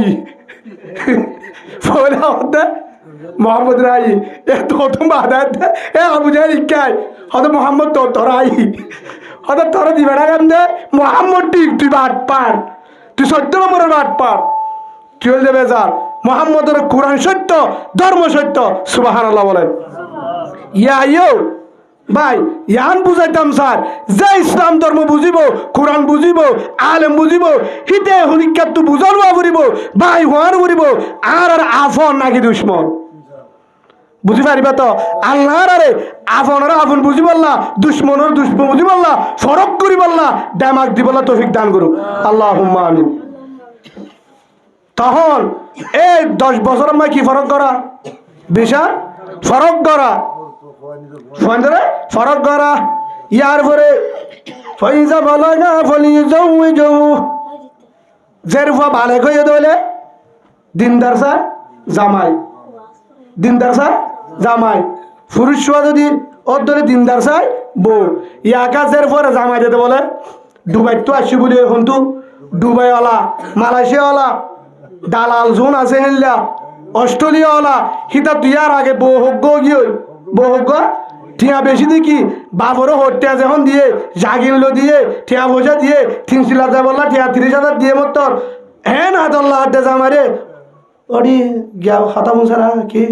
ফলে হতে মোহাম্মদ রাই এ তো হতুম বাদ এ আবু জাহেল ইকাই হত মোহাম্মদ তো তোর আই হত তোর দিবেড়া গান দে মোহাম্মদ ঠিক তুই বাদ পার তুই 14 নম্বরের বাদ পার কি হয়ে যাবে যার মোহাম্মদের কোরআন সত্য ধর্ম সত্য সুবহানাল্লাহ বলেন ইয়া ইয়ো ভাই ইয়ান বুঝাইতাম স্যার যে ইসলাম ধর্ম বুঝিব কোরআন বুঝিব আলেম বুঝিব হিতে হরিকাত তো বুঝানো করিব ভাই হওয়ার করিব আর আর আফন নাকি দুশ্মন বুঝি পারিবা তো আল্লাহর আরে আফনের আফন বুঝি বললা দুশ্মনের দুশ্মন বুঝি বললা ফরক করি বললা দামাক দি বললা তৌফিক দান করু আল্লাহুম্মা আমিন তখন এই 10 বছর আমি কি ফরক করা বিশাল ফরক করা ফরক করা ইয়ার পরে ফইজা বলাগা ফলি যাও জেরফা ভালে কইয়ে দলে দিনদার সা জামাই দিনদার সা জামাই পুরুষ যদি ওর ধরে দিনদার চাই বউ ইয়াকা জেরফরে জামাই যেতে বলে দুবাই তো আসি বলে এখন তো দুবাইওয়ালা মালয়েশিয়াওয়ালা দালাল জোন আছে হেনলা অস্ট্রেলিয়াওয়ালা হিতা তুইয়ার আগে বউ হোক গিয়ে বউ হোক ঠিয়া বেশি দেখি বাবরও হত্যা যখন দিয়ে জাগিল দিয়ে ঠিয়া পয়সা দিয়ে 3,000 বললা ঠিয়া 30,000 দিয়ে মত হ্যাঁ না আদল্লাহ আড্ডে জামারে ওডি গিয়া খাতা মুসারা কি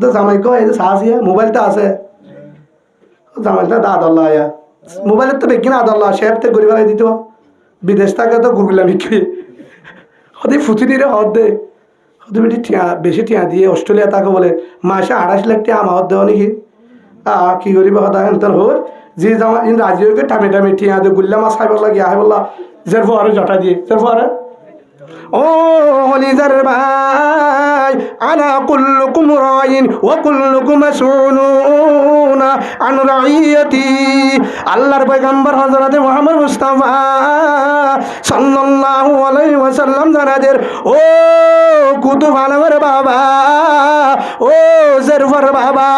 তো জামাই কয় এই সাহসিয়া মোবাইলটা আছে জামাইটা দাদল্লাহ আয়া মোবাইলের তো বেকি না আদল্লাহ শেফতে গরিব দিত বিদেশ থাকে তো গুগলাম বিক্রি হতে ফুটি দিয়ে হদ দে হতে বেটি ঠিয়া বেশি ঠিয়া দিয়ে অস্ট্রেলিয়া তাকে বলে মাসে 28 লাখ টাকা আমার দেওয়া নাকি কি করিব কথা হেনতেন হয় যে জামা ইন রাজি হয়ে টামে টামে ঠিয়া দিয়ে গুল্লা মাছ খাই বললা গিয়া বললা জের ফরে জটা দিয়ে জের ফরে ও হলিদার ভাই আনা কুল্লুকুম রাইন ওয়া কুল্লুকুম মাসউলুনা আন রাইয়াতি আল্লাহর পয়গম্বর হযরত মুহাম্মদ মুস্তাফা সাল্লাল্লাহু আলাইহি ওয়াসাল্লাম জানাদের ও কুতুবানগর বাবা ও জেরফর বাবা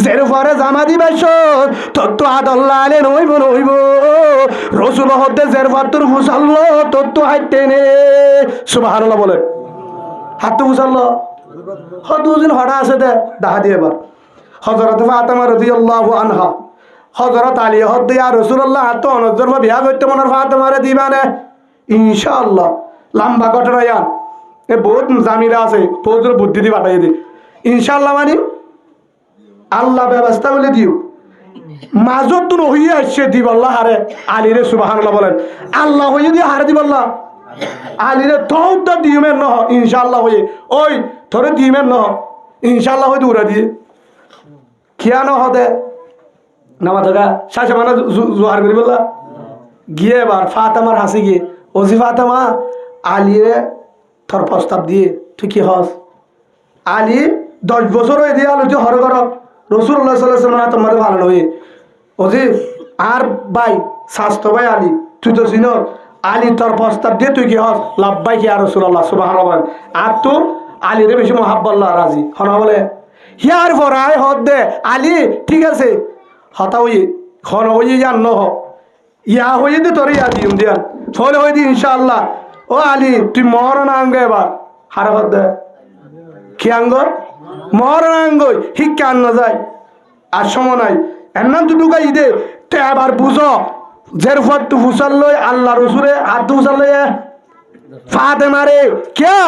জেরফরে জামা দিবাস তত্ত্ব আদাল্লাহ আলে নইব রসুল হতে জেরফর তোর হুসাল্লো তত্ত্ব হাইতে নে সুবহানাল্লাহ বলে হাত তো বুঝাল্লো হত বুঝিন হড়া আছে দে ডাহা দিয়ে এবার হযরত ফাতেমা রাদিয়াল্লাহু আনহা হযরত আলী হদ ইয়া রাসূলুল্লাহ হাত অনজর বিয়া করতে মনের ফাতেমারে দিবানে ইনশাআল্লাহ লম্বা ঘটনা ইয়ান এ বহুত জামিলা আছে বহুত বুদ্ধি দি পাঠাই দি ইনশাআল্লাহ মানে আল্লাহ ব্যবস্থা বলে দিও মাজত তো হইয়া আসছে দিব আল্লাহ হারে আলীরে সুবহানাল্লাহ বলেন আল্লাহ হইয়া দিয়ে হারে দিব আল্লাহ আলীরে তো দিমেন ন ইনশাআল্লাহ হয়ে ওই তোরে দিমেন ন ইনশাআল্লাহ হয়ে উড়া দিয়ে খিয়া ন হদে নামা থাকা শাসা মানে জোহার করি বললা গিয়ে এবার ফাতেমার হাসি গিয়ে ওজি ফাতেমা আলীরে তোর প্রস্তাব দিয়ে তুই কি হস আলী 10 বছর হয়ে দিয়ে আলো তুই হর কর রাসূলুল্লাহ সাল্লাল্লাহু আলাইহি ওয়াসাল্লাম তোমাদের ভালো নয় ওজি আর ভাই স্বাস্থ্য ভাই আলী তুই তো চিন আলী তোর প্রস্তাব দিয়ে তুই কি হস লাভবাই কি আর রাসূলুল্লাহ সুবহানাল্লাহ আর তো আলী রে বেশি মহাব্বল্লাহ রাজি হনা বলে হিয়ার ভরাই হদ দে আলী ঠিক আছে হতা হই খন হই জান ন ইয়া হই দে তোর ইয়া দিম দিয়ান ফলে হই দি ইনশাআল্লাহ ও আলী তুই মরনা আঙ্গ এবার হার হদ দে কি আঙ্গ মরনা আঙ্গ শিক্ষা আন না যায় আর সময় নাই এমন তো ঢুকাই দে তে আবার বুঝো জের ফত তু ফুসাল লই আল্লাহ রসুলে হাত ফুসাল লই ফাতেমারে কে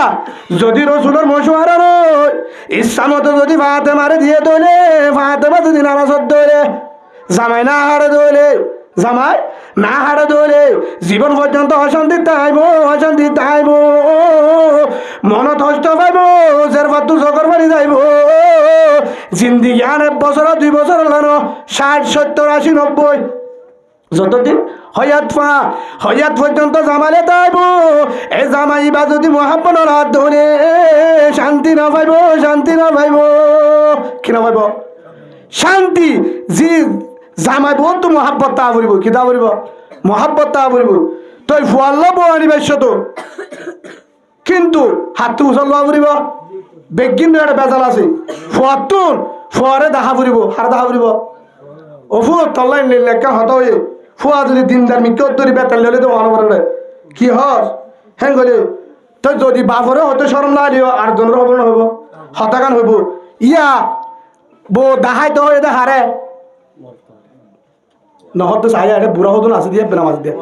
যদি রসুলের মশওয়ারা নয় ইচ্ছা মতো যদি ফাতেমারে দিয়ে দইলে ফাতেমা যদি নারাজ দইলে জামাই না হারে দইলে জামাই না হারে দইলে জীবন পর্যন্ত অশান্তি তাইব অশান্তি তাইব মনত কষ্ট পাইব জের ফত তু চকর বাড়ি যাইব জিন্দিগি আন 1 বছর 2 বছর লানো 60 70 80 90 যতদিন হয়াত পর্যন্ত জামালে তাইব এই জামাই বা যদি মহাব্বতের হাত ধরে শান্তি না পাইব কি না পাইব শান্তি জি জামাই বহুত তো মহাব্বত তা করিব কি তা করিব মহাব্বত তা করিব তই ফুয়াল্লা বউ আনিবাস্য তো কিন্তু হাতটো উচল লওয়া করিব বেগিন একটা বেজাল আছে ফুয়াতুন ফুয়ারে দেখা করিব হার দেখা করিব অফু তল্লাই লেখা হত হয়ে ফুয়া যদি দিনদার মিক্কর ধরি বেতাল হলে তো মনে কি হস হ্যাঁ গলে তো যদি বাপরে হতে সরম না দিও আর জনের হব না হইব হতাগান হইব ইয়া বো দাহাই তো হয়ে দেখারে নহত তো চাই আরে বুড়া হতো আছে দিয়ে বেনামাজ দিয়ে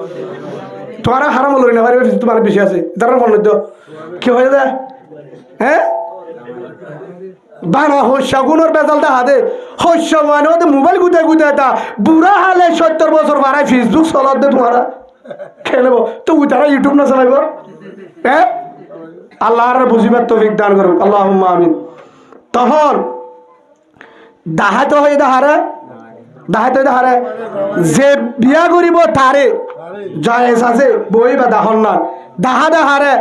তোমার হারাম লড়ি না পারবে তোমার বেশি আছে তার মনে তো কি হয়ে যায় হ্যাঁ বানা হস্য গুণর বেজাল দেখা দে হস্য মানে মোবাইল গুতাই গুতাই তা বুড়া হালে 70 বছর বাড়াই ফেসবুক চলত দে তোমারা খেলব তো উতারা ইউটিউব না চালাইব হ্যাঁ আল্লাহর বুঝিবার তৌফিক দান করুক আল্লাহুম্মা আমিন তখন দাহাত হয়ে দাহারে যে বিয়া করিব তারে জায়েজ আছে বই বা দাহন না দাহারে হরে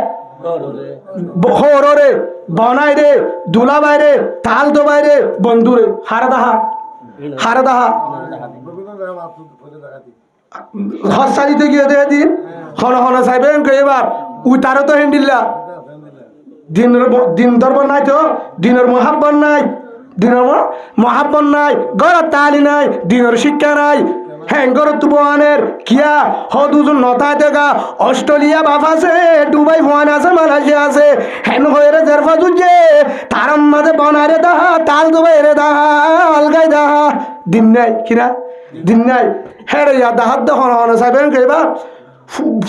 বনাই রে দুলা বাইরে তাল তো বাইরে বন্ধুরে হারে দাহা হসালিতে গিয়ে দিয়ে দিন হন চাইবেন এবার উতারও তো হেন্ডিল্লা দিন দরবার নাই তো দিনের মহাব্বত নাই গড় তালি নাই দিনের শিক্ষা নাই হ্যাঙ্গর তুবানের কিয়া হ দুজন নতায় দেখা অস্ট্রেলিয়া বাপ আছে দুবাই ফোয়ান আছে মালয়েশিয়া আছে হেন হয়ে রে জেরফা জুজে তার মাঝে বনারে দাহা তাল দুবাই রে দাহা আলগাই দাহা দিন নাই কিনা দিন নাই হেরে ইয়া দাহাত দখন হন সাইবেন এবার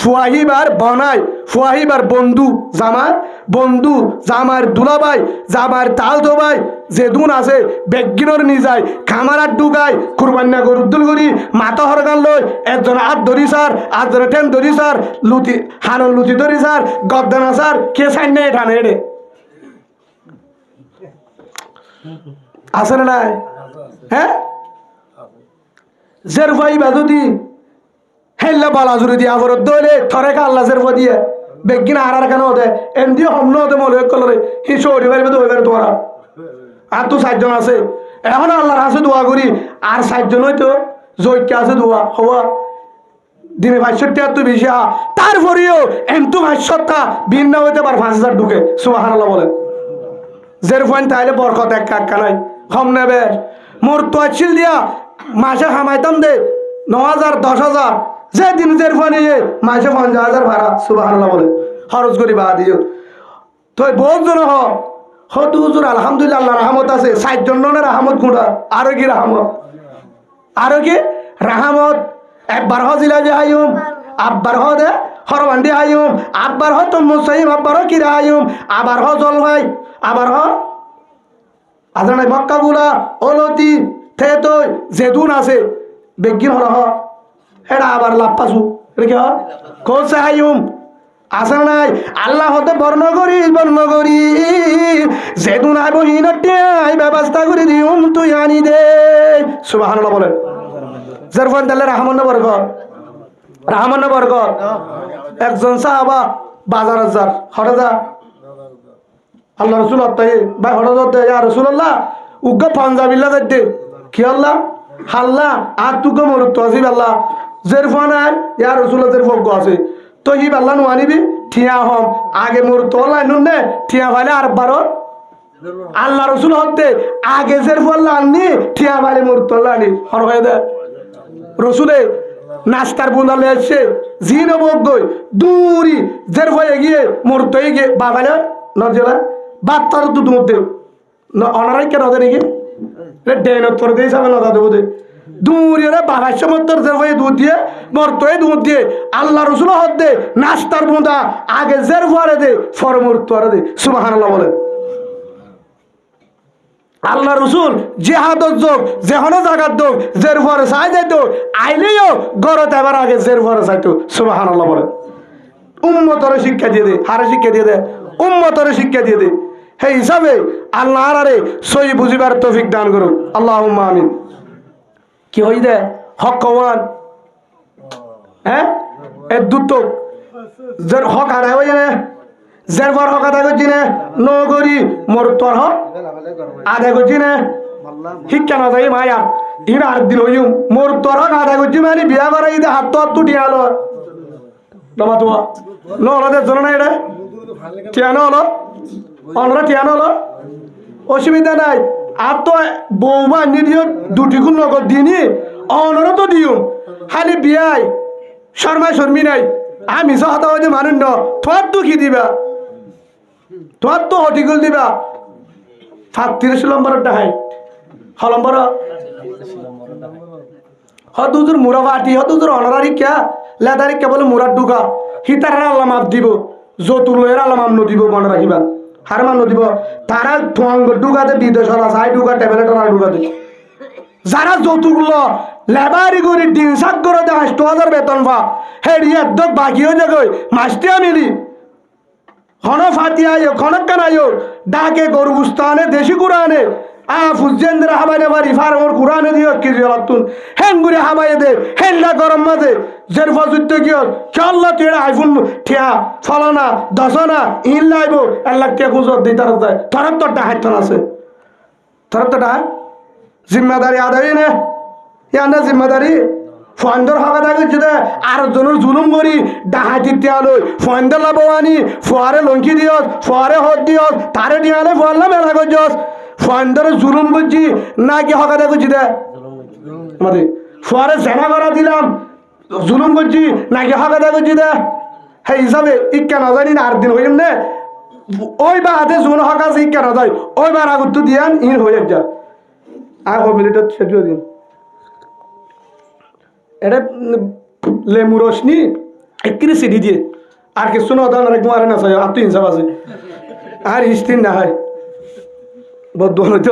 ফুয়াহিবার বনাই ফুয়াহিবার বন্ধু জামার দুলাবাই জামার তাল দোবাই যে দুন আছে বেগিনর নিজাই খামারার ডুগাই কুরবান্না গরুদ্দুল করি মাথা হরগান লই একজন হাত ধরি স্যার আটজনে ঠেন ধরি স্যার লুতি হানন লুতি ধরি স্যার গদ্দানা স্যার কে সাইন নেই ঠানে এড়ে আছে না নাই হ্যাঁ জের ভাই বাজুদি হেল্লা বালা জুড়ে দিয়ে আবার দলে থরে আল্লাহ জের দিয়ে বেগিন আর কেন হতে এন দিয়ে হমন হতে মনে কলরে হি সরি পারবে তো হইবে তোরা আর তো 7 জন আছে এখন আল্লাহর কাছে দোয়া করি আর 7 জন হইতো জয়কে আছে দোয়া হওয়া দিনে 500 তো বেশি তারপরেও এমতো 500 বিন না হইতে পার 5000 ঢুকে সুবহানাল্লাহ বলে জের পয়েন্ট তাইলে বরকত এক কাকা নাই কম নেবে মোর তো আছিল দিয়া মাসে খামাইতাম দে 9000 10000 যে দিন জের ফোন মাসে 50000 ভাড়া সুবহানাল্লাহ বলে খরচ করি বা দিও তো বহুত জন হতো হুজুর আলহামদুলিল্লাহ আল্লাহর রহমত আছে 60 জনের রহমত গুণা আরো কি রহমত একবার হজিলা যাইম আব্বার হ দে হরবান্ডি আইম আব্বার হ তো মুসাইম আব্বার কি রাইম আবার হ জল ভাই আবার হ আজানাই মক্কা গুলা অলতি থে তো জেদুন আছে বেগিন হর হ এটা আবার লাভ পাসু এটা কি কোসে আইম আসে নাই আল্লাহ হতে বর্ণ করি যেদুন আইব হিনটাই ব্যবস্থা করে দিউম তুই আনি দে সুবহানাল্লাহ বলেন জারফান দাল্লা রাহমান বরকত একজন সাহাবা বাজার হাজার হঠাৎ আল্লাহ রসুল ভাই হঠাৎ ইয়া রাসূলুল্লাহ উগ্র পাঞ্জাবিল্লা যাইতে কি আল্লাহ হাল্লা আর তুকে মরুত আসিব আল্লাহ জেরফান ইয়া রাসূলুল্লাহ জেরফক আছে তো হি পাল্লা নোয়ানিবি ঠিয়া হম আগে মোর তোলাই নুনে ঠিয়া ভাইলে আর বারো আল্লাহ রসুল হতে আগে জের ফল আননি ঠিয়া ভাইলে মোর তোলা আনি হর হয়ে দে রসুলে নাস্তার বুন্দা লে আসছে জিন বগই দূরি জের হয়ে গিয়ে মোর তো গিয়ে বাবালে নজলা বাত্তার দুধ মধ্যে অনারাই কেন ওদের নাকি ডেন তোর দিয়ে যাবে নজা দেবো দে দূরে বাবার সমর্থর জের হয়ে দুধ দিয়ে মোর তো দুধ দিয়ে আল্লাহ রসুল হত দে নাস্তার বুন্দা আগে জের ফরে দে ফর মোর তোর দে সুবহানাল্লাহ বলে আল্লাহ রসুল জেহাদত যোগ যেহনো জায়গার যোগ জের ফরে চাই যাইতো আইলেও গড়তে এবার আগে জের ফরে চাইতো সুবহানাল্লাহ বলে উম্মতরে শিক্ষা দিয়ে দে হারে শিক্ষা দিয়ে দে উম্মতরে শিক্ষা দিয়ে দে সেই হিসাবে আল্লাহ আরে সই বুঝিবার তৌফিক দান করুন আল্লাহুম্মা আমিন কি হই দে হক কওয়ান হ্যাঁ এ দুটো জের হক আদায় হই না জের ফর হক আদায় করছি না নগরী মোর তোর হক আদায় করছি না শিক্ষা না যাই মায়া ইন 8 দিন হইম মোর তোর হক আদায় করছি মানে বিয়া করাই দে হাত তো টিয়ালো দমা তো নলাদের জন্য না এটা টিয়ানো হলো অনরা টিয়ানো হলো অসুবিধা নাই আর তো বৌমা নিদিও দুটি গুণ নগদ দিনি অনরা তো দিও খালি বিয়াই শর্মা শর্মি নাই আমি সহতা হইতে মানুষ ন তোমার তো কি দিবা তোমার তো হটিগুল দিবা 37 নম্বরটা হাই হলম্বর হদুজুর মুরা বাটি হদুজুর অনারারি ক্যা লেদারি কেবল মুরার ডুকা হিতার আল্লাহ মাপ দিব যতুর লয়ের আল্লাহ মাপ নদিব মনে রাখিবা হার মান নদিব তারা ঠোয়াঙ্গ ডুকাতে বিদেশ সাই ডুকা ট্যাবলেট ডুকাতে যারা যতুর ল লেবারি করে দিন সাত করে দেয় 8,000 বেতন পা হেডি একদম বাকি হয়ে যাবে মাসটিয়া মিলি হন ফাতিয়া খনক কানাইও ডাকে গরু গুস্তানে দেশি কুরানে ফুজেন্দ্র হাবাইনে বাড়ি ফার্মর কুরানে দিও কেজি লাতুন হেন গুরে হাবাইয়ে দে হেনলা গরম মাঝে জের ফজুত গিয়ে চল্লা তুই আইফোন ঠিয়া ফলনা দশনা ইন লাইব 1 লাখ টাকা গুজর দিই তার যায় থরত তোরটা হাইতন আছে থরত তোরটা জিম্মাদারি আদায় না ইয়ানা জিম্মাদারি ফন্দর হকা থাকে যদি আর জনের জুলুম করি ডাহাতি তিয়ালো ফন্দর লাভবানি ফুয়ারে লঙ্কি দিয়স ফুয়ারে হদ দিয়স তারে দিয়ালে ফুয়ারলাম মেলা করছস ফন্দর জুলুম করছি নাকি হকা দেখছি দে আমাদের ফুয়ারে জেনা করা দিলাম জুলুম করছি নাকি হকা দেখছি দে সেই হিসাবে ইকা না জানি না 8 দিন হইম নে ওই বা হাতে জুন হকা আছে ইকা না যায় ওই বার আগত দিয়ান ইন হয়ে যা আর মিনিটত সেটিও দিন এটা লেমু রসনি একটি সিডি দিয়ে আর কিছু না দান আরেক মারে না চাই আর তো হিসাব আছে আর হিস্তিন না হয় বদ্ধ হইতে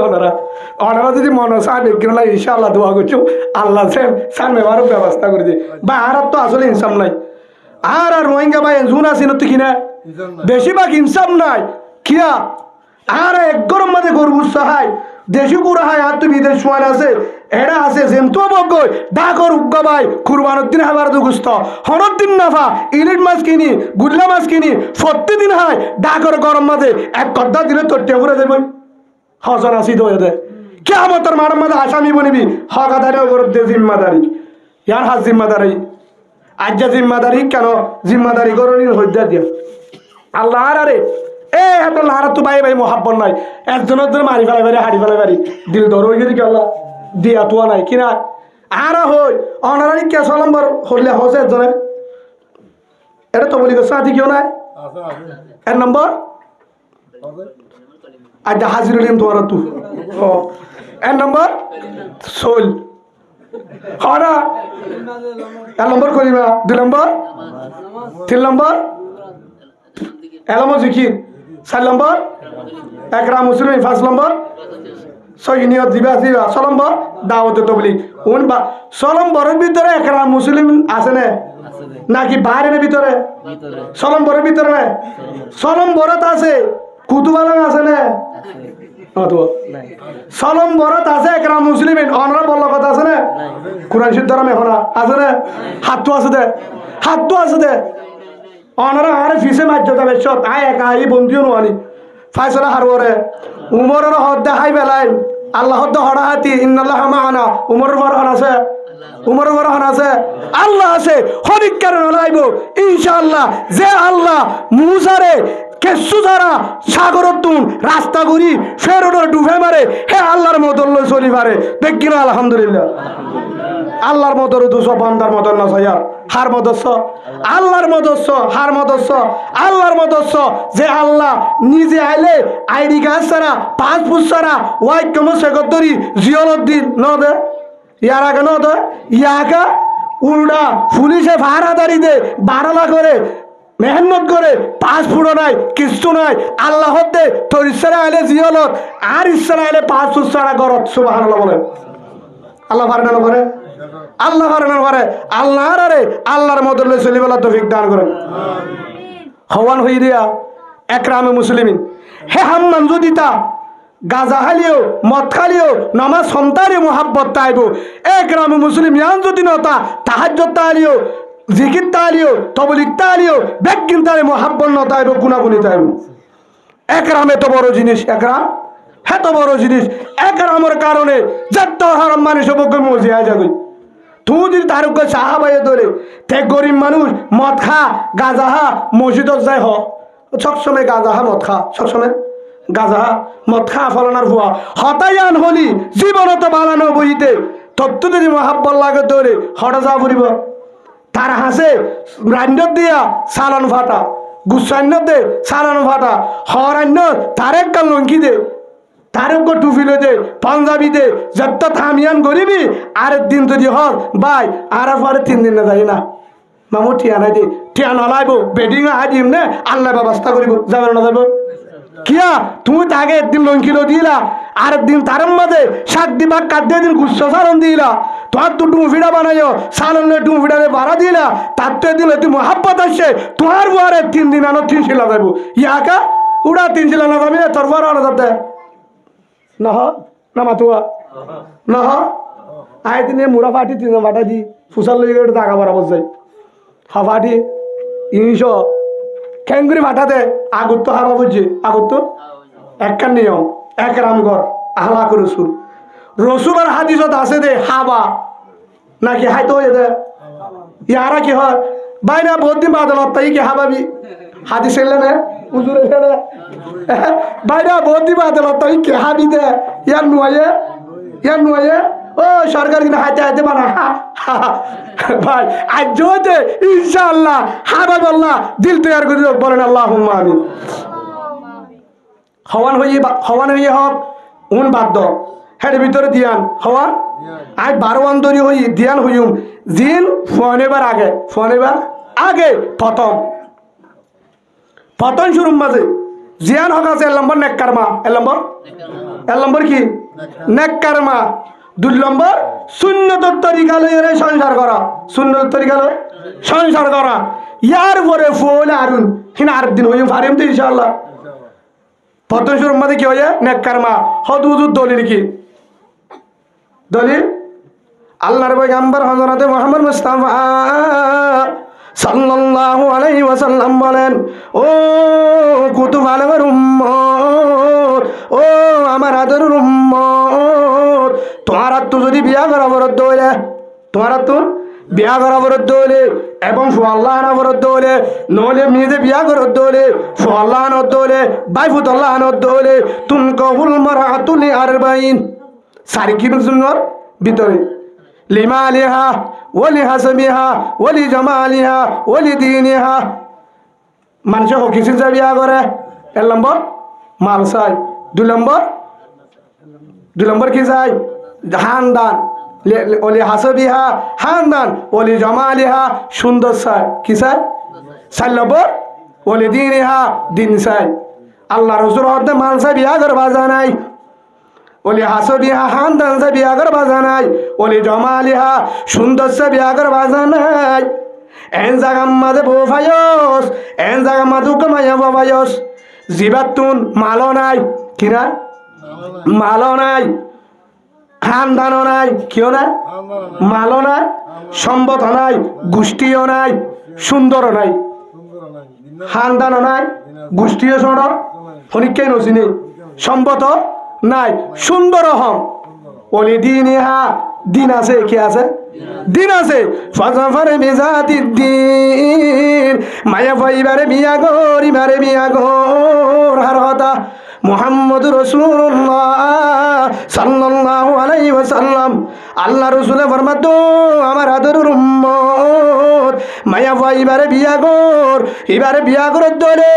ওনারা যদি মনে চায় বিক্রি ইনশাআল্লাহ দোয়া করছো আল্লাহ সার মেবারও ব্যবস্থা করে দিয়ে বা আর তো আসলে ইনসাম নাই আর রোহিঙ্গা ভাই জুন আসিন তো কিনা বেশিরভাগ ইনসাম নাই কিয়া আর এক গরম মাঝে গরু সাহায় দেশি কুড়া হয় আর তো বিদেশ সোয়ান আছে এরা আছে জেমতো বগই ডাকর উগ্গা ভাই কুরবানের দিন হাবার দুগুস্ত হরর দিন নাফা ইলিশ মাছ কিনি গুল্লা মাছ কিনি প্রতিদিন হয় ডাকর গরম মাঝে এক গদ্দা দিলে তোর টেবুরে দেব হজন আসি তো দে কেমন তোর মার মাঝে আসামি বনিবি হকাদারি ওর দে জিম্মাদারি ইয়ার হাত জিম্মাদারি আজ যা জিম্মাদারি কেন জিম্মাদারি করনি হইয়া দিয়া আল্লাহ আরে এ এত লাহারা তো ভাই ভাই মোহাব্বত নাই একজনের জন্য মারি ফেলাই পারি হাড়ি ফেলাই পারি দিল ধর হয়ে গেলি কেলা দিয়া তোয়া নাই কিনা আর হই অনারানি কে নম্বর হলে হসে একজনে এটা তো বলি সাথী কেউ নাই 1 নম্বর আজ হাজির হলিম তোমার তু 1 নম্বর সোল হরা 1 নম্বর করিবা 2 নম্বর 3 নম্বর এলামো জিকির 4 নম্বর একরাম মুসলিম 5 নম্বর সৈনিয়ত দিবা 6 নম্বর দাওয়াতে তবলিগ উন বা 6 নম্বরের ভিতরে একরাম মুসলিম আছে না নাকি বাইরের ভিতরে 6 নম্বরের ভিতরে না 6 নম্বরত আছে কুতুবালা আছে না তো 6 নম্বরত আছে একরাম মুসলিম অনরা বল কথা আছে না কুরআন শরীফ ধর্মে হনা আছে না হাত তো আছে দে অনারা আর ফিসে মাজ্জতা বেশত আয় একা আই বন্দিও নোয়ানি ফায়সালা হারবরে উমরের হদ্দা হাই বেলাই আল্লাহ হদ্দা হড়া হাতি ইন্নাল্লাহ মাআনা উমরের ফরমান আছে উমরের ঘরে হন আছে আল্লাহ আছে হরিক কারণ লাইব ইনশাআল্লাহ যে আল্লাহ মুসারে কেসু যারা সাগরত তুন রাস্তা ঘুরি ফেরোডর ডুবে মারে হে আল্লাহর মতন লই চলি পারে দেখ কিনা আলহামদুলিল্লাহ আল্লাহর মতর দুশো বান্দার মতন না সয়ার হার মদস্য আল্লাহর মদস্য হার মদস্য আল্লাহর মদস্য যে আল্লাহ নিজে আইলে আইডি কার্ড ছাড়া পাসপোর্ট ছাড়া ওয়াই কেমন সেকদরি জিয়লদ্দিন ন দে ইয়ার আগে ন দে ইয়াকে উল্টা পুলিশে ভাড়াদারি দে 12 লাখ করে মেহনত করে পাসপোর্টও নাই কিছু নাই আল্লাহ দে তোর ইচ্ছারা আইলে জিয়লত আর ইচ্ছারা আইলে পাসপোর্ট ছাড়া গরত সুবহানাল্লাহ বলে আল্লাহ পারে না করে আল্লাহ পারে না করে আল্লাহর আরে আল্লাহর মত লই চলিবেলা তৌফিক দান করেন হওয়ান হই দিয়া একরামে মুসলিমিন হে হাম্মান যদি তা গাজা খালিও মদ খালিও নামাজ সন্তারে মোহাব্বত তাইব একরামে মুসলিম ইয়ান যদি নতা তাহাজ্জুদ তালিও জিকির তালিও তবলিগ তালিও বেকিন তালে মোহাব্বত নতাইব গুনাগুনি তাইব একরামে তো বড় জিনিস একরাম এত বড় জিনিস একরামের কারণে যত হারাম মানুষ বকে মজিয়া যাবে তুই যদি তার সাহাবাই ধরে তে গরিব মানুষ মদ খা গাজা হা মসজিদত যায় সবসময় গাজা হা মদ খা সবসময় গাজা হা মদ খা ফলনার ভুয়া হতায়ান হলি জীবনত বালানো বইতে তত্ত্ব যদি মহাব্বল লাগে ধরে হঠাৎ যা ফুরিব তার হাসে রান্নত দিয়া সালান ফাটা গুসান্য দে সালান ফাটা হরান্য তার একটা লঙ্কি দে তার টুপি লো দে পাঞ্জাবি দে যত থামিয়ান গরিবি আরেক দিন যদি হর ভাই আর পরে 3 দিন না যাই না মামু ঠিয়া নাই দে ঠিয়া নলাইব বেডিং আই দিম নে আল্লাহ ব্যবস্থা করিব যাবে না যাব কিয়া তুমি তাকে একদিন লঙ্কিলো দিলা আরেক দিন তার মাঝে শাক দিবা কাদ্দে দিন গুচ্ছ সারণ দিলা তোমার তো টুফিটা বানাইও সালনে টুফিটারে ভাড়া দিলা তার তো দিলে তুই মহাব্বত আসছে তোমার বরে 3 দিন আনো 3 শিলা যাবো ইয়াকা উড়া 3 শিলা না যাবি তোর বড় আনা যাতে না না মাতুয়া না আয় দিনে মুড়া ফাটি 3 ফাটা দি ফুসাল লই গেলে টাকা বরাবর যাই হা ফাটি ইংশ খেঙ্গুরি ফাটাতে আগুত তো হারা বুঝছি আগুত তো একখান নিয়ম এক রামগর আহলা করে রসুল রসুল আর হাদিসত আছে দে হাবা নাকি হাইতো হয়ে দে ইয়ারা কি হয় বাইনা বহুত দিন বাদলত তাই কি হাবাবি হাদিস এলে না উজুরে ফেলে বাইনা বহুত দিন বাদলত তাই কি হাবি দে ইয়ার নুয়ে ও সরকার কিনা হাইতে হাইতে বানা ভাই আজ জোতে ইনশাআল্লাহ হাবাব আল্লাহ দিল তৈরি করে বলেন আল্লাহুম্মা আমিন হওয়ান হইয়ে হক উন বাদ্য হের ভিতরে দিয়ান হওয়ান আজ 12 অন্তরি হই দিয়ান হইম জিন ফোনেবার আগে প্রথম শুরুর মাঝে জিয়ান হক আছে 1 নম্বর নেককারমা 1 নম্বর কি নেককারমা 2 নম্বর সুন্নতের তরিকা লইরে সংসার করা সুন্নতের তরিকা লই সংসার করা ইয়ার পরে ফুল আরুন হিনা আর দিন হইম ফারিম তো ইনশাআল্লাহ প্রথম শুরুর মধ্যে কি হয়ে নেককারমা হদুদুদ দলিল কি দলিল আল্লাহর পয়গম্বর হযরত মুহাম্মদ মুস্তাফা সাল্লাল্লাহু আলাইহি ওয়াসাল্লাম বলেন ও কুতুব আলমের উম্মত ও আমার আদরের উম্মত তোমার তো যদি বিয়া করা বরদ্দ হইলে তোমার তো বিয়া করা বরদ্দ হইলে এবং ফুয়াল্লাহ আনা বরদ্দ হইলে নহলে মেয়েদের বিয়া করদ্দ হইলে ফুয়াল্লাহ আনদ্দ হইলে বাইফুতাল্লাহ আনদ্দ হইলে তুম কহুল মারাতুলি আরবাইন সারি কি বলছুনর ভিতরে লিমালিহা ওলি হাসমিহা ওলি জামালিহা ওলি দিনিহা মানুষ হকিসির যা বিয়া করে 1 নম্বর মাল চাই 2 নম্বর কি চাই হানদান ওলি হাসবিহা হানদান ওলি জামালিহা সুন্দর চাই কি চাই 4 নম্বর ওলি দিনিহা দিন চাই আল্লাহ রাসূল হতে মাল চাই বিয়া করবা জানাই ওলি হাসবিহা হানদান সে বিয়া করবা জানাই ওলি জামালিহা সুন্দর সে বিয়া করবা জানাই এন জায়গা মাঝে বোফায়স এন জায়গা মাঝে কমাইয়া বোফায়স জিবাতুন মালো নাই কিনা মালো নাই খানদানও নাই কিও নাই মালো নাই সম্পদ নাই গোষ্ঠীও নাই সুন্দরও নাই খানদানও নাই গোষ্ঠীও ছোট ফনিককে নচিনি সম্পদ নাই সুন্দর হম ওলি দিনিহা দিন আছে, কি আছে? দিন আছে। ফাজাফারে বিজাতি দিন, মায়া ভাইবারে বিয়া গর, ইবারে বিয়া গর। আর কথা মুহাম্মদুর রাসূলুল্লাহ সাল্লাল্লাহু আলাইহি ওয়াসাল্লাম, আল্লাহ রাসূলে ফরমাতো আমার আদরের উম্মত মায়া ভাইবারে বিয়া গর, ইবারে বিয়া গর দলে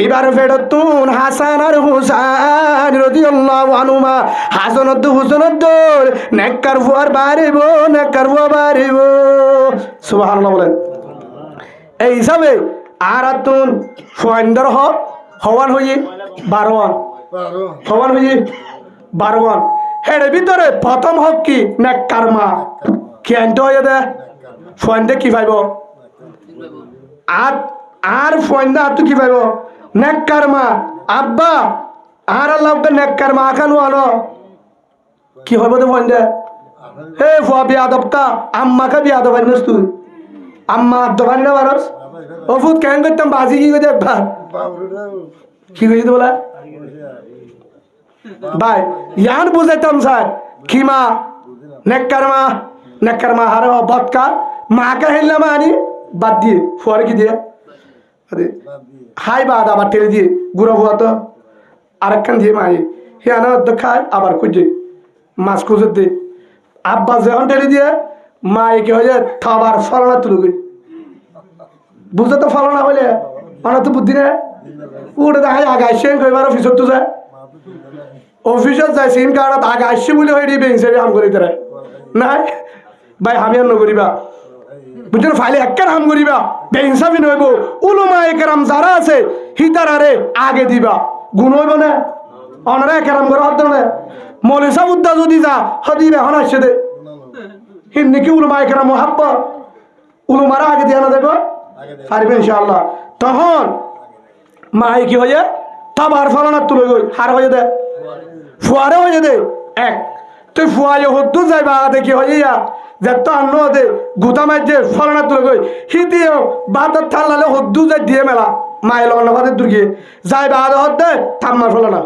ইবার ফেরতুন হাসান আর হুসাইন রাদিয়াল্লাহু আনহুমা, হাসান ও হুসাইন দল নেককার ফুয়ার বাড়িব, নেককার ফুয়া বাড়িব। সুবহানাল্লাহ বলেন। এই হিসাবে আর তুন ফুয়াইন্দর হওয়ান হইয়ে 12 হওয়ান হইয়ে 12 এর ভিতরে প্রথম হক কি? নেককার মা। কি আনতে হয়ে দে ফুয়াইন্দে কি পাইব? আর ফুয়াইন্দা আর তো কি পাইব? নেককার মা। আব্বা আর আল্লাহ নেককার মা খানো আনো কি হইব তো ফুয়াইন্দে? হে ফুয়া বিয়া দপ্তা আম্মাকে বিয়া দবাই নস তুই আম্মা দবাই না বারস ওফুত কেন করতাম বাজি কি করে একবার কি কইছি বলা ভাই ইয়ান বুঝাইতাম স্যার কি মা নেককার মা হারে বদকা মাকে হেললাম আনি বাদ দিয়ে ফুয়ারে কি দিয়ে হাই বাদ আবার টেনে দিয়ে গুঁড়ো ফুয়া তো আরেকখান দিয়ে মাই হে আনা খায় আবার খুঁজে মাছ খুঁজে দে আব্বা যখন টেনে দিয়ে মাইকে হয়ে যায় খাবার ফলনা তুলুকে বুঝতে তো ফলনা হইলে অনেক তো বুদ্ধি নেই উঠে দেখা যায় আগে আসছে কইবার অফিসত তো যায় অফিসত যায় সিম কার্ডত আগে আসছে বলে হয়ে দিয়ে ব্যাংক সাইডে হাম করি তারা নাই ভাই আমি আর নকরিবা বুঝছেন ফাইলে একখান হাম করিবা বেইনসাফি নইব উলুমা একরাম যারা আছে হিতারারে আগে দিবা গুণ হইব না অনারা একরাম করে হত না মলিসা উদ্দা যদি যা হদিবে এখন আসছে দে হিন্দি কি উলুমা একরাম হাব্বা উলুমারা আগে দিয়ে না দেব পারবে ইনশাআল্লাহ তখন মাই কি হয়ে তাবার ফলনা তুলে গই হার হয়ে দে ফুয়ারে হয়ে দে এক তুই ফুয়াই হদ্দু যাইবা দেখি হয়ে যা যত আন্ন দে গুতা মাই দে ফলনা তুলে গই হি দিও বাদত থালালে হদ্দু যাই দিয়ে মেলা মাইল অন্নভাদের দুর্গে যাই বাদ হদ দে থাম্মার ফলনা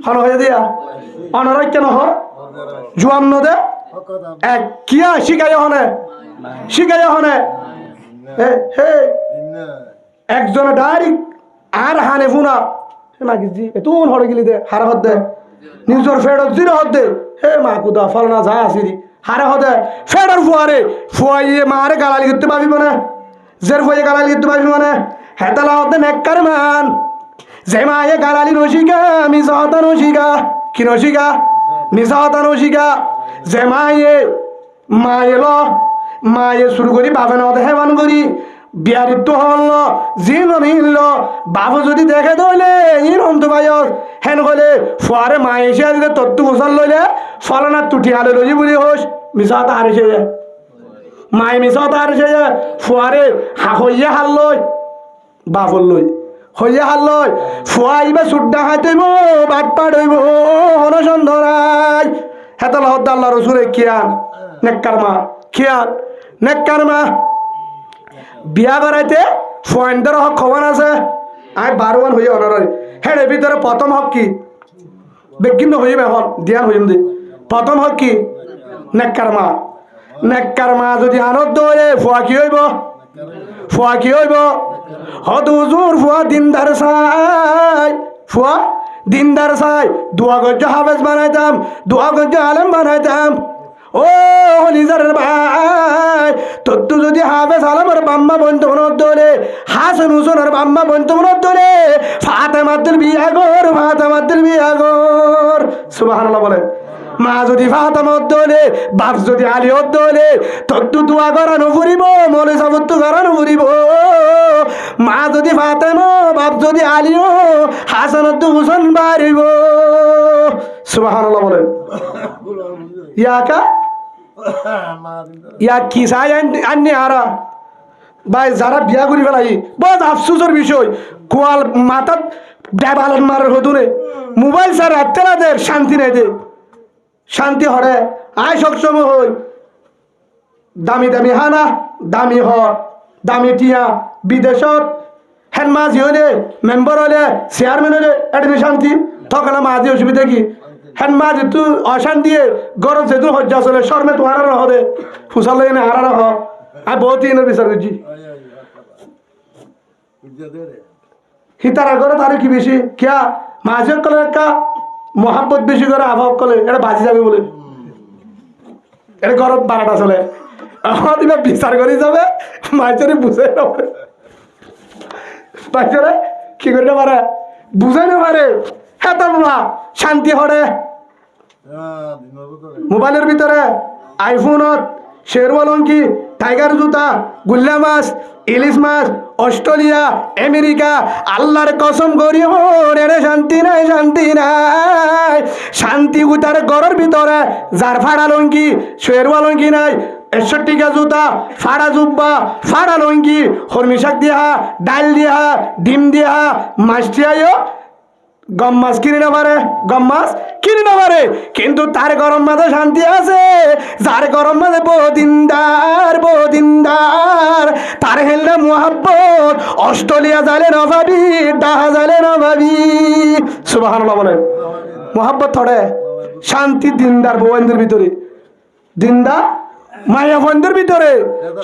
হন হয়ে দিয়া অনরাই কেন হ জুয়াম ন দে এক কিয়া শিখাই হনে হে একজনে ডাইরেক্ট আর হানে ফুনা মাগিজি তুন হরে গেলি দে হারে হদ দে নিজর ফেডত জিরো হদ দে হে মা কুদা ফলনা যা আসিরি হারে হদে ফেডর ফুয়াইয়ে মারে গালালি করতে পাবিব না জের ফুয়ে গালালি করতে পাবিব না হেতালা হদে নেককার মান যে মায়ে গালালি নশিকা মিশা হতা নশিকা কি নশিকা মিশা হতা নশিকা যে মায়ে শুরু করি বাপে নদে হেমান করি বিয়ারিত্ব হল জি নিল বাবু যদি দেখে দইলে ইন হন্ত ভাইয়স হেন কলে ফুয়ারে মা এসে দিলে তত্ত্ব গোসাল লইলে ফলনা তুঠি আলে লই বলি হোস মিশা হতা হারিছে মায়ে মিশা হতা হারিছে ফুয়ারে হইয়া হাল লই বাপর লই হইয়া হাল লই ফুয়া ইবা সুড্ডা খাইতেইব বাট পাট হইব হনসন ধরাই হেতাল হদ্দা আল্লাহ রসুলে কিয়ান নেককার মা কিয়ান নেককার মা বিয়া করাইতে ফুয়াইন্দর হক খবর আছে আই 12 হইয়া অনারে হের ভিতরে প্রথম হক কি বেগিন হইবে এখন ধ্যান হইম দে প্রথম হক কি নেককার মা যদি আনত দরে ফুয়া কি হইব হদ হুজুর ফুয়া দিনদার চাই দোয়া গজ্জ হাফেজ বানাইতাম দোয়া গজ্জ আলেম বানাইতাম ও নিজের ভাই তত্তু যদি হাফেজ আলমের বাম্মা বন্ধুবনত দলে হাসান হুসেনের বাম্মা বন্ধুবনত দলে ফাতেমাতুল বিয়া গর সুবহানাল্লাহ বলেন মা যদি ফাতেমাত দলে বাপ যদি আলীত দলে তত্তু দোয়া করানো ফুরিব মলে সাবত্তু করানো ফুরিব মা যদি ফাতেমা বাপ যদি আলীও হাসানত হুসেন বাড়িব সুবহানাল্লাহ বলেন ইয়া কি চাই আননি আরা ভাই যারা বিয়া করি ফেলাই বহুত আফসোসের বিষয় কোয়াল মাথাত ডাবালন মারার হতুনে মোবাইল স্যার রাত্রেদের শান্তি নাই দে শান্তি হরে আয় সক্ষম হই দামি হানা দামি দামি টিয়া বিদেশত হেন মাঝি হলে মেম্বার হলে চেয়ারম্যান হলে এটা শান্তি তখন মাঝি অসুবিধা কি হ্যাঁ মা যেহেতু অশান দিয়ে গরম যেহেতু হজ্জা চলে শর্মে তো হারা রহ দে ফুসাল এনে হারা রহ আমি বহুত দিনের বিচার করছি হিতারা করে তার কি বেশি কিয়া মাঝে কলে একটা মহাব্বত বেশি করে আবহাওয়া কলে এটা বাজি যাবে বলে এটা গরম 12টা চলে দিবে বিচার করে যাবে মাঝে বুঝে না বাচ্চারা কি করে পারে বুঝে না পারে হ্যাঁ তো শান্তি হরে মোবাইলের ভিতরে আইফোনত শেরওয়ালঙ্কি টাইগার জুতা গুল্লা মাছ ইলিশ মাছ অস্ট্রেলিয়া আমেরিকা আল্লাহর কসম করি রে শান্তি নাই শান্তি নাই শান্তি উতার ঘরের ভিতরে যার ফাড়া লঙ্কি শেরওয়ালঙ্কি নাই 61 টাকা জুতা ফাড়া জুব্বা ফাড়া লঙ্কি হরমি শাক দিয়া ডাল দিয়া ডিম দিয়া মাছ দিয়াও গম মাছ কিনে না পারে গম মাছ কিনে না পারে কিন্তু তার গরম মাঝে শান্তি আছে যার গরম মাঝে বহুদিনদার তার হেললে মোহাব্বত অস্ট্রেলিয়া যাইলে না ভাবি ডাহা যাইলে না ভাবি সুবহানাল্লাহ বলে মোহাব্বত থরে শান্তি দিনদার বউয়ের ভিতরে দিনদার মায়া বন্ধের ভিতরে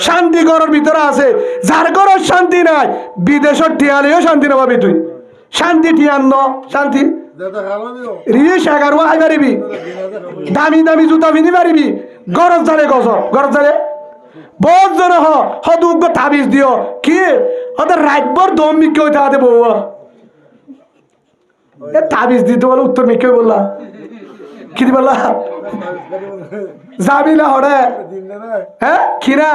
শান্তি ঘরের ভিতরে আছে যার ঘরের শান্তি নাই বিদেশের টিয়ালেও শান্তি না পাবি তুই শান্তি টিয়ান্ন শান্তি রিস 11 হাই পারিবি দামি দামি জুতা পিনি পারিবি গরজ জালে গরজ জালে বহুত জন হদুগ্য তাবিজ দিও কি ওদের রাতভর দম মিকে হইতে হাতে বউ এ তাবিজ দিতে বলে উত্তর মিকে বললা কি বললা যাবি না হরে হ্যাঁ কিরা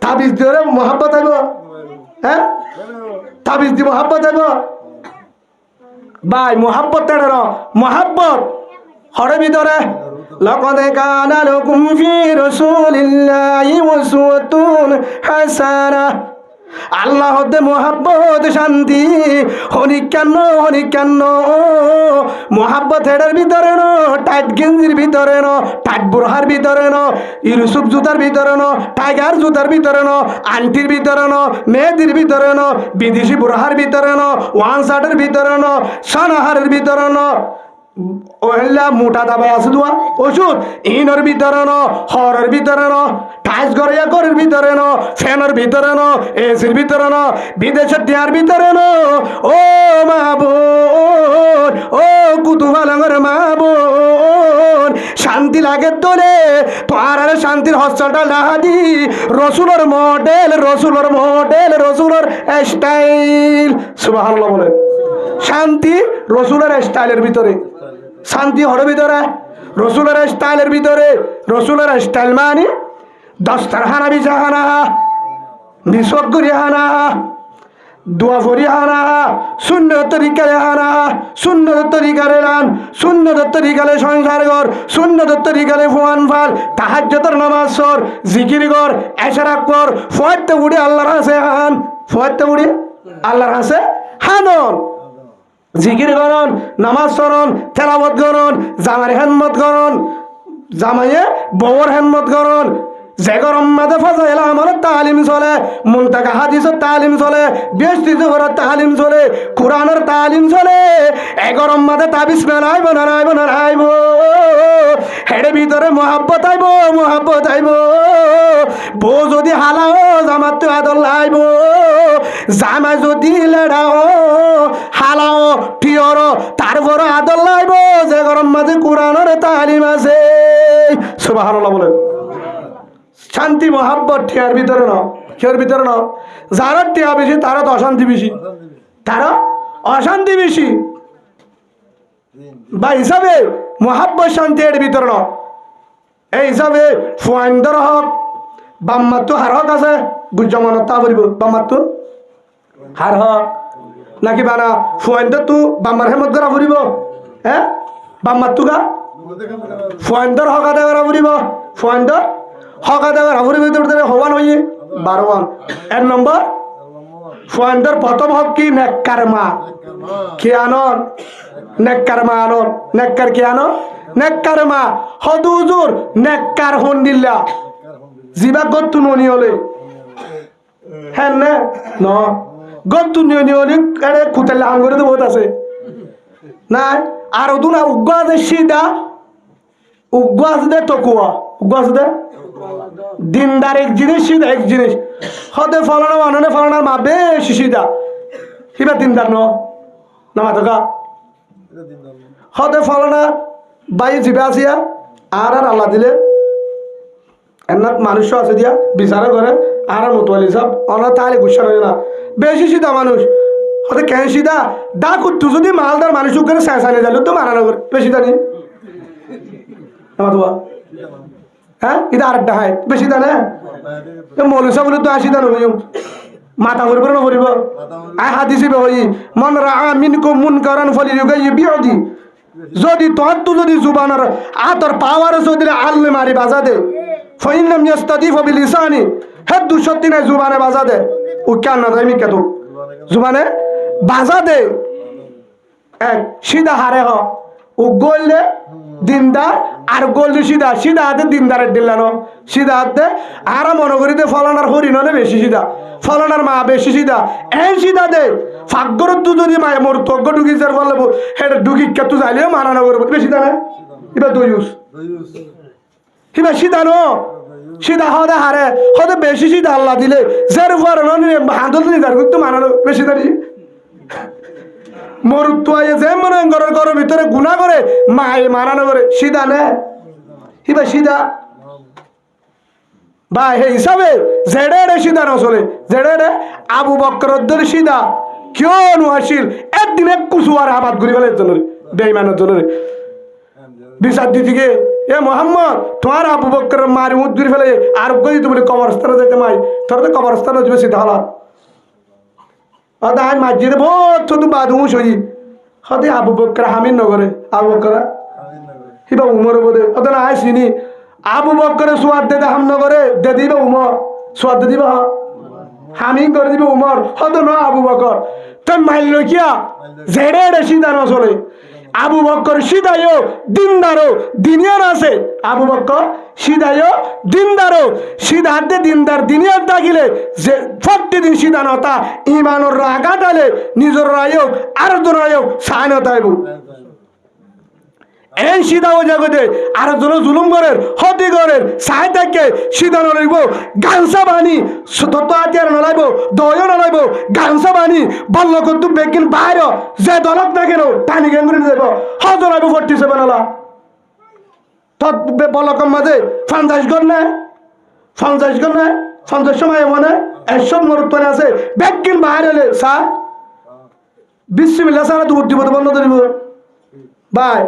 তাবিজ দিও রে মোহাব্বত আইব হ্যাঁ তাবিজ দি মোহাব্বত আইব ভাই মোহাব্বত তেড়ের মোহাব্বত হরে ভিতরে লাকাদ কানা লাকুম ফি রাসূলিল্লাহি উসওয়াতুন হাসানাহ আল্লাহ হতে মোহাব্বত শান্তি হনিকান্ন মোহাব্বত হেডের ভিতরে ন টাইট গেঞ্জির ভিতরে ন টাইট বুরহার ভিতরে ন ইউসুফ জুতার ভিতরে ন টাইগার জুতার ভিতরে ন আন্টির ভিতরে ন মেয়েদের ভিতরে ন বিদেশি বুরহার ভিতরে ন ওয়ান শার্টের ভিতরে ন সানাহারের ভিতরে ন ওহেলা মোটা দাবাই আছে তোমার ওষুধ ইনর ভিতরে ন হরের ভিতরে ন টাইস গড়িয়া ঘরের ভিতরে ন ফ্যানের ভিতরে ন এসির ভিতরে ন বিদেশের টিয়ার ভিতরে ন ও মা বোন ও কুতুবালাঙ্গর মা বোন শান্তি লাগে তোলে তোমার শান্তির হস্তটা লাহাদি রসুলের মডেল রসুলের স্টাইল সুবহানাল্লাহ বলে শান্তি রসুলের স্টাইলের ভিতরে শান্তি হর ভিতরে রসুলের স্টাইলের ভিতরে রসুলের স্টাইল মানে দস্তরখানা বিছাখানা নিসক করিয়াখানা দোয়া ফরিয়াখানা সুন্নত তরিকারে হানা সুন্নত তরিকারে রান সুন্নত তরিকারে সংসার ঘর সুন্নত তরিকারে ফুয়ান ফাল তাহাজ্জুদের নামাজ সর জিকির কর এশরাক কর ফয়তে উড়ে আল্লাহর কাছে হান ফয়তে উড়ে আল্লাহর কাছে হানন জিকির করন নামাজ করন তেলাওয়াত করন জামার হেনমত করন জামাইয়ে বউর হেনমত করন যে গরম মাঝে ফজাইল আমার তালিম চলে মুনতাকা হাদিসের তালিম চলে বেশিতে ঘরের তালিম চলে কোরআনের তালিম চলে এই গরম মাঝে তাবিজ মেলাইব নারাইব হেডে ভিতরে মহাব্বত আইব বউ যদি হালাও জামার তো আদল আইব জামাই যদি লেড়াও হালাও টিয়র তারপর আদল আইব যে গরম মাঝে কোরআনের তালিম আছে সুবহানাল্লাহ বলেন শান্তি মহাব্বত টিয়ার ভিতরে ন কেউর ভিতরে ন যারা টিয়া বেশি তারা তো অশান্তি বেশি বা হিসাবে মহাব্বত শান্তি এর ভিতরে ন এই হিসাবে ফুয়াইন্দর হক বাম্মাত্তু হার হক আছে গুজ্জমানত তা বলিব বাম্মাত্তু হার হক নাকি বানা ফুয়াইন্দর তু বাম্মার হেমত করা ফুরিব হ্যাঁ বাম্মাত্তু গা ফুয়াইন্দর হক আদায় করা ফুরিব ফুয়াইন্দর হক আদায় করা ফুরিব হওয়ান হইয়ে 12 এক নম্বর ফুয়াইন্দর প্রথম হক কি নেককার মা কি আনন নেককার মা আনন নেককার কি আনন নেককার মা হদুজুর নেককার হন্দিল্লা জিবা গত্তু ননি হলে হ্যাঁ না ন গত্তু ননি হলে আরে কুতাল্লা আঙ্গুরে তো বহুত আছে না আর ওদু না উগ্র আছে সিধা উগ্র আছে দে তকুয়া উগ্র আছে দে দিনদার এক জিনিস সিধা এক জিনিস হতে ফলানো মাননে ফলানোর মা বেশি সিধা কিবা দিনদার ন নামা থকা হতে ফলানা বাই জিবে আসিয়া আর আল্লাহ দিলে এনার মানুষও আছে দিয়া বিচার করে আর মতোয়ালি সব অনার তাহলে গুসা হয় না বেশি সিধা মানুষ হতে কেন সিধা দা কুত্তু যদি মালদার মানুষ করে চেঁচানে যাইল তো মানানো করে বেশি দানি হ্যাঁ এটা আরেকটা হয় বেশি দানে মৌলিসা বলে তো আসি দান মাথা ভরিব না ভরিব আই হাদিসি হই মন রা মিনকুম মুনকারান ফালিয়ুগাইয়ি বিয়াদি যদি তোর তো যদি জুবানের আতর পাওয়ার যদি আল্লে মারি বাজা দে ফাইনাম ইয়াস্তাদিফ বিলিসানি হেদু সত্যি না জুবানে বাজা দে ও কেন না আমি কত জুবানে বাজা দে এক সিধা হারে হ ও গোললে দিনদার আর গোললে সিধা সিধা হাতে দিনদারের দিলানো সিধা হাতে আর মনে করি দে ফলানার হরিণনে বেশি সিধা ফলানার মা বেশি সিধা এই সিধা দে ফাগ্গর তু যদি মায়ে মোর তজ্ঞ ঢুকি যার ফলে হেটা ঢুকি কেতু যাইলে মানানো করবো বেশি দানে এবার দইউস এবার সিধা নো সিধা হদে হারে হদে বেশি সিধা আল্লাহ দিলে যার ফলানো হাঁদল নিদার করতে মানানো বেশি দাঁড়ি মরুত্বায় যে মনে ঘরের ঘরের ভিতরে গুণা করে মায়ে মানানো করে সিধা নে এবার সিধা বা হে হিসাবে জেডে সিধা নচলে জেডে আবু বকর সিধা কিয় নোয়াছিল একদিন এক কুচুয়ার আবাদ ঘুরি ফেলে জন্য বেইমানের জন্য বিচার দিদিকে এ মোহাম্মদ তোমার আবু বকর মারি মুখ ঘুরি ফেলে আর গই তুমি কবরস্থানে যেতে মাই তোর তো কবরস্থানে যাবে সিধা হলা আই মসজিদে বহুত তো বাদুস হই হতে আবু বকর হামিন নগরে আবু বকর হিবা উমর বোধে অত না আই চিনি আবু বকর সোয়াদ দে হাম নগরে দে দিবে উমর সোয়াদ দে দিবা হামিন করে দিবে উমর হত না আবু বকর তো মাইল কিয়া জেডে সিধা নচলে আবু বকর সিধাইও দিনদারো দিনিয়ার আছে আবু বকর সিধাইও দিনদারো সিধা হাতে দিনদার দিনিয়ার থাকিলে যে প্রতিদিন সিধা নতা ইমানোর রাগা ডালে নিজের রায়ক আর রায়ক সায়নতাইব এই সিধা ও জগতে আর জন জুলুম করের হতি করের সায় থাকে সিধা নলাইব গানসা বানি তত আতিয়ার নলাইব দয় নলাইব গানসা বানি বল্ল কন্তু বেকিন বাইর যে দলত না কেন টানি গেম করে যাব হজ নলাইব 47 নলা তত বলকম মাঝে 50 গণ না 50 সময় মানে এসব মরুত্বনে আছে বেকিন বাইর হলে সা বিসমিল্লাহ সারা দুধ দিব বন্ধ দিব বাই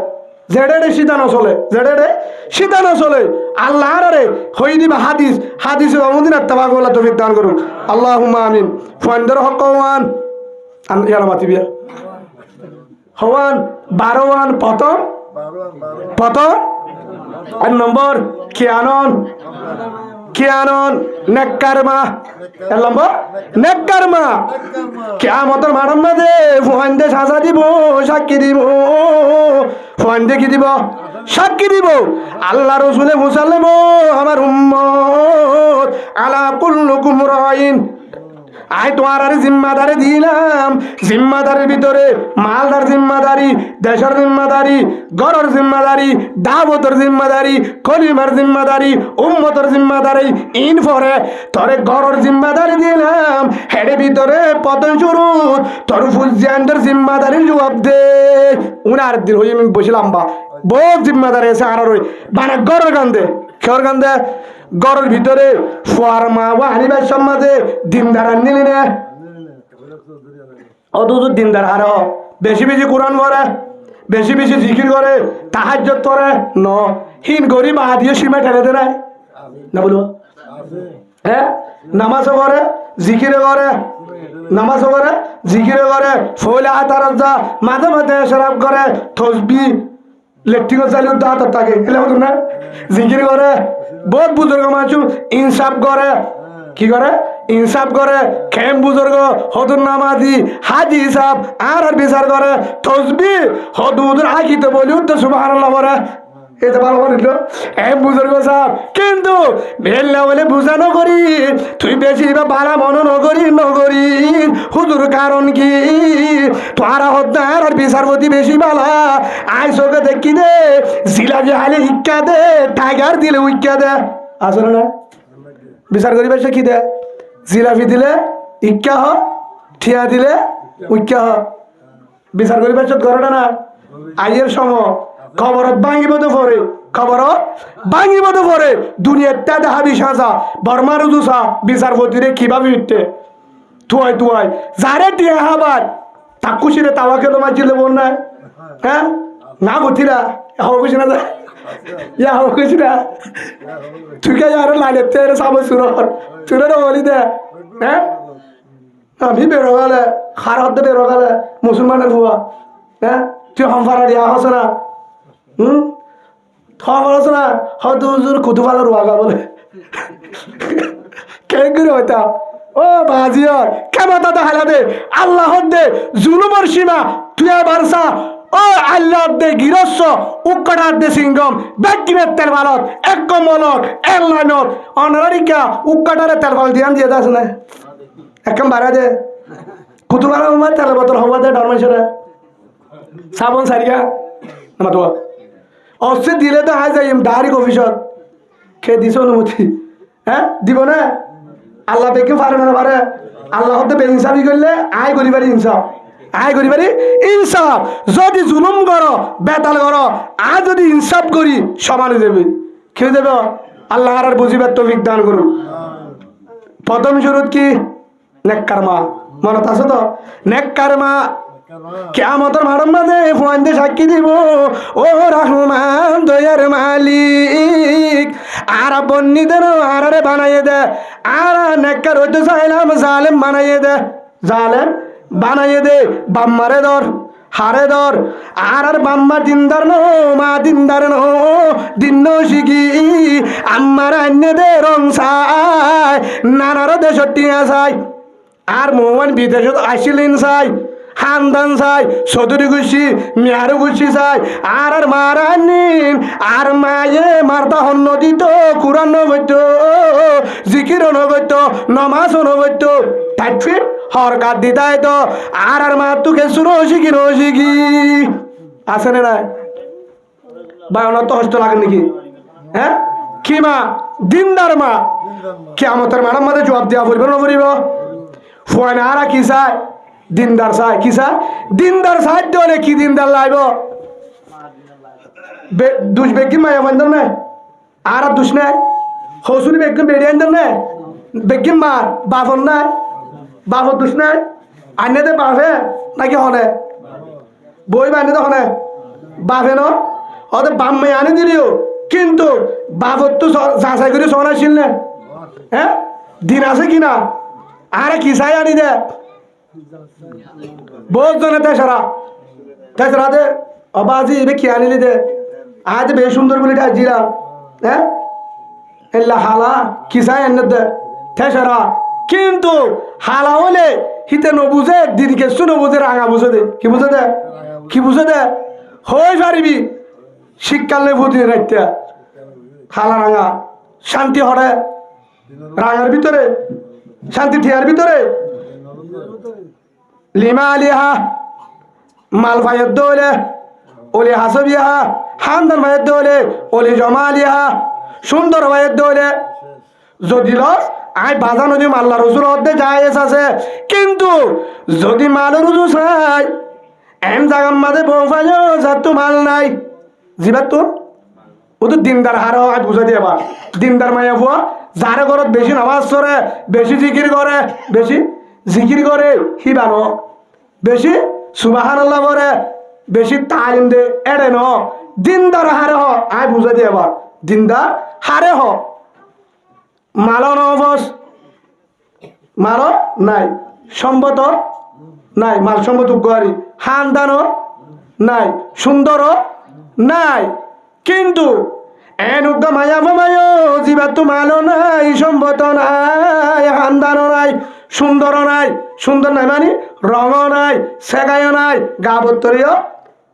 জেডে সিধা নচলে জেডে সিধা নচলে আল্লাহ রে হই দিবা হাদিস হাদিস অমদিন আত্মাবাগলা তৌফিক দান করুন আল্লাহুম্মা আমিন ফান্দার হকওয়ান ইয়ালা মাতিবিয়া হওয়ান 12 প্রথম আর নম্বর কিয়ানন নেককারমা এর নম্বর নেককারমা কিয়ামতের মাঠের মাঝে ফুয়ান্দে সাজা দিব সাক্ষী দিব ফুয়ান্দে কি দিব সাক্ষী দিব আল্লাহ রসুলে মুসাল্লিম আমার উম্মত আলা কুল্লুকুম রাইন আই তোমার আর জিম্মাদারি দিলাম জিম্মাদারির ভিতরে মালদার জিম্মাদারি দেশের জিম্মাদারি ঘরের জিম্মাদারি দাবতের জিম্মাদারি কলিমার জিম্মাদারি উম্মতের জিম্মাদারি ইন পরে তোরে ঘরের জিম্মাদারি দিলাম হেডে ভিতরে পতন শুরু তোর ফুলজিয়ান্ডের জিম্মাদারির জবাব দে উনার দিন হই আমি বসলাম বা বহুত জিম্মাদারি আছে আর ওই মানে ঘরের গান্ধে খেয়ার গান্ধে গরের ভিতরে ফরমা ওয়াহিবার সমাজে দিনদার নিলি না অদুদু দিনদার আর বেশি বেশি কোরআন পড়ে বেশি বেশি জিকির করে তাহাজ্জুদ করে ন হিন গরিব আদিও সীমা ঠেলে দেয় না বলবো হ্যাঁ নামাজও করে জিকিরে করে নামাজও করে জিকিরে করে ফলে হাতার যা মাঝে মাঝে শরাব করে তসবি লেট্রিনের চাইলেও তো হাতার থাকে এলে না জিকির করে বহুত বুজুর্গ মানুষ ইনসাফ করে কি করে ইনসাফ করে খেম বুজুর্গ হদুর নামাজি হাজি সাহ আর বিচার করে তসবি হদুর আকিতে বলি তো সুবহানাল্লাহ বলে এটা ভালো করিল বুজুর্গ সাহেব কিন্তু ভেল্লা বলে বুঝানো করি তুই বেশি বা বাড়া মনে নগরি হুজুর কারণ কি তোরা হদ্দার আর বিচারপতি বেশি বালা আই চোখে দেখি দে জিলাপি হালে ইক্কা দে টাইগার দিলে উইক্কা দে আসলে না বিচার করিবার সে কি দে জিলাপি দিলে ইক্কা হ ঠিয়া দিলে উইক্কা হ বিচার করিবার সে ঘরটা না আইয়ের সময় খবরত ভাঙিব তো পরে খবরত ভাঙিব তো পরে দুনিয়াটা দেখাবি সাজা বর্মার উদুসা বিচারপতিরে কিভাবে উঠতে তুয়াই যারে দিয়ে হাবার তাকুশিরে তাওয়া খেলো মাঝিলে বোন নাই হ্যাঁ না গতিরা হব খুশি না ইয়া হব খুশি না তুই কে আর লাইনে তেরে সাব সুরের বলি দে হ্যাঁ আমি বেরো গেলে খারাপ বেরো গেলে মুসলমানের বুয়া হ্যাঁ তুই হমফারা দিয়া হস না খবর আছে না হয়তো হুজুর কুতুবালা রোয়াগা বলে কে করে হইতা ও বাজিয়ার কেমন তা হালাদে আল্লাহ দে জুলুমের সীমা তুই বারসা ও আল্লাহ দে গিরস্য উক্কটার দে সিংগম ব্যাকিনের তেল ভালত এক কমলক এয়ারলাইনত অনারিকা উক্কটারে তেল ভাল দিয়ান দিয়ে দাস না একদম বাড়া দে কুতুবালা মার তেল বোতল হওয়া দে ডরমেশ্বরে সাবন সারিকা আমার তো অস্ত্র দিলে তো আজ যাই ডাইরেক্ট অফিসত খেয়ে দিছ অনুমতি হ্যাঁ দিব না আল্লাহ বেকে পারে না পারে আল্লাহ হতে বেইনসাফি করলে আয় করিবারি ইনসাফ যদি জুলুম করো বেতাল করো আর যদি ইনসাফ করি সমানে দেবে খেয়ে দেবে আল্লাহ আর বুঝিবার তৌফিক দান করুন প্রথম শুরুত কি নেককার মা মনত আছে তো নেককার মা কিয়ামতের মাঠের মাঝে ফুয়ান্দে সাক্ষী দিব ও রহমান দয়ার মালিক আর বন্নিদের আরে বানাইয়ে দে আর নেককার হইতে চাইলাম জালেম বানাইয়ে দে বাম্মারে ধর হারে ধর আর বাম্মা দিনদার নো মা দিনদার নো দিন শিখি আমার আন্য দে রং চাই নানার দেশত টিয়া চাই আর মোহন বিদেশত আসিলেন চাই খানদান চাই চৌধুরী গুছি মেয়ারু গুছি চাই আর মারানিন আর মায়ে মারতা হন্ন দিত কুরান নগত্য জিকির নগত্য নমাজ নগত্য তাইফির হরকাত দিতাই তো আর মা তুকে নশিকি আছে না নাই বায়না তো হস্ত লাগে নাকি হ্যাঁ কি মা দিনদার মা কিয়ামতের মাঠের মাঝে জবাব দেওয়া পড়বে না পড়িব ফুয়ানা আর কি চায় দিনদার চাই কি চাই দিনদার সাহায্য হলে কি দিনদার লাইব দুষ বেগি মায়া বান্ধব না আর দুষ নাই হসুরি বেগম বেড়ে আনতাম না বেগিম মার বাপন নাই বাপর দুষ নাই আনে দে বাপে নাকি হনে বই বানে তো হনে বাপে ন ওদের বাম মেয়ে আনি দিলিও কিন্তু বাপর তো যাচাই করে শোনাছিল না হ্যাঁ দিন আছে কিনা আরে কি চাই আনি দে বহুত জনে তেসরা দে অবাজি এবে কি আনিলি দে আজ বেশ সুন্দর বলে জিরা হ্যাঁ এল্লা হালা কিসাই এনে দে তেসরা কিন্তু হালা হলে হিতে নবুঝে দিদিকে নবুঝে রাঙা বুঝে দে কি বুঝে দে হয়ে পারিবি শীতকালে বুঝি রাখতে হালা রাঙা শান্তি হরে রাঙার ভিতরে শান্তি ঠিয়ার ভিতরে লিমা আলিহা মাল ভাইয়ের দৌলে ওলি হাসবিহা হামদান ভাইয়ের দৌলে ওলি জমা আলিহা সুন্দর ভাইয়ের দৌলে যদি লস আই বাজা নদী মাল্লা রসুর হতে যায় আছে কিন্তু যদি মাল রুজু চাই এম জাগার মাঝে বউ পাইও যার তো মাল নাই জিবার তো ও তো দিনদার হার আজ বুঝাই দিয়ে আবার দিনদার মাইয়া বুয়া যার ঘরত বেশি নামাজ পড়ে বেশি জিকির করে হিবানো বেশি সুবহানাল্লাহ করে বেশি তালিম দে এড়ে ন দিনদার হারে হ আয় বুঝাই দিয়ে আবার দিনদার হারে হ মালো নবস মালো নাই সম্বত নাই মাল সম্বত উগারি হানদানো নাই সুন্দর নাই কিন্তু এন উগ্গ মায়া মায়ো জীবা তো মালো নাই সম্বত নাই হানদানো নাই সুন্দর নাই মানে রঙ নাই সেগাইও নাই গা বত্তরীয়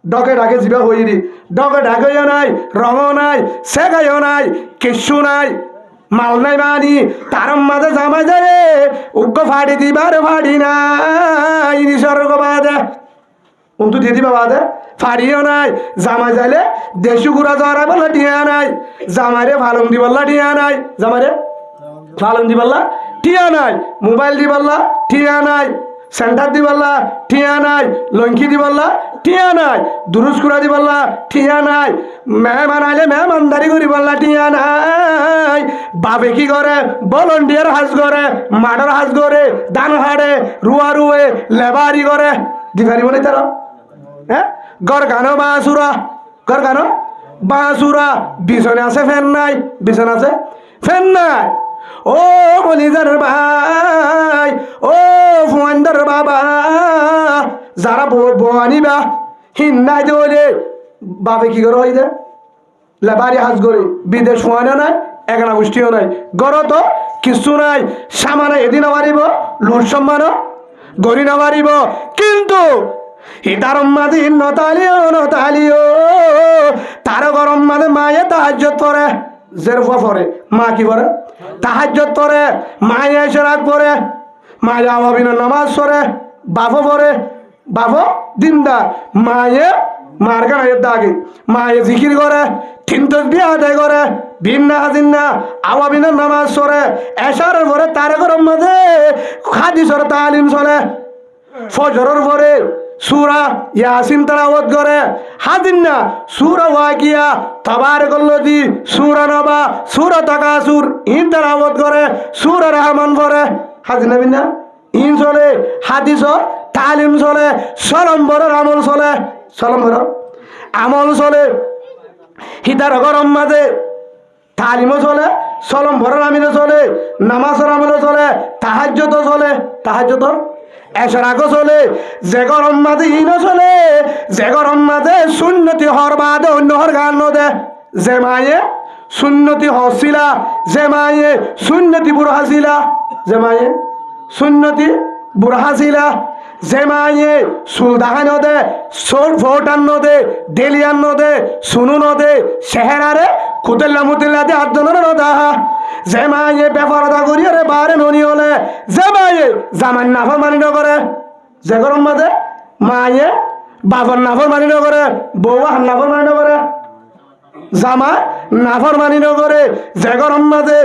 ডকে ডাকে জিবা হইরি ডকে ডাকেও নাই রঙও নাই সেগাইও নাই কিচ্ছু নাই মাল নাই মানি তার মাঝে জামাই যায় উগ্র ফাড়ি দিবার ফাড়ি নাই স্বর্গ বাদে উন্তু দিয়ে দিবা বাদে ফাড়িও নাই জামাই যাইলে দেশু গুড়া জরা বললা টিয়া নাই জামাইরে ফালং দিবল্লা টিয়া নাই জামাইরে ফালং দিবল্লা টিয়া নাই মোবাইল দিবল্লা টিয়া নাই সেন্টার দিবল্লা টিয়া নাই লঙ্কি দিবল্লা টিয়া নাই দুরুস কুড়া দিবল্লা টিয়া নাই মেহমান আইলে মেহমানদারি করি বললা টিয়া নাই বাপে কি করে ভলন্টিয়ার হাজ করে মাডার হাজ করে ধান হাড়ে রুয়া রুয়ে লেবারি করে দিবারি বলে তারা হ্যাঁ গর গানো বাসুরা গর গানো বাসুরা বিছনে আছে ফ্যান নাই বিছনে আছে ফ্যান নাই ও কলিজার ভাই ও ফুয়ান্দার বাবা যারা বোয়ানিবা হিন্নাই দে বাপে কি করে হইতে লেবারি হাজ করে বিদেশ ফুয়ানো নাই একানা গোষ্ঠীও নাই গর তো কিছু নাই সামানে এদিন মারিব লুট সম্মানও গড়ি না মারিব কিন্তু হিতার মাঝে নতালিও তার গরম মাঝে মায়ে তাহাজ্জত পরে জেরফা পরে মা কি করে তাহাজ্জত পরে মায়ে এশরাক পরে মায়ে আওয়াবিনা নামাজ পড়ে বাফো পরে বাফো দিনদার মায়ে মার গানের দাগে মায়ে জিকির করে তিন তাসবিহ আদায় করে ভিন্ন হাজিন্না আওয়াবিনা নামাজ পড়ে এশারের পরে তার গরম মাঝে হাদিসের তালিম চলে ফজরের পরে সূরা ইয়াসিন তেলাওয়াত করে হাদিন্না সূরা ওয়াকিয়া তাবারাকাল্লাযী সূরা নবা সূরা তাকাসুর ইন তেলাওয়াত করে সূরা রহমান পড়ে হাদিনা বিনা ইন চলে হাদিস তালিম চলে সলম্বরের আমল চলে সলম্বর আমল চলে হিতার গরম মাঝে তালিমও চলে সলম্বরের আমিনে চলে নামাজের আমলে চলে তাহাজ্জুদ চলে তাহাজ্জুদ এশরাকও চলে যে গরম মাঝে ইনও চলে যে গরম মাঝে সুন্নতি হর বাদে অন্য হর গান নদে যে মায়ে সুন্নতি হসিলা যে মায়ে সুন্নতি বুড়ো হাসিলা যে মায়ে সুন্নতি বুড়ো হাসিলা যে মায়ে সুলদাহান দে সোর ফোটান নদে ডেলিয়ান নদে সুনু নদে শেহরারে কুতেল্লা মুতেল্লা দে আদনের নদাহা যে মায়ে বেফারদা করিয়ে রে বারে ননি হলে যে মায়ে জামান নাফর মানি নগরে যে গরম মাঝে মায়ে বাবার নাফর মানি নগরে বউয়া নাফর মানি নগরে জামা নাফর মানি নগরে যে গরম মাঝে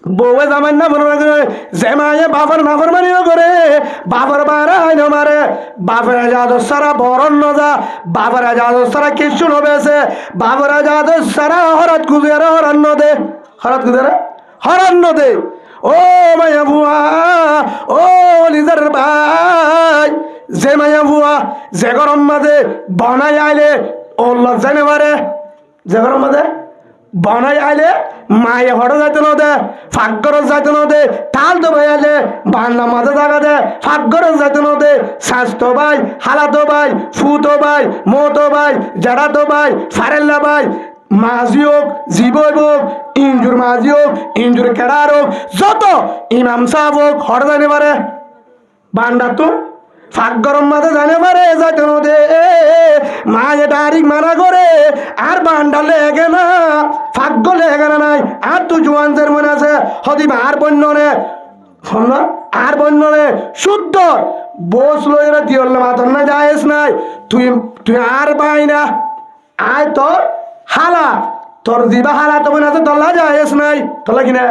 বউয়ে জামাই না মনে করে যে মায়ে বাবার নাফর মানি করে বাবার বারা হয় না মারে বাবার আজাদ সারা বরণ নজা বাবার আজাদ সারা কিছু নবেছে বাবার আজাদ সারা হরাত গুজারা হরান্ন দে হরাত গুজারা হরান্ন দে ও মায়া বুয়া ও লিজার ভাই যে মায়া বুয়া যে গরম মাঝে বনাই আইলে ও লজ্জা নেবারে যে গরম মাঝে বনাই আইলে মায়ে হড়ে যাইতে ন দে ফাঁকগরজ যাইতে ন দে তাল তো ভাই আইলে বান্না মাঝে জায়গা দে ফাঁকগরজ যাইতে ন দে স্বাস্থ্য ভাই হালাতো ভাই ফুতো ভাই মতো ভাই জাড়াতো ভাই ফারেল্লা ভাই মাঝি হোক জীবই হোক ইঞ্জুর মাঝি হোক ইঞ্জুর কেড়ার হোক যত ইমাম সাহেব হোক হড়ে যাইতে পারে বান্ডা তো ফাঁক গরম মাঝে জানে পারে যাইতে ন দে মায়ে ডাইরেক্ট মানা করে আর বান্ডা লেগে না ফাঁক লেগে না নাই আর তুই জোয়ানদের মনে আছে হদি আর বন্য নে আর বন্য নে শুদ্ধ বোস লইরা দিওল্লা মাতন না যায়স নাই তুই তুই আর পাই না আয় তোর হালা তোর দিবা হালা তো মনে আছে তল্লা যায়স নাই তল্লা কিনা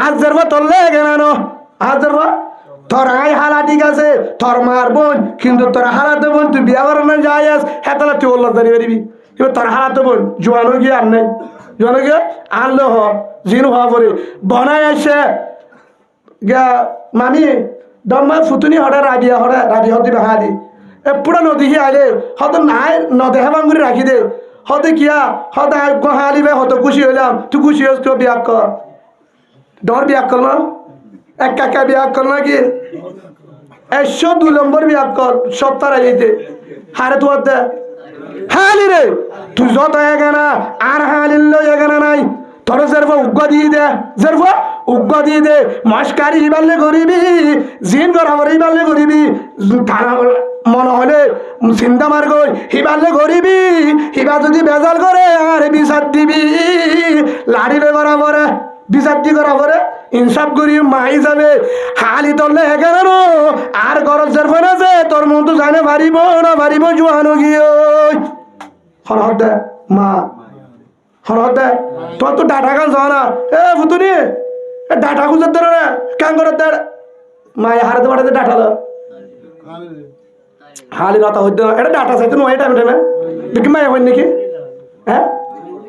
আজ যারবা তল্লে গেল না আজ যারবা তোর আই হালা ঠিক আছে তোর মার বোন কিন্তু তোর হালাতে বোন তুই বিয়া করার না যায়স হ্যাঁ তাহলে তুই ওল্লা দাঁড়িয়ে পারিবি এবার তোর হালাতে বোন জোয়ানো গিয়ে আর নেই জোয়ানো গিয়ে আনলো হ জিন হওয়া পরে বনাই আসে গা মামি দম্মা ফুতুনি হরে রাবিয়া হতে বাহা দি এ পুরা নদী আইলে হত নাই নদে হেবাং করে রাখি দে হতে কিয়া হতে হালি ভাই হত খুশি হইলাম তুই খুশি হস তো বিয়া কর ডর বিয়া কর না এক কাকা বিয়া কর না কি 102 নম্বর বিয়া কর সপ্তাহ আইতে হারে তো দে হালি রে তুই যত এগানা আর হালিল এগানা নাই তোর জেরফা উগ্গ দিয়ে দে জেরফা উগ্গ দিয়ে দে মস্কারি বাল্লে করিবি জিন গরাবরি বাল্লে করিবি থানা মনে হলে চিন্তা মার গই হিবালে গরিবি হিবা যদি বেজাল করে আর বিচার দিবি লাড়িবে করা পরে বিচার দি করা পরে ইনসাফ করি মাই যাবে হালি তলে এগারো আর গরজের ফোন আছে তোর মন তো জানে পারিব না পারিব জোয়ানো গিয়ে হরহর দে মা হরহর দে তোর তো ডাটা গান যাওয়া না এ ফুতুনি ডাটা খুঁজে ধরে রে কেন করে দে মায়ে হারাতে পাঠাতে ডাটা দাও হালি রাতা হইতে এটা ডাটা চাইতো নয় টাইমে টাইমে দেখি মায়া হয় নাকি হ্যাঁ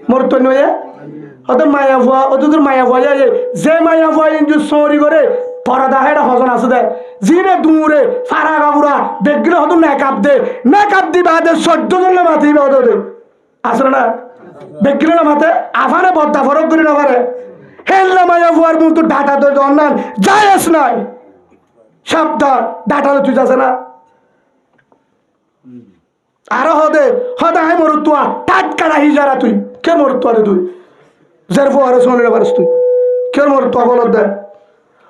মোর তো নয় হয়তো মায়া ভুয়া ও তোর মায়া ভুয়া যায় যে মায়া ভুয়া ইঞ্জু সরি করে পরাদা হেটা হজন আছে দে জিনে দূরে ফারা গাবুরা দেখলে হয়তো মেকআপ দি বাদে 14 জন মাথি বাদে দে আসলে না দেখলে না মাথে আফারে বদ্দা ফরক করি না পারে হেললা মায়া ভুয়ার মুখ তো ডাটা তো অন্যান যায়স নাই সাবধান ডাটা তুই যাচ্ছে না আরো হদে হদা হে মরুতুয়া টাটকারা হিজারা তুই কে মরুতুয়া রে তুই জের ফোয়ারে শুনলে পারিস তুই কে মরুতুয়া বল দে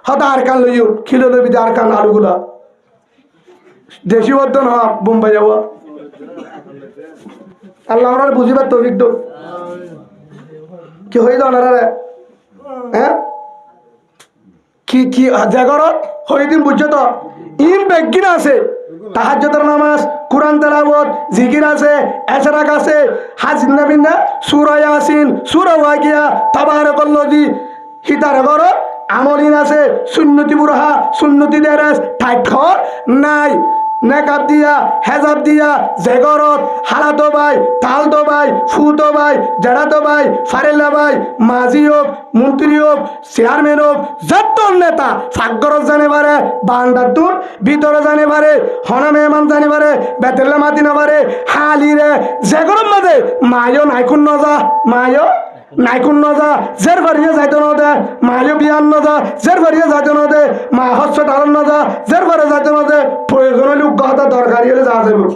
হদা আর কান লইও খিলে লইবি আর কান আলুগুলা দেশি বর্ধন হ বোম্বাই যাওয়া আল্লাহ ওনার বুঝিবার তৌফিক দো কি হইল ওনারা রে হ্যাঁ কি কি জাগরত হইদিন বুঝছো তো ইন বেগিন আছে তাহাজ্জুদের নামাজ কুরআন তেলাওয়াত জিকির আছে এশরাক আছে হাজ নবিনা সূরা ইয়াসিন সূরা ওয়াকিয়া তাবারাকাল্লাযী হিতার ঘর আমলিন আছে সুন্নতি বুরহা সুন্নতি দেরাস ঠাইঠর নাই নেকাব দিয়া হেজাব দিয়া জেগরত হালাতো ভাই তাল তো ভাই ফু তো ভাই জেড়া তো ভাই ফারেলা ভাই মাঝি হোক মন্ত্রী হোক চেয়ারম্যান হোক যত নেতা ফাগরত জানে পারে বান্দাতুর ভিতরে জানে পারে হনা মেহমান জানে পারে বেতেল্লা মাতি না পারে হালি রে জেগরম মাঝে মায়ও নাইকুন নজা মায়ও নাইকুন নজা জের ফারিয়ে যাইতো ন দে মায়ও বিয়ান নজা জের ফারিয়ে যাইতো ন দে মা হসপিটাল নজা জের ফারে যাইতো ন দে প্রয়োজন হলে উগ্রতা দরকারি হলে যা যাবো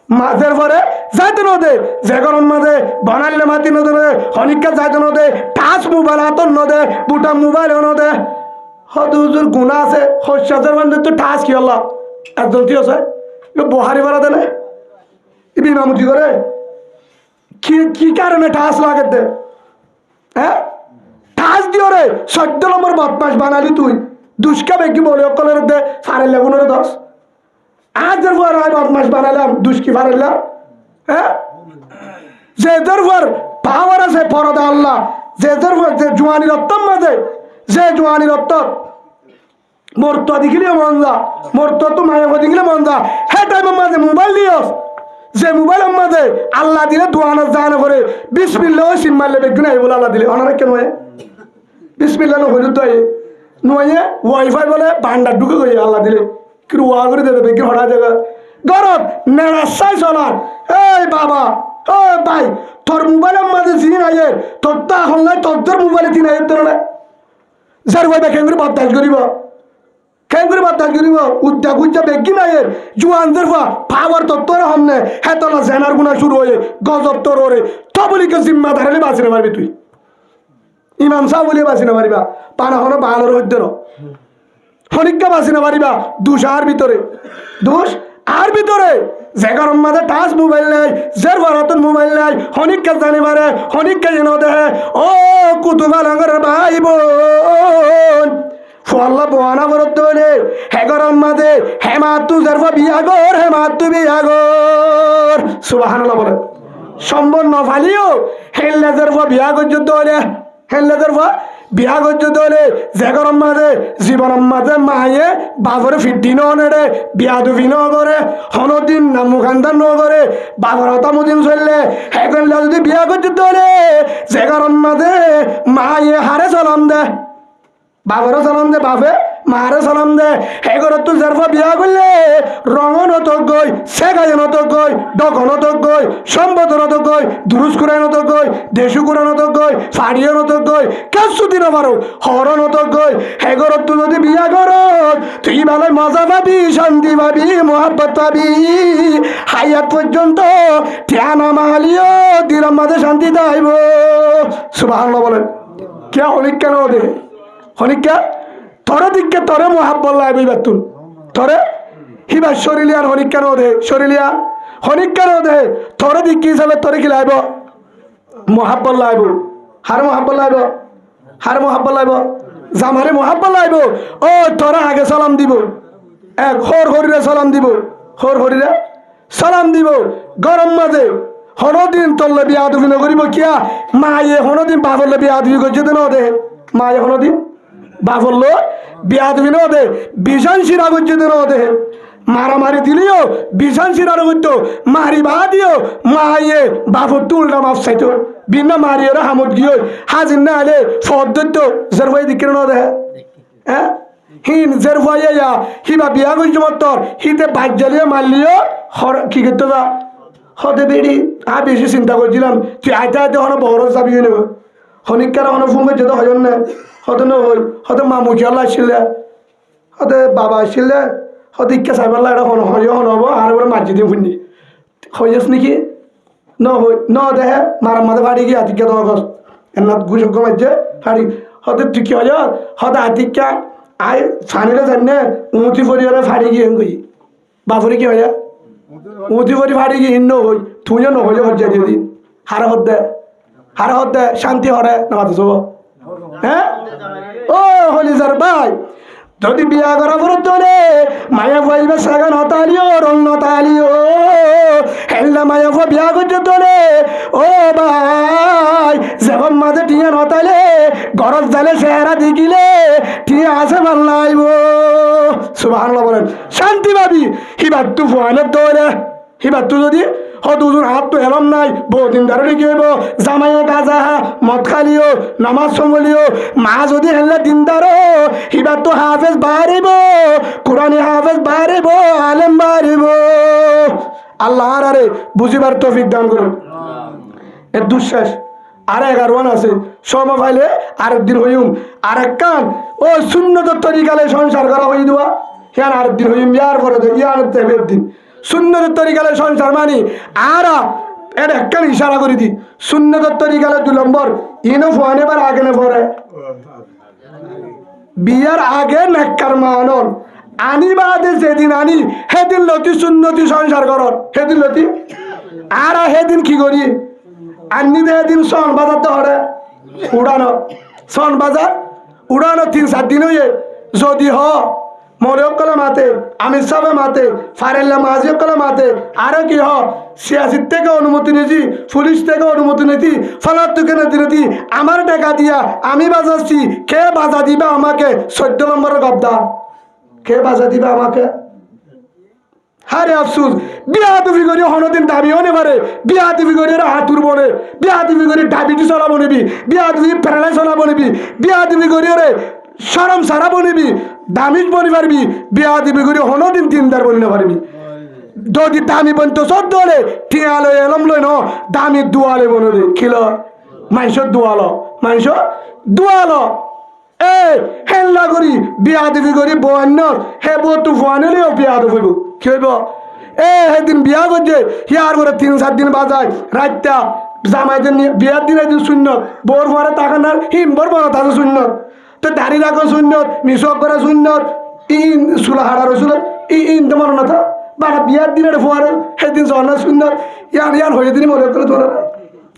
মাঝের পরে যাইতো ন দে জেগরম মাঝে বনাইলে মাতি ন দে হনিকা যাইতো ন দে টাচ মোবাইল হাতর ন দে বুটা মোবাইল ন দে হয়তো হুজুর গুণা আছে হস্যাচার মানে তো টাচ কি হল একজন কি আছে বহারি বাড়া দেনে ইমামতি করে কি কি কারণে টাচ লাগে দে হ্যাঁ টাচ দিও রে 14 নম্বর বদমাস বানালি তুই দুষ্কা বেকি বলে অকলের দে ফারেল লাগুনের 10 আজের পর আমি বদমাস বানালাম দুষ্কি ফারেল্লা হ্যাঁ যেদের পর পাওয়ার আছে পরদা আল্লাহ যেদের পর যে জোয়ানি রত্তম মাঝে যে জোয়ানি রত্ত মরতো দেখিলে মন যা মরতো তো মায়া দেখিলে মন যা হ্যাঁ টাইমের মাঝে মোবাইল দিও যে মোবাইলের মাঝে আল্লাহ দিলে দোয়ানো জানা করে বিসমিল্লাহ সিম মারলে বেগুন আই বলে আল্লাহ দিলে ওনারা কেন বিসমিল্লাহ হইল তো নয় ওয়াইফাই বলে ভান্ডার ঢুকে গই আল্লাহ দিলে কি ওয়া করে দেবে বেগুন হঠাৎ জায়গা গরত নেড়াশাই চলার এই বাবা ও ভাই তোর মোবাইলের মাঝে জিন আইয়ের তোর তো এখন নাই তোর মোবাইলে তিন আইয়ের তোর না যার ওয়াই কেন করে বদমাশ করিব কেন করে বদমাশ করিব উদ্যা গুজ্জা বেগি নাইয়ের জুয়ানদের পাওয়ার তত্ত্বরে সামনে হেতলা জেনার গুণা শুরু হয়ে গজব তোর ওরে তবলিকে জিম্মা ধারালে বাঁচি না পারবি তুই ইমাম সাহ বলিয়ে বাঁচি না পারিবা পানা হনো বাহানোর হইতে হনিকা বাঁচি না পারিবা দুষ আর ভিতরে দুষ আর ভিতরে জেগার মাঝে টাচ মোবাইল নাই জের ভারতের মোবাইল নাই হনিকা জানি পারে হনিকা যেন দেহে ও কুতুবা লাঙ্গর ভাই বোন ফল্লা বোয়ানা বরত হলে হেগরম মাঝে হেমাতু জেরফা বিয়াগর হেমাতু বিয়াগর সুবহানাল্লাহ বলে সম্বর নফালিও হেল্লা জেরফা বিয়াগর যুদ্ধ হলে হেল্লা জেরফা বিয়াগর যুদ্ধ হলে জেগরম মাঝে জীবনম মাঝে মায়ে বাবরে ফিটি নেড়ে বিয়াদুফি ন করে হনদিন না মুখান্দার ন করে বাবরতা মুদিন চললে হেগল্লা যদি বিয়াগর যুদ্ধ হলে জেগরম মাঝে মায়ে হারে চলাম দে বাবারও সালাম দে বাপে মারে সালাম দে এগরত তুই জারফা বিয়া করলে রঙন তো গই সেগাজন তো গই ডকন তো গই সম্বোধন তো গই দুরুস কুরান তো গই দেশু কুরান তো গই ফাড়িয়ন তো গই কাছু দিন পারো হরণ তো গই এগরত তুই যদি বিয়া কর তুই ভালো মজা পাবি শান্তি পাবি মোহাব্বত পাবি হায়াত পর্যন্ত ঠ্যানা মালিও দিলাম মাঝে শান্তি দাইব সুবহানাল্লাহ বলেন কে অনেক কেন দে হনিকা তোরে দিকে তোরে মোহাব্বত লাগবে বেতুন তোরে হিবা শরীলিয়ার হনিক কেন দে শরীলিয়া হনিক কেন দে তোরে দিক হিসাবে তোরে কি লাইব মহাব্বত লাইব হার মহাব্বত লাইব হার মহাব্বত লাইব জামারে মহাব্বত লাইব ও তোরা আগে সালাম দিব এক হর হরিরে সালাম দিব হর হরিরে সালাম দিব গরম মাঝে হনদিন তল্লে বিয়া দুবি নগরিব কিয়া মায়ে হনদিন বাবলে বিয়া দুবি করছে তো দে মায়ে হনদিন বাবল বিয়া দুবি দে বিশান শিরা করছে তো দে মারামারি দিলিও বিশান শিরার করতো মারি বা দিও মায়ে বাবর তুলটা মাপ চাইতো বিনা মারিয়ে হামত গিয়ে হাজির না হলে ফদ্দ জেরভাই দিকে ন দে হ্যাঁ হিন জেরভাই হিবা বিয়া করছে মতর হিতে বাদ জ্বালিয়ে মারলিও কি করতো বা হতে বেড়ি আর বেশি চিন্তা করছিলাম তুই আইতে আইতে হন বড় যাবি নেব হনিকার হন ফোন করছে তো হজন না হতে নহল হতে মামু খেয়াল আসছিলে হতে বাবা আসছিলে হতে ইচ্ছা চাইবার লাগে হন হন হব আর এবার মাঝি দিয়ে শুনি হয়েছ নাকি ন হই ন দেহে মারার মাঝে ফাড়ি গিয়ে হাতিকা তোমার কষ্ট এনাথ ঘুষক মাঝে ফাড়ি হতে তুই কি হয় হতে হাতিকা আয় ফানিলে জানে উঁচি পরিবারে ফাড়ি গিয়ে গই বাপুরে কি হয় উঁচি পরি ফাড়ি গিয়ে হিন্ন হই তুইও নহলে হজ্জা দিয়ে দিন হারা হদ্দে শান্তি হরে নামাতে চব হ্যাঁ ও হলি যার ভাই যদি বিয়া করা পরে তোলে মায়া বলবে সাগান হতালিও রং নতালিও হেল্লা মায়া বিয়া করতে তোলে ও ভাই যখন মাঝে টিয়া নতালে গরজ জালে চেহারা দেখিলে টিয়া আছে ভাল নাইব সুবহানাল্লাহ বলেন শান্তি পাবি হিবার তু ফোয়ানের তোলে হিবার তু যদি দুজন হাত তো এলাম নাই বহুদিন ধরে রেখে হইব জামাইয়ে গাজা মদ খালিও নামাজ সম্বলিও মা যদি হেললে দিনদারো হিবার তো হাফেজ বাড়িব কোরআনে হাফেজ বাড়িব আলেম বাড়িব আল্লাহ আরে বুঝিবার তৌফিক দান করুন এর দুঃশ্বাস আর 11 আছে সময় পাইলে আরেকদিন হইম আরেক কান ও সুন্নত তরিকালে সংসার করা হই দেওয়া হ্যাঁ আরেকদিন হইম ইয়ার পরে ইয়ার দিন সুন্নতের তরিকালে সংসার মানি আর এটা একখান ইশারা করে দি সুন্নতের তরিকালে 2 নম্বর ইনো ফোন এবার আগে না পরে বিয়ার আগে নেককার মানন আনি বাদে যেদিন আনি সেদিন লতি সুন্নতি সংসার করত সেদিন লতি আর সেদিন কি করি আনি দে দিন সন বাজার তো হরে উড়ানো সন বাজার উড়ানো 3-4 দিন হয়ে যদি হ মরিয়কলে মাতে আমির সাহেব মাতে ফারেল্লা মাজিয়কলে মাতে আরো কি হ সিয়াসির থেকে অনুমতি নিয়েছি পুলিশ থেকে অনুমতি নিয়েছি ফলার তুকে নিয়েছি আমার টাকা দিয়া আমি বাজাচ্ছি কে বাজা দিবে আমাকে 14 নম্বরের গবদার কে বাজা দিবে আমাকে হারে আফসুস বিয়া তুমি করি হনদিন দাবিও নে পারে বিয়া তুমি করি হাতুর বনে বিয়া তুমি করি ডায়াবেটিস চলাবো নিবি বিয়া তুমি প্যারালাইজ চলাবো নিবি বিয়া তুমি করি রে সরম সারা বনিবি দামিজ বনি পারবি বিয়া দিবি করি হনদিন 3 বনি না পারবি যদি দামি বন্ত 14 হলে টিয়ালো এলম লই ন দামি দুয়ালে বনরে খিল মাইশ দুয়ালো এ হেল্লা করি বিয়া দিবি করি বন্য হে বো তু ফোয়ানেলেও বিয়া দেব কি হইব এ সেদিন বিয়া করছে হিয়ার করে 3-4 দিন বাজায় রাতটা জামাইদের নিয়ে বিয়ার দিন একদিন শূন্য বোর ভরে তাকানার হিমবর বড় তাদের শূন্য তো দাড়ি রাখো শূন্য মিশক করা শূন্য ইন চুলা হাড়ারো শূন্য ইন তোমার না থা বাড়া বিয়ার দিনের ফোয়ারে সেদিন জনা শূন্য ইয়ার হয়ে দিনই মনে করে তোরা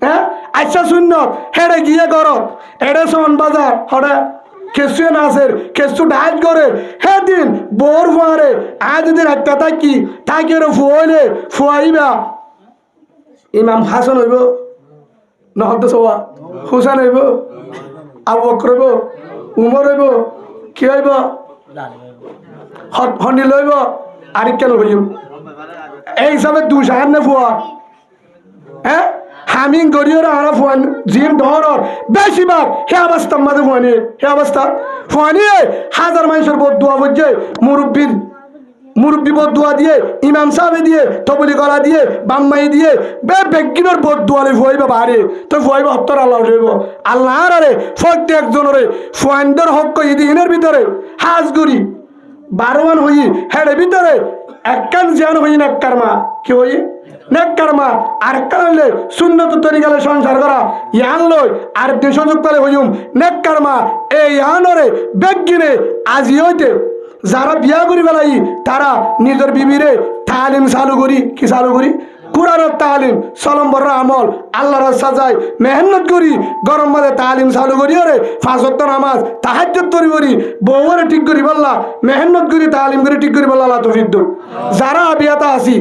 হ্যাঁ আচ্ছা শূন্য হেড়ে গিয়ে করো এড়ে সন বাজার হরে কেসু নাচের কেসু ডাইট করে সেদিন বোর ফোয়ারে আজ যদি রাখতে থাকি তাকে ফুয়াইলে ফুয়াইবা ইমাম হাসান হইব নহত সবা হুসান হইব আবু বকর হইব উমর হইব কি হইব হন্ডি লইব আর কেন হইব এই হিসাবে 200 নে ফুয়া হ্যাঁ হামিং গরিয়র আরা ফুয়ান জিম ধরর বেশিরভাগ হে অবস্থা মাঝে ফুয়ানি হে অবস্থা ফুয়ানি হাজার মানুষের বোধ দোয়া বুঝছে মুরব্বী বোধ দোয়া দিয়ে ইমাম সাহেব দিয়ে তবলি গলা দিয়ে বাম্মাই দিয়ে বেগিনোর বোধ দোয়ালে ফুয়াইবা বাড়ে তো ফুয়াইবা হত্তর আল্লাহ রইব আল্লাহ আরে প্রত্যেকজনের ফুয়ানদের হক ইদিনের ভিতরে হাজগুড়ি 12 হই হেডের ভিতরে একখান জিয়ান হই নেককার মা কি হই নেককার মা আর কারণে সুন্নত তরিকালে সংসার করা ইয়ান লই আর দেশ সুযোগ পেলে হইম নেককার মা এই ইয়ানরে বেগিনে আজি হইতে যারা বিয়া করি বেলাই তারা নিজের বিবিরে তালিম চালু করি কি চালু করি কোরআনের তালিম সলম্বর আমল আল্লাহর সাজাই মেহনত করি গরম মাঝে তালিম চালু করি ওরে 5 ওয়াক্ত নামাজ তাহাজ্জুদ করি বউরে ঠিক করি বললা মেহনত করি তালিম করি ঠিক করি বললা আল্লাহ তৌফিক দাও। যারা বিয়াতা আছি